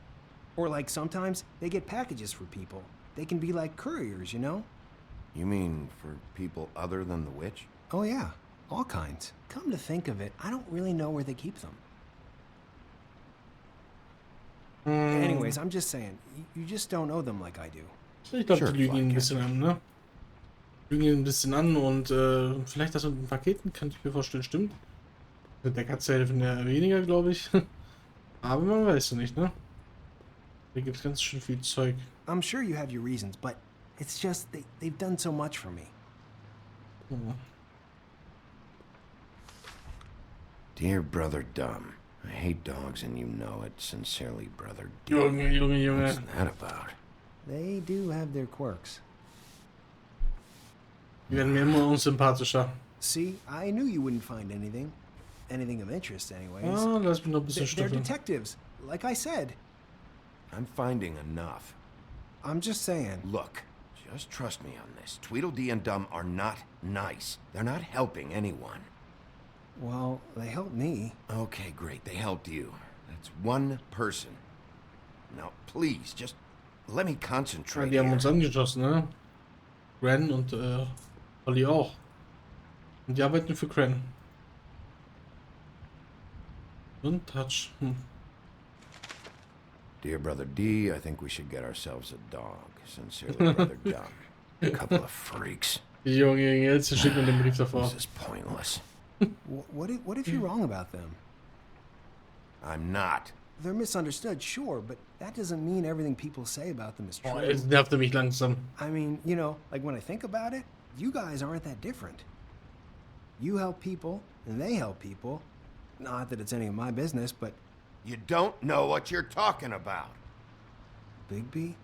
Or like sometimes they get packages for people. They can be like couriers, you know? You mean for people other than the witch? Oh yeah, all kinds. Come to think of it, I don't really know where they keep them. Anyways, I'm just saying, you just don't know them like I do. Ich glaube, die lügen ihn ein bisschen an, ne? Lügen ihn ein bisschen an und vielleicht das mit den Paketen, könnte ich mir vorstellen, stimmt. Mit der Katze helfen ja weniger, glaube ich. Aber man weiß ja nicht, ne? Da gibt es ganz schön viel Zeug. I'm sure you have your reasons, but it's just they've done so much for me. Oh. Dear Brother Dumb, I hate dogs and you know it. Sincerely, Brother D. Junge. What's that about? They do have their quirks. Die werden mir immer unsympathischer. See, I knew you wouldn't find anything of interest anyways. Ah, lass mich noch ein bisschen They're stüffeln. detectives, like I said. I'm finding enough. I'm just saying. Look, just trust me on this. Tweedledee and Dumb are not nice. They're not helping anyone. Well, they helped me. Okay, great. They helped you. That's one person. Now, please, just let me Ja, concentrate die haben here. uns angeschossen, ne? Gren und Holly auch. Und die arbeiten für Gren. Und Touch. Dear Brother D, I think we should get ourselves a dog. Sincerely, Brother Dumb. Couple of freaks. Junge, jetzt schickt man den Brief davor. This is pointless. What if you're wrong about them? I'm not. They're misunderstood, sure, but that doesn't mean everything people say about them is true. Oh, jetzt nervt mich langsam. I mean, you know, like when I think about it, you guys aren't that different. You help people, and they help people. Not that it's any of my business, but... You don't know what you're talking about. Bigby?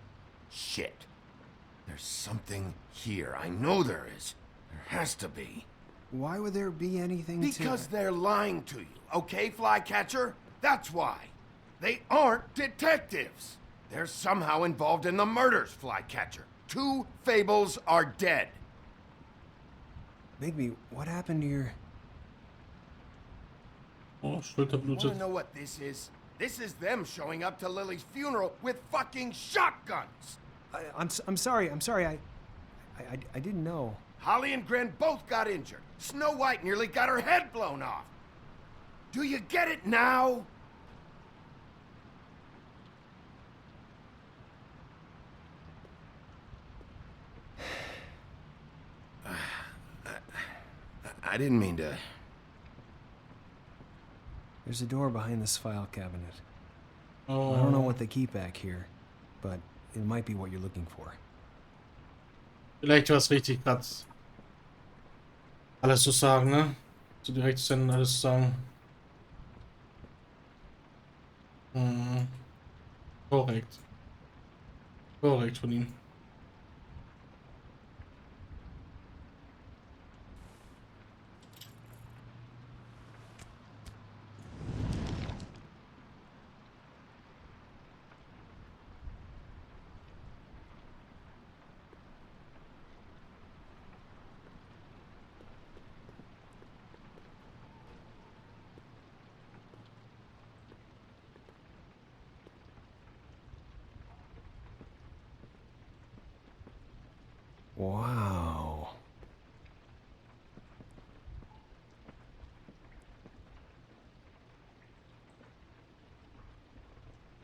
Shit. There's something here. I know there is. There has to be. Why would there be anything Because they're lying to you, okay, Flycatcher? That's why. They aren't detectives. They're somehow involved in the murders, Flycatcher. 2 fables are dead. Bigby, what happened to your... Oh, Schulter You blutet. wanna know what this is? This is them showing up to Lily's funeral with fucking shotguns. I'm sorry. I didn't know. Holly and Gren both got injured. Snow White nearly got her head blown off. Do you get it now? I didn't mean to... There's a door behind this file cabinet. Oh. I don't know what they keep back here, but it might be what you're looking for. Vielleicht war es richtig, gerade alles zu sagen, ne? So direkt zu senden, alles zu sagen. Korrekt. Korrekt von ihm. Wow.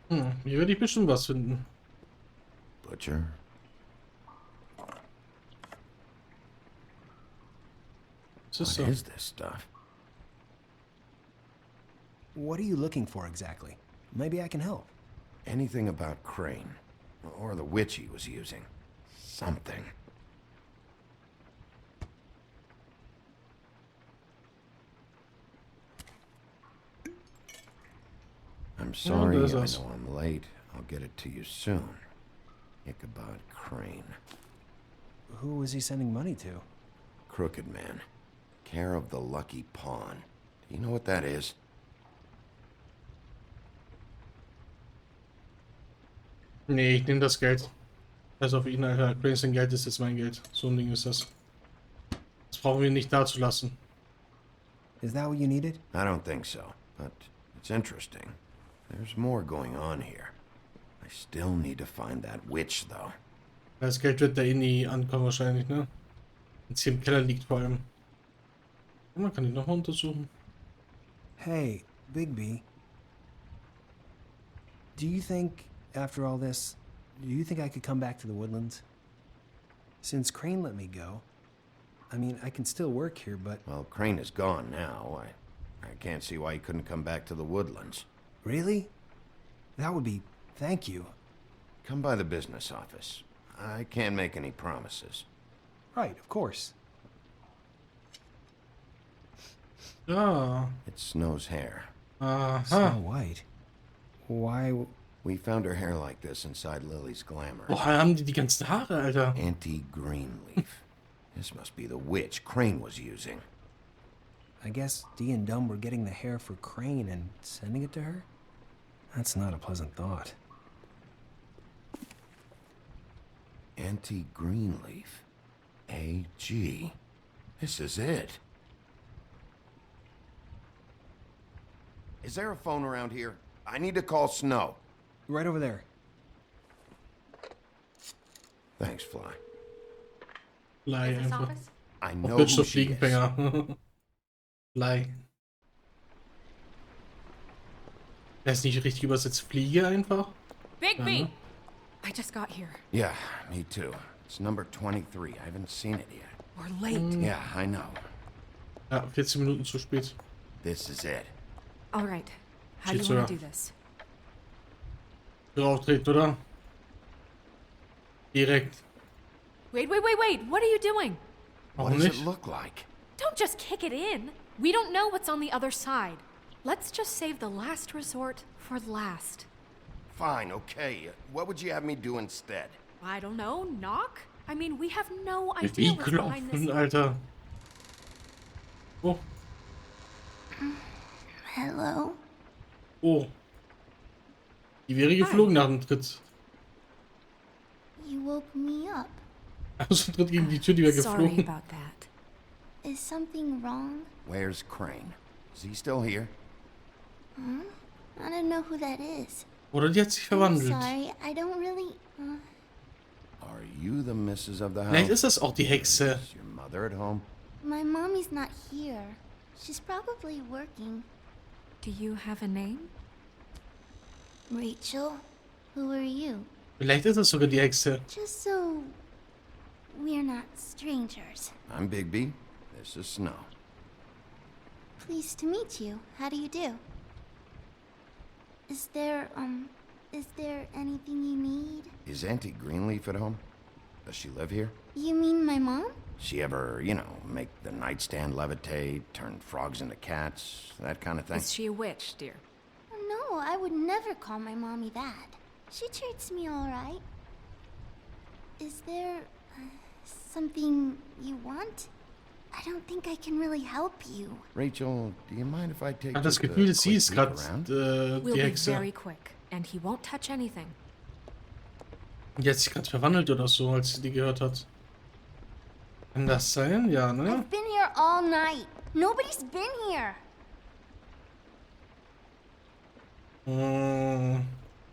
Hier werde ich bestimmt was finden. Butcher. What is this stuff? What are you looking for exactly? Maybe I can help. Anything about Crane. Or the witch he was using. Something. I'm sorry, I know I'm late. I'll get it to you soon. Ichabod Crane. Who was he sending money to? Crooked Man. Care of the Lucky Pawn. Do you know what that is? Nee, ich nehme das Geld. Also auf ihn, Alter. Crane sein Geld ist jetzt mein Geld. So ein Ding ist das. Das brauchen wir nicht dazulassen. Is that what you needed? I don't think so, but it's interesting. There's more going on here. I still need to find that witch, though. Das Geld wird da eh nie ankommen wahrscheinlich, ne? Jetzt hier im Keller liegt vor allem. Man kann ihn nochmal untersuchen. Hey, Bigby. Do you think, after all this, do you think I could come back to the Woodlands? Since Crane let me go, I mean, I can still work here, but... Well, Crane is gone now. I can't see why he couldn't come back to the Woodlands. Really? That would be... Thank you. Come by the business office. I can't make any promises. Right, of course. Ah. It's Snow's hair. Snow White? Why... We found her hair like this inside Lily's glamour. Oh, haben die ganzen Haare, Alter. Anti-Greenleaf. This must be the witch Crane was using. I guess Dee and Dumb were getting the hair for Crane and sending it to her? That's not a pleasant thought. Anti-Greenleaf. AG. This is it. Is there a phone around here? I need to call Snow. Right over there. Thanks, Fly. Fly einfach. I know Auf who she is. Fliegenfänger. Fly. Er ist nicht richtig übersetzt. Fliege einfach. Bigby! I just got here. Yeah, me too. It's number 23. I haven't seen it yet. We're late. Yeah, I know. Ja, 14 Minuten zu spät. This is it. All right. How do you want to do this? Drauftreten, oder? Direkt. Wait. What are you doing? What does it look like? Don't just kick it in. We don't know what's on the other side. Let's just save the last resort for last. Fine, okay. What would you have me do instead? I don't know. Knock? I mean, we have no idea what's behind this. Alter. Oh. Hello? Oh. Die wäre geflogen nach dem Tritt. You woke me up. Also Tritt gegen die Tür, die wäre Sorry geflogen. about that. Is something wrong? Where's Crane? Is he still here? Huh? I don't know who that is. Oder die hat sich I'm verwandelt. sorry, I don't really... Are you the missus of the house? Vielleicht ist das auch die Hexe. Is your mother at home? My mommy's not here. She's probably working. Do you have a name? Rachel, who are you? Vielleicht ist das sogar die Hexe. Just so we're not strangers. I'm Bigby. This is Snow. Pleased to meet you. How do you do? Is there anything you need? Is Auntie Greenleaf at home? Does she live here? You mean my mom? She ever, make the nightstand levitate, turn frogs into cats, that kind of thing? Is she a witch, dear? No, I would never call my mommy that. She treats me all right. Is there something you want? I don't think I can really help you. Rachel, do you mind if I take Das just a Gefühl, sie quick ist peek gerade around? We'll die be Hexe. very quick, and he won't touch anything. Die hat sich gerade verwandelt oder so, als sie die gehört hat. Kann das sein? Ja, ne? I've been here all night. Nobody's been here.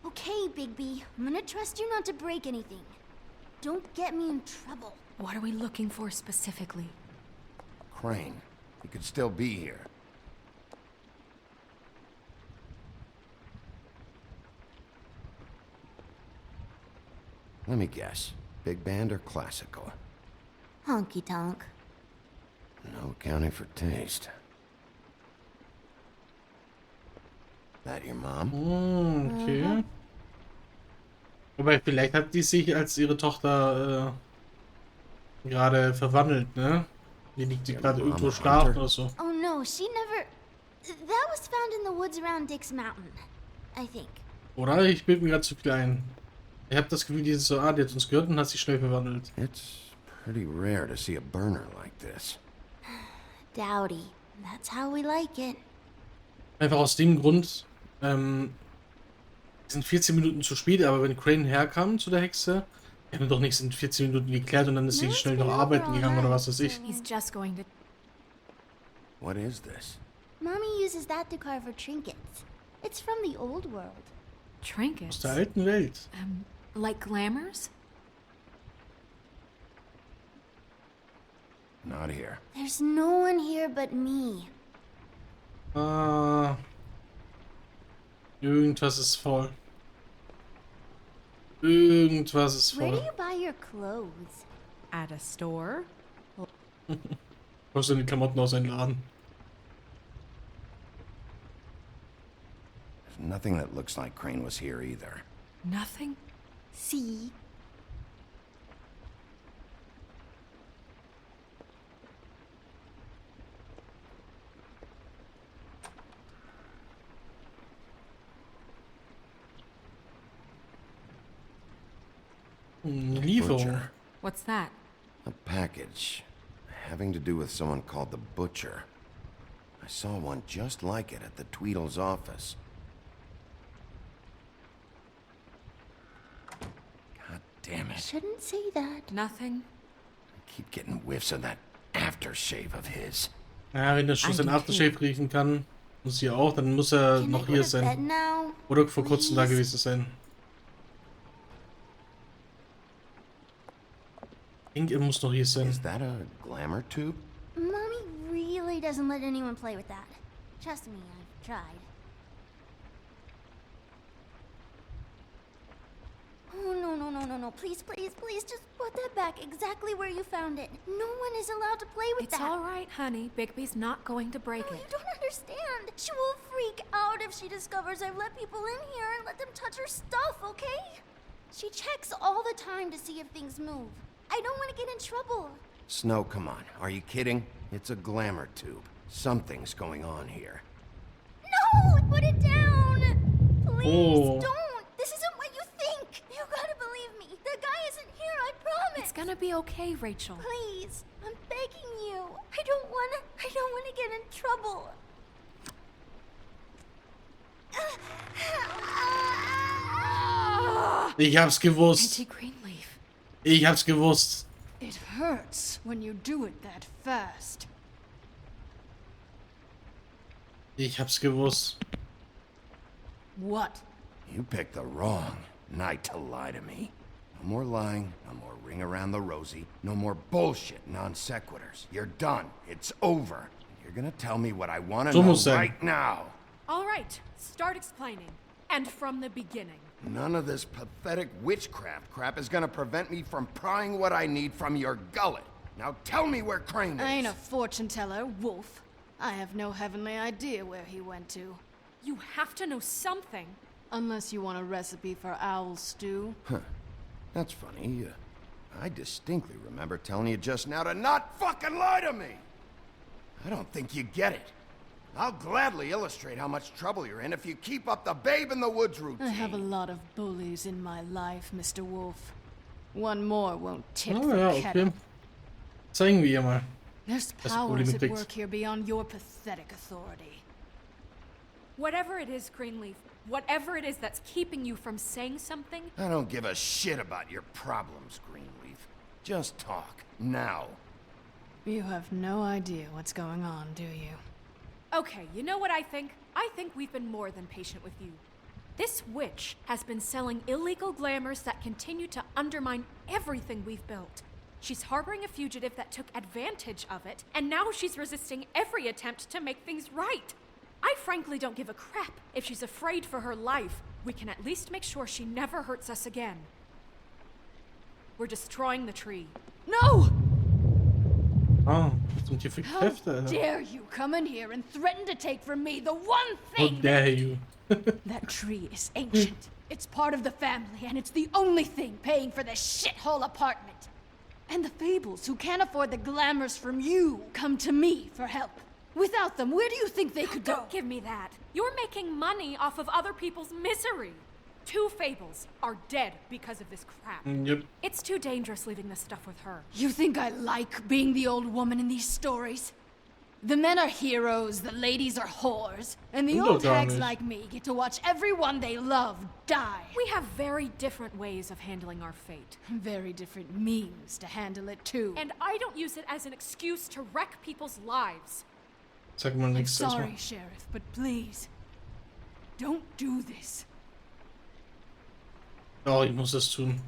Okay, Bigby. I'm gonna trust you not to break anything. Don't get me in trouble. What are we looking for specifically? Crane. He could still be here. Let me guess. Big band or classical? Honky tonk. No accounting for taste. That your mom? Okay. Wobei, vielleicht hat die sich als ihre Tochter gerade verwandelt, ne? Die liegt sie gerade irgendwo schlafen oder so. Oh no, she never... That was found in the woods around Dick's Mountain, I think. Oder? Ich bin mir gerade zu klein. Ich habe das Gefühl, die ist so, die hat uns gehört und hat sich schnell verwandelt. It's pretty rare to see a burner like this. Dowdy. That's how we like it. Einfach aus dem Grund, wir sind 14 Minuten zu spät, aber wenn Crane herkam zu der Hexe, wir haben doch nichts in 14 Minuten geklärt und dann ist sie schnell noch arbeiten gegangen oder was weiß ich. He's just going to... What is this? Mommy uses that to carve her trinkets. It's from the old world. Trinkets? Aus der alten Welt. Like glamours? Not here. There's no one here but me. Irgendwas ist voll. Irgendwas ist Where do voll. you buy your clothes? At a store? Wo sind die Klamotten aus einem Laden? There's nothing that looks like Crane was here either. Nothing? See? Lieferung. Butcher. What's that? A package having to do with someone called the Butcher. I saw one just like it at the Tweedle's office. God damn it. Shouldn't say that. Nothing? I keep getting whiffs of that aftershave of his. Ja, wenn er schon sein Aftershave riechen kann, muss sie auch, dann muss er noch hier sein. Oder vor kurzem da gewesen sein. Ich denke, er muss noch hier sein. Is that a glamour tube? Mommy really doesn't let anyone play with that. Trust me, I've tried. Oh, no. No, please, please, please, just put that back exactly where you found it. No one is allowed to play with that. It's all right, honey. Bigby's not going to break it. You don't understand. She will freak out if she discovers I've let people in here and let them touch her stuff, okay? She checks all the time to see if things move. I don't want to get in trouble. Snow, come on. Are you kidding? It's a glamour tube. Something's going on here. No! Put it down! Please, Oh. don't! This isn't what you think! You gotta believe me. The guy isn't here, I promise! It's gonna be okay, Rachel. Please, I'm begging you. I don't wanna get in trouble. Ich hab's gewusst. Anti-Greenleaf. Ich hab's gewusst. It hurts when you do it that fast. Ich hab's gewusst. What? You picked the wrong night to lie to me. No more lying, no more ring around the rosy, no more bullshit non sequiturs. You're done. It's over. You're gonna tell me what I want to know right now. All right, start explaining. And from the beginning. None of this pathetic witchcraft crap is gonna prevent me from prying what I need from your gullet. Now tell me where Crane is. I ain't a fortune teller, Wolf. I have no heavenly idea where he went to. You have to know something. Unless you want a recipe for owl stew. Huh. That's funny. I distinctly remember telling you just now to not fucking lie to me! I don't think you get it. I'll gladly illustrate how much trouble you're in if you keep up the babe in the woods routine. I have a lot of bullies in my life, Mr. Wolf. One more won't tip Oh, the ja, kettle. okay. Zeigen wir ihr mal. There's Das powers Problem at work here beyond your pathetic authority. Whatever it is, Greenleaf, whatever it is that's keeping you from saying something... I don't give a shit about your problems, Greenleaf. Just talk, now. You have no idea what's going on, do you? Okay, you know what I think? I think we've been more than patient with you. This witch has been selling illegal glamours that continue to undermine everything we've built. She's harboring a fugitive that took advantage of it, and now she's resisting every attempt to make things right. I frankly don't give a crap if she's afraid for her life. We can at least make sure she never hurts us again. We're destroying the tree. No! Oh, was sind hier für How Kräfte, Alter? dare you come in here and threaten to take from me the one How thing? dare you? That tree is ancient. It's part of the family, and it's the only thing paying for this shithole apartment. And the Fables, who can't afford the glamours from you, come to me for help. Without them, where do you think they could go? Don't give me that. You're making money off of other people's misery. 2 Fables are dead because of this crap. Yep. It's too dangerous leaving this stuff with her. You think I like being the old woman in these stories? The men are heroes, the ladies are whores, and the old hags like me get to watch everyone they love die. We have very different ways of handling our fate. Very different means to handle it too. And I don't use it as an excuse to wreck people's lives. Sag mal I'm nichts sorry, erstmal. Sheriff, but please, don't do this. Oh, ich muss es tun.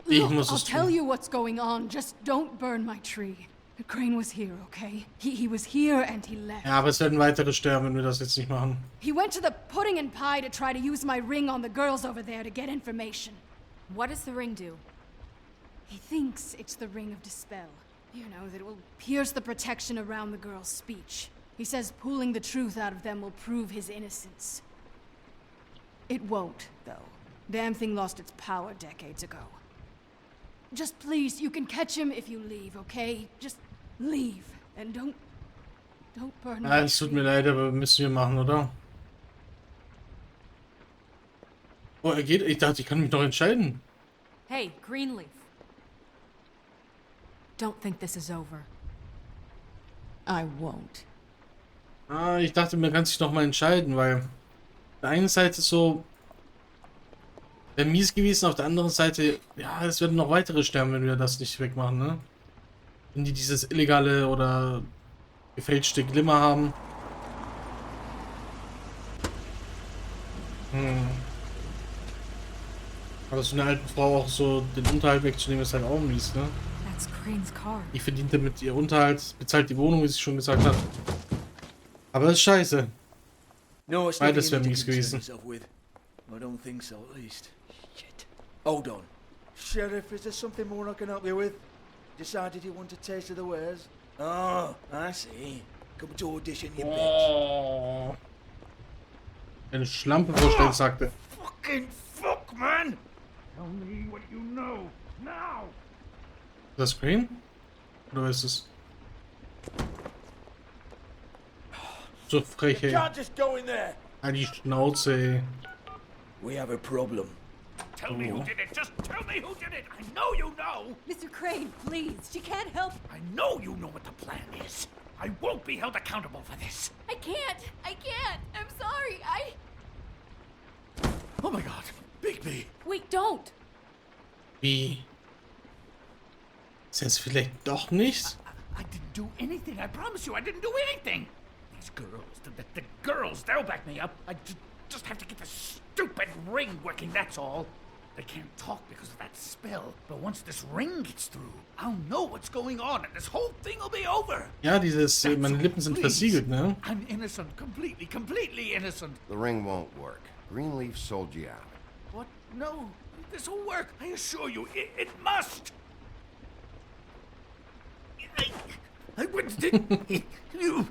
Ich Look, muss I'll es tell tun. you what's going on. Just don't burn my tree. Crane was here, okay? He was here and he left. Ja, aber es werden weitere sterben, wenn wir das jetzt nicht machen. He went to the pudding and pie to try to use my ring on the girls over there to get information. What does the ring do? He thinks it's the ring of dispel. You know, that it will pierce the protection around the girl's speech. He says pulling the truth out of them will prove his innocence. It won't, though. Damn thing lost its power decades ago. Just please, you can catch him if you leave, okay? Just leave. And don't burn Ja, my es tut mir leid, aber müssen wir machen, oder? Oh, er geht. Ich dachte, ich kann mich noch entscheiden. Hey, Greenleaf. Don't think this is over. I won't. Ah, ich dachte, man kann sich noch mal entscheiden, weil auf der einen Seite so wäre mies gewesen, auf der anderen Seite, ja, es werden noch weitere sterben, wenn wir das nicht wegmachen, ne? Wenn die dieses illegale oder gefälschte Glimmer haben. Aber so eine alte Frau auch so den Unterhalt wegzunehmen, ist halt auch mies, ne? That's Crane's car. Die verdient damit ihr Unterhalt, bezahlt die Wohnung, wie sie schon gesagt hat. Aber das ist scheiße. No, it's Beides nothing wäre you need mies to concern gewesen. yourself with. I don't think so, at least. Shit. Hold on. Sheriff, is there something more I can help you with? Decided you want a taste of the wares? Oh, I see. Come to audition, you bitch. Eine Schlampe vorstellen, sagte. Fucking fuck, man! Tell me what you know, now! Ist das Green? Oder ist es... So frech, ey. Can't just go in there! Die Schnauze, ey. We have a problem. Tell me who did it. Just tell me who did it. I know you know. Mr. Crane, please. She can't help. I know you know what the plan is. I won't be held accountable for this. I can't. I'm sorry. Oh my God. Bigby. Wait, don't. Wie? Ist jetzt vielleicht doch nicht? I didn't do anything. I promise you, I didn't do anything. These girls, the girls, they'll back me up. I just have to get this stupid ring working, that's all. They can't talk because of that spell. But once this ring gets through, I'll know what's going on and this whole thing will be over. Ja, dieses, meine Lippen sind versiegelt, ne? I'm innocent, completely innocent. The ring won't work. Greenleaf sold you out. What? No, this will work. I assure you, it must. I wouldn't. You.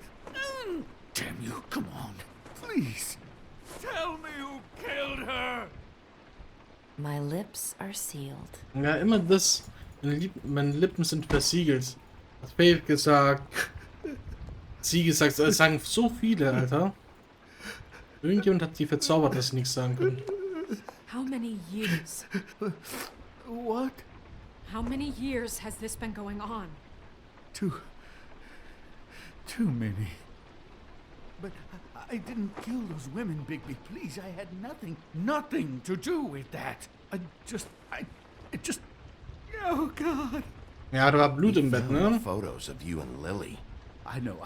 Damn you! Come on, please. Tell me who killed her. My lips are sealed. Ja, immer das. Meine Lippen sind versiegelt. Hat Faith gesagt. Sie gesagt. Das sagen so viele, Alter. Irgendjemand hat die verzaubert, dass sie nichts sagen können. How many years? What? How many years has this been going on? Too many. But I didn't kill those women, Bigby. Please, I had nothing to do with that. I just... Oh, God. Ja, da war Blut im Bett, ne? Photos of you and Lily. I know.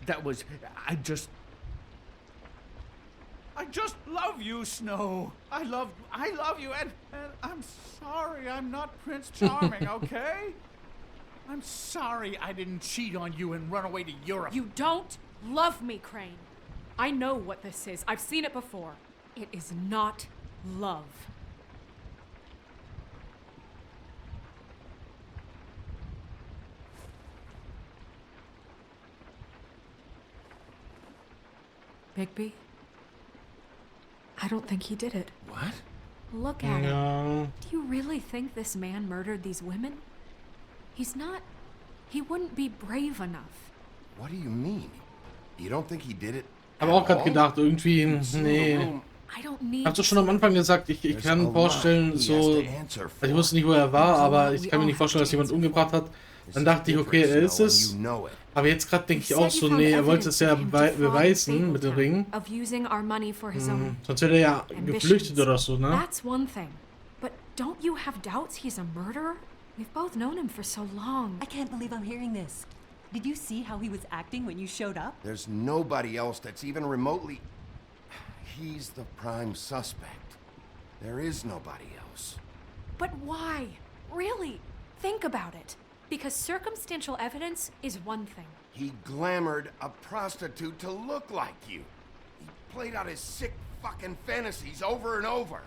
That was... I just love you, Snow. I love you, and I'm sorry I'm not Prince Charming, okay? I'm sorry I didn't cheat on you and run away to Europe. You don't love me, Crane. I know what this is. I've seen it before. It is not love. Bigby? I don't think he did it. What? Look at him. Do you really think this man murdered these women? He's not... He wouldn't be brave enough. What do you mean? You don't think he did it? Hab auch gerade gedacht, irgendwie, nee. Ich hab doch schon am Anfang gesagt, ich kann vorstellen, so, ich wusste nicht, wo er war, aber ich kann mir nicht vorstellen, dass jemand umgebracht hat. Dann dachte ich, okay, er ist es. Aber jetzt gerade denke ich auch so, nee, er wollte es ja beweisen mit dem Ring. Sonst wäre er ja geflüchtet oder so, ne? That's one thing. But don't you have doubts he's a murderer? We've both known him for so long. I can't believe I'm hearing this. Did you see how he was acting when you showed up? There's nobody else that's even remotely... He's the prime suspect. There is nobody else. But why? Really? Think about it. Because circumstantial evidence is one thing. He glamored a prostitute to look like you. He played out his sick fucking fantasies over and over.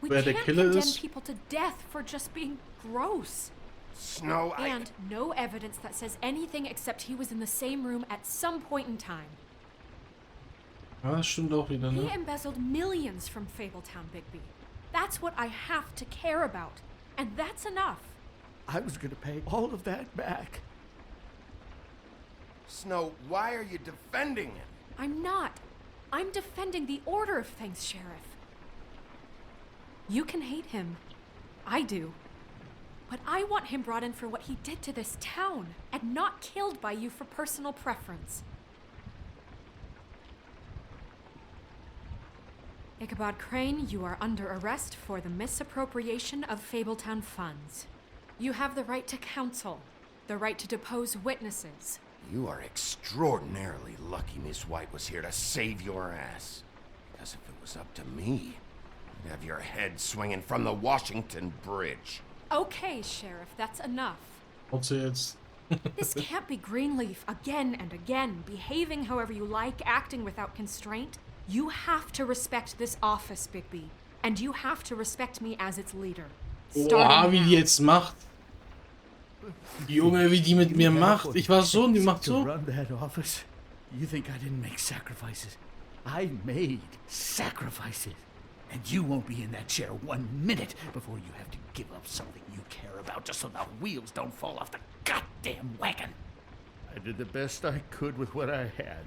We can't condemn people to death for just being gross. Snow, And no evidence that says anything except he was in the same room at some point in time. Ja, das stimmt auch wieder, ne? He embezzled millions from Fabletown, Bigby. That's what I have to care about. And that's enough. I was gonna pay all of that back. Snow, why are you defending him? I'm not. I'm defending the order of things, Sheriff. You can hate him. I do. But I want him brought in for what he did to this town, and not killed by you for personal preference. Ichabod Crane, you are under arrest for the misappropriation of Fabletown funds. You have the right to counsel, the right to depose witnesses. You are extraordinarily lucky Miss White was here to save your ass. Because if it was up to me, you'd have your head swinging from the Washington Bridge. Okay, Sheriff, that's enough. What's it? This can't be Greenleaf again and again, behaving however you like, acting without constraint. You have to respect this office, Bigby. And you have to respect me as its leader. Oha, wie die jetzt macht. Die Junge, wie die mit mir macht. Ich war so und die macht so. You think I didn't make sacrifices? I made sacrifices. And you won't be in that chair 1 minute before you have to give up something you care about just so the wheels don't fall off the goddamn wagon. I did the best I could with what I had.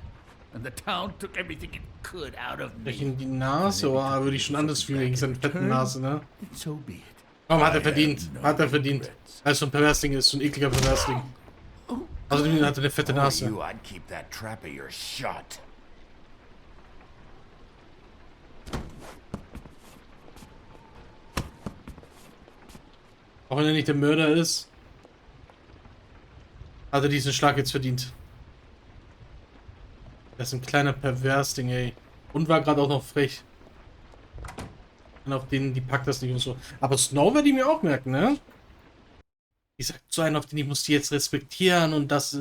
And the town took everything it could out of me. In die Nase, oh, würde ich schon anders fühlen wegen seiner fetten Nase, ne? So be it. Komm, hat er verdient. Hat er verdient. Weil so ein Perversling ist, so ein ekliger Perversling. Außerdem hat er eine fette Nase. I'd keep that trap of yours shut. Auch wenn er nicht der Mörder ist, hat er diesen Schlag jetzt verdient. Das ist ein kleiner Perversling, ey. Und war gerade auch noch frech. Und auf denen, die packt das nicht und so. Aber Snow werde ich mir auch merken, ne? Die sagt so einen, auf den ich muss die jetzt respektieren und das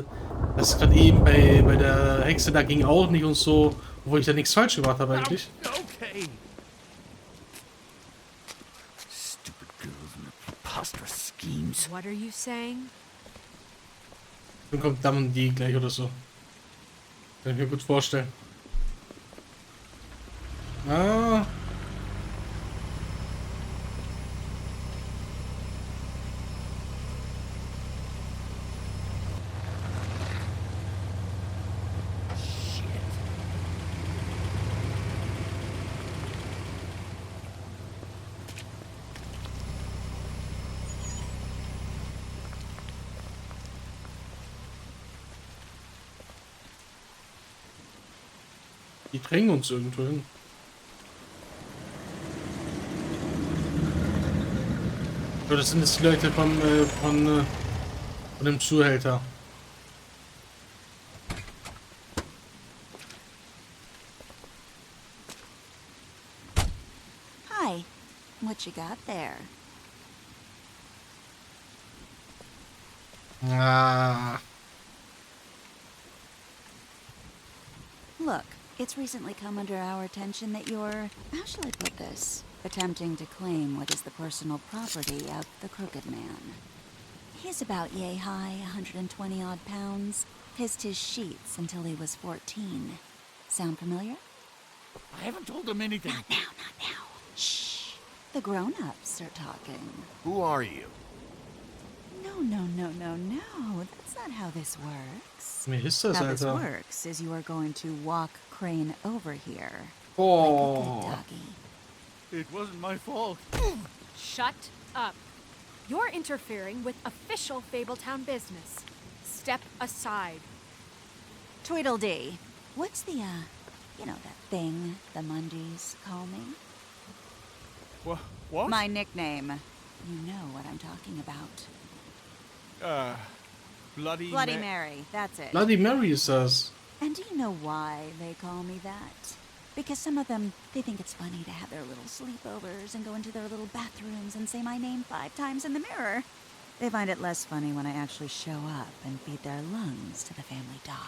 gerade eben bei der Hexe da ging auch nicht und so, wo ich da nichts falsch gemacht habe eigentlich. Okay. Stupid girls and preposterous schemes. What are you saying? Dann kommt dann die gleich oder so. Kann ich mir gut vorstellen. Ah. Die drängen uns irgendwo hin. So, das sind jetzt die Leute von dem Zuhälter. Hi. What you got there? Ah. Look. It's recently come under our attention that you're, how shall I put this, attempting to claim what is the personal property of the Crooked Man. He's about yay high, 120 odd pounds, pissed his sheets until he was 14. Sound familiar? I haven't told him anything. Not now, not now. Shh. The grown-ups are talking. Who are you? No. That's not how this works. Mir ist das, How this Alter. works is you are going to walk Crane over here. Oh. Like a good doggy. It wasn't my fault. Shut up. You're interfering with official Fabletown business. Step aside. Tweedledee. What's the, you know, that thing the Mundies call me? What? My nickname. You know what I'm talking about. Bloody Mary, that's it. Bloody Mary ist das. And do you know why they call me that? Because some of them, they think it's funny to have their little sleepovers and go into their little bathrooms and say my name 5 times in the mirror. They find it less funny when I actually show up and feed their lungs to the family dog.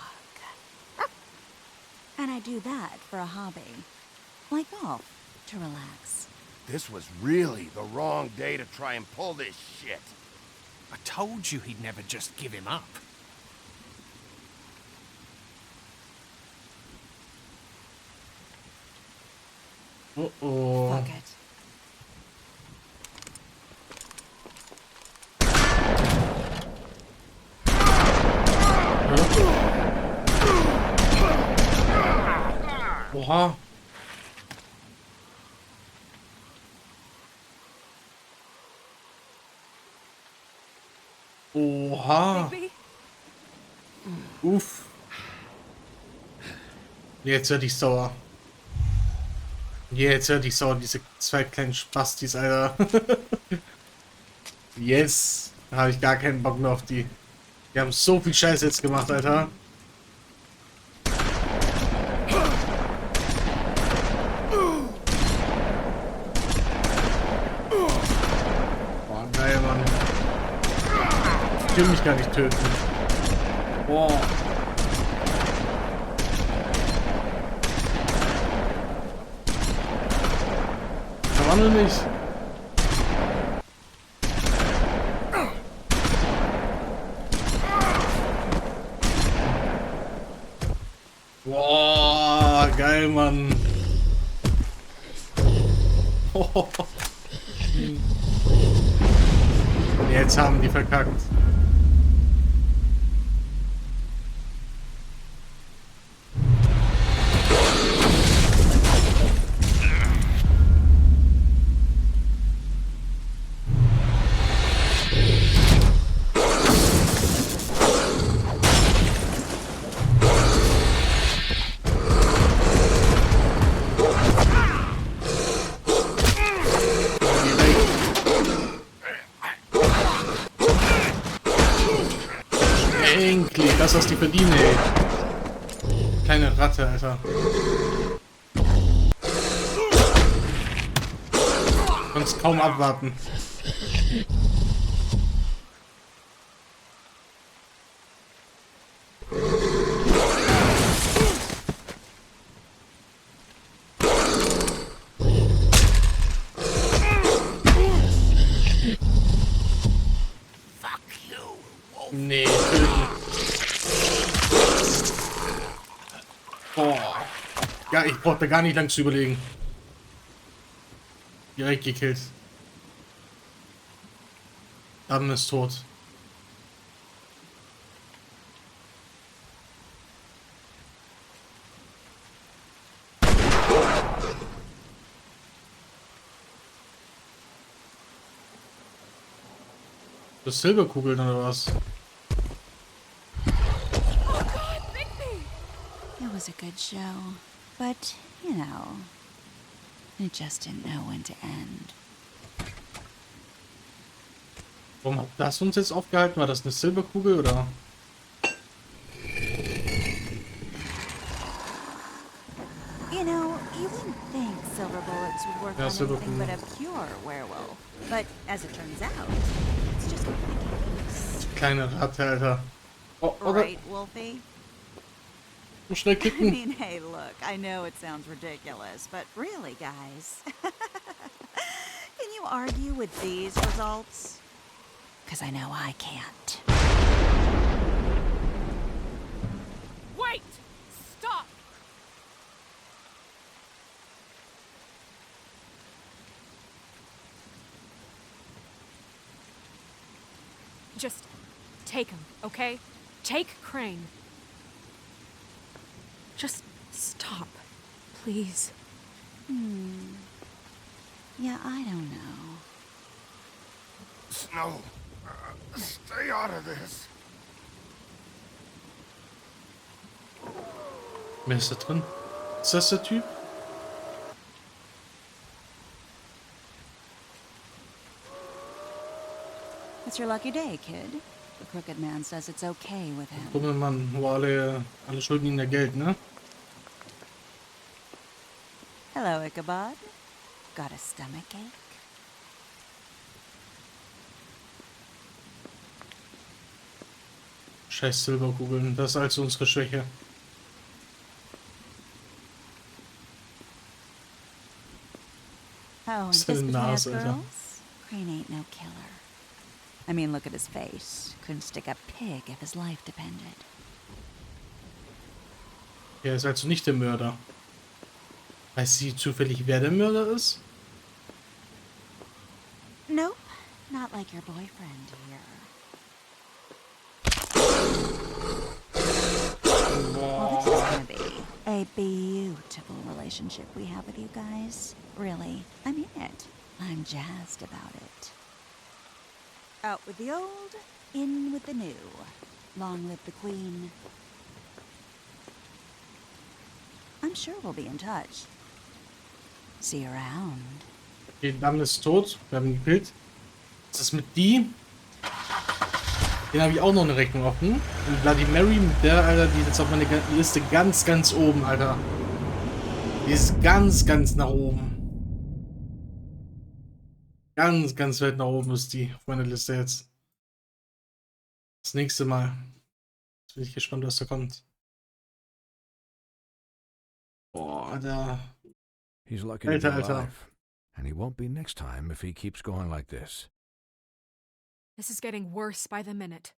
And I do that for a hobby. Like golf, to relax. This was really the wrong day to try and pull this shit. I told you he'd never just give him up. Uh-oh. Fuck it. Oha. Oha. Uff. Jetzt werd ich sauer. Jetzt werd ich sauer, diese 2 kleinen Spastis, Alter. Yes. Da habe ich gar keinen Bock mehr auf die. Die haben so viel Scheiße jetzt gemacht, Alter. Boah, geil, Mann. Ich will mich gar nicht töten. Boah. Verwandel mich. Boah, geil, Mann. Oh. Jetzt haben die verkackt. Endlich, das was die verdienen, ey. Kleine Ratte, Alter. Kannst kaum abwarten. Nee, töten. Boah. Ja, ich brauchte gar nicht lang zu überlegen. Direkt gekillt. Dann ist tot. Das Silberkugeln oder was? It was a good show, but, you know, it just didn't know when to end. Warum hat das uns jetzt aufgehalten? War das eine Silberkugel oder? You know, you wouldn't think silver bullets would work on anything but a pure werewolf. But as it turns out, it's just a kleine Ratte, Alter. Oh, right, Wolfie? Schnell I kicken. mean, hey, look, I know it sounds ridiculous, but really, guys, can you argue with these results? Because I know I can't. Wait! Stop! Just take him, okay? Take Crane. Just stop, please. Yeah, I don't know. Snow, stay out of this. Wer ist da drin? Ist das der Typ? It's your lucky day, kid. The crooked man says it's okay with him. Dumme Mann, wo alle schulden ihm ja Geld, ne? Hello, Ichabod. Got a stomachache? Scheiß Silberkugeln, das ist also unsere Schwäche. Oh, and just Seine between us Nase, Alter. girls, Crane ain't no killer. I mean, look at his face. Couldn't stick a pig if his life depended. Er ist also nicht der Mörder. Weiß sie zufällig, wer der Mörder ist? Nope, not like your boyfriend here. Well, this is gonna be a beautiful relationship we have with you guys. Really, I mean it. I'm jazzed about it. Out with the old, in with the new. Long live the queen. I'm sure we'll be in touch. See you around. Die Dame ist tot. Wir haben ihn gekillt. Was ist mit die? Den habe ich auch noch eine Rechnung offen. Und Bloody Mary mit der, Alter, die ist jetzt auf meiner Liste ganz, ganz oben, Alter. Die ist ganz, ganz nach oben. Ganz, ganz weit nach oben ist die auf meiner Liste jetzt. Das nächste Mal. Jetzt bin ich gespannt, was da kommt. Boah, Alter. He's lucky Alter, to be Alter. alive. And he won't be next time if he keeps going like this. This is getting worse by the minute.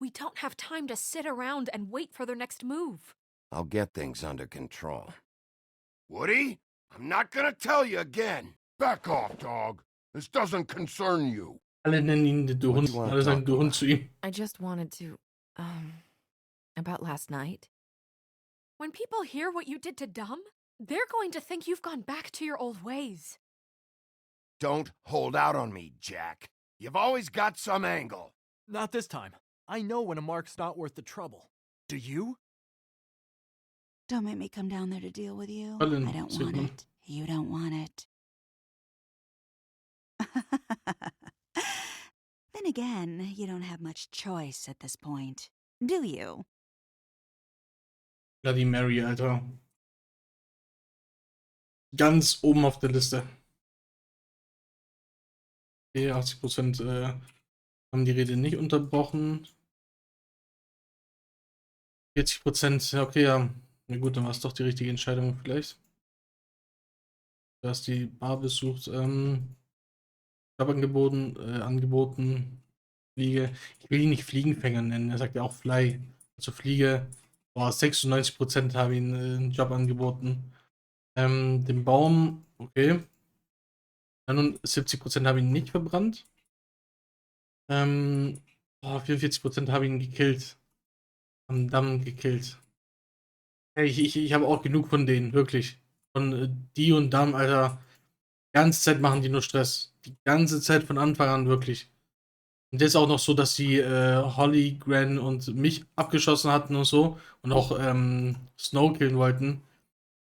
We don't have time to sit around and wait for their next move. I'll get things under control. Woody, I'm not gonna tell you again. Back off, dog. This doesn't concern you. Alle nennen ihn du Hund. Alle sagen du Hund zu ihm. I just wanted to, about last night. When people hear what you did to Dumb, they're going to think you've gone back to your old ways. Don't hold out on me, Jack. You've always got some angle. Not this time. I know when a mark's not worth the trouble. Do you? Don't make me come down there to deal with you. Colin, I don't want it. You don't want it. Then again, you don't have much choice at this point, do you? Bloody Mary, Alter. Ganz oben auf der Liste. Okay, 80% haben die Rede nicht unterbrochen. 40%, ja, okay, ja. Na gut, dann war es doch die richtige Entscheidung vielleicht. Du hast die Bar besucht, angeboten, Fliege. Ich will ihn nicht Fliegenfänger nennen, er sagt ja auch Fly. Also Fliege, boah, 96% haben ihm einen Job angeboten. Den Baum, okay. 71% haben ihn nicht verbrannt. 44% haben ihn gekillt. Am Damm gekillt. Hey, ich habe auch genug von denen, wirklich. Von die und Damm, Alter. Die ganze Zeit machen die nur Stress. Die ganze Zeit von Anfang an, wirklich. Und jetzt auch noch so, dass sie Holly, Gran und mich abgeschossen hatten und so. Und auch Snow killen wollten.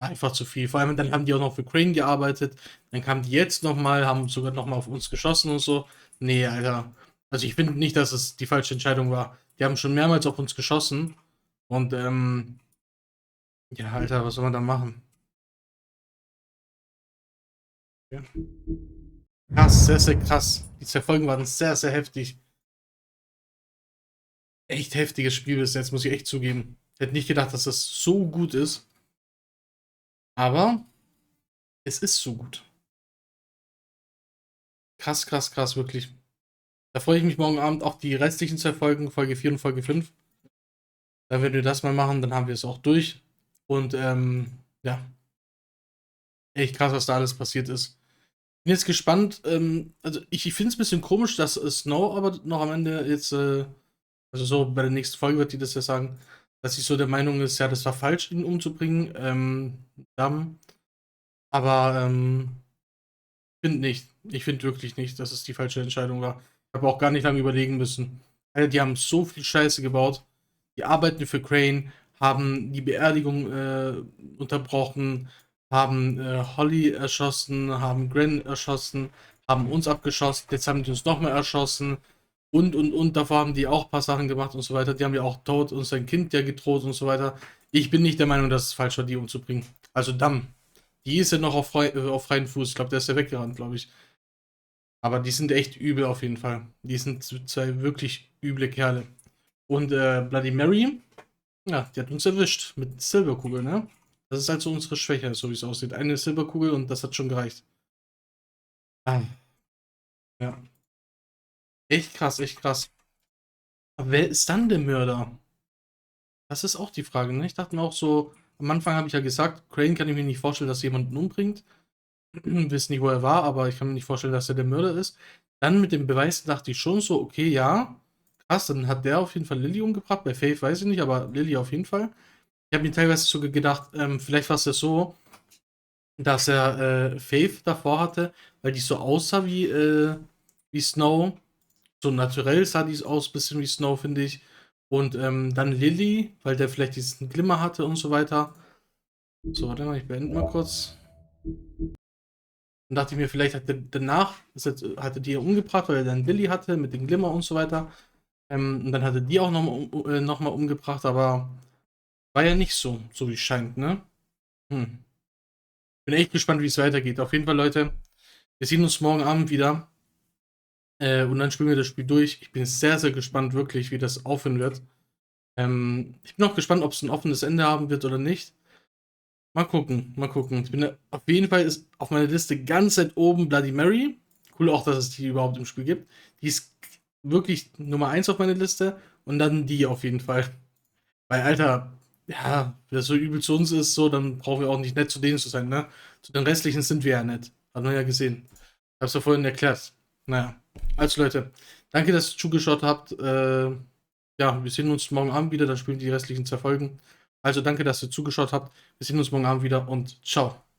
Einfach zu viel. Vor allem dann haben die auch noch für Crane gearbeitet. Dann kamen die jetzt nochmal, haben sogar nochmal auf uns geschossen und so. Nee, Alter. Also ich finde nicht, dass es die falsche Entscheidung war. Die haben schon mehrmals auf uns geschossen. Und ja, Alter, was soll man da machen? Ja. Krass, sehr, sehr krass. Die 2 Folgen waren sehr, sehr heftig. Echt heftiges Spiel bis jetzt, muss ich echt zugeben. Ich hätte nicht gedacht, dass das so gut ist. Aber es ist so gut. Krass, krass, krass, wirklich. Da freue ich mich morgen Abend auf die restlichen 2 Folgen, Folge 4 und Folge 5. Da werden wir das mal machen, dann haben wir es auch durch. Und ja. Echt krass, was da alles passiert ist. Bin jetzt gespannt, also ich finde es ein bisschen komisch, dass Snow aber noch am Ende jetzt, also so bei der nächsten Folge wird die das ja sagen, dass sie so der Meinung ist, ja, das war falsch, ihn umzubringen, Damm. Aber, finde nicht. Ich finde wirklich nicht, dass es die falsche Entscheidung war. Ich habe auch gar nicht lange überlegen müssen. Alter, die haben so viel Scheiße gebaut. Die arbeiten für Crane, haben die Beerdigung unterbrochen, haben Holly erschossen, haben Gran erschossen, haben uns abgeschossen, jetzt haben die uns nochmal erschossen und davor haben die auch ein paar Sachen gemacht und so weiter. Die haben ja auch Toad und sein Kind ja gedroht und so weiter. Ich bin nicht der Meinung, dass es falsch war, die umzubringen. Also Damm. Die ist ja noch auf freien Fuß. Ich glaube, der ist ja weggerannt, glaube ich. Aber die sind echt übel auf jeden Fall. Die sind 2 wirklich üble Kerle. Und Bloody Mary, ja, die hat uns erwischt mit Silberkugel, ne? Das ist also unsere Schwäche, so wie es aussieht. Eine Silberkugel und das hat schon gereicht. Ah. Ja. Echt krass, echt krass. Aber wer ist dann der Mörder? Das ist auch die Frage, ne? Ich dachte mir auch so, am Anfang habe ich ja gesagt, Crane kann ich mir nicht vorstellen, dass jemanden umbringt. Wissen nicht, wo er war, aber ich kann mir nicht vorstellen, dass er der Mörder ist. Dann mit dem Beweis dachte ich schon so, okay, ja, krass, dann hat der auf jeden Fall Lilly umgebracht. Bei Faith weiß ich nicht, aber Lilly auf jeden Fall. Ich habe mir teilweise sogar gedacht, vielleicht war es ja so, dass er Faith davor hatte, weil die so aussah wie Snow. So naturell sah die aus, bisschen wie Snow, finde ich. Und dann Lilly, weil der vielleicht diesen Glimmer hatte und so weiter. So, warte mal, ich beende mal kurz. Dann dachte ich mir, vielleicht hat der danach, hatte die umgebracht, weil er dann Lilly hatte mit dem Glimmer und so weiter. Und dann hatte die auch noch mal umgebracht, aber war ja nicht so wie es scheint, ne? Bin echt gespannt, wie es weitergeht. Auf jeden Fall, Leute, wir sehen uns morgen Abend wieder. Und dann spielen wir das Spiel durch. Ich bin sehr, sehr gespannt, wirklich, wie das aufhören wird. Ich bin auch gespannt, ob es ein offenes Ende haben wird oder nicht. Mal gucken, mal gucken. Ich bin auf jeden Fall ist auf meiner Liste ganz weit oben Bloody Mary. Cool auch, dass es die überhaupt im Spiel gibt. Die ist wirklich Nummer 1 auf meiner Liste. Und dann die auf jeden Fall. Weil, Alter, ja, wer so übel zu uns ist, so, dann brauchen wir auch nicht nett zu denen zu sein, ne? Zu den restlichen sind wir ja nett. Hat man ja gesehen. Hab's ja vorhin erklärt. Naja. Also, Leute, danke, dass ihr zugeschaut habt. Ja, wir sehen uns morgen Abend wieder. Dann spielen wir die restlichen 2 Folgen. Also, danke, dass ihr zugeschaut habt. Wir sehen uns morgen Abend wieder und ciao.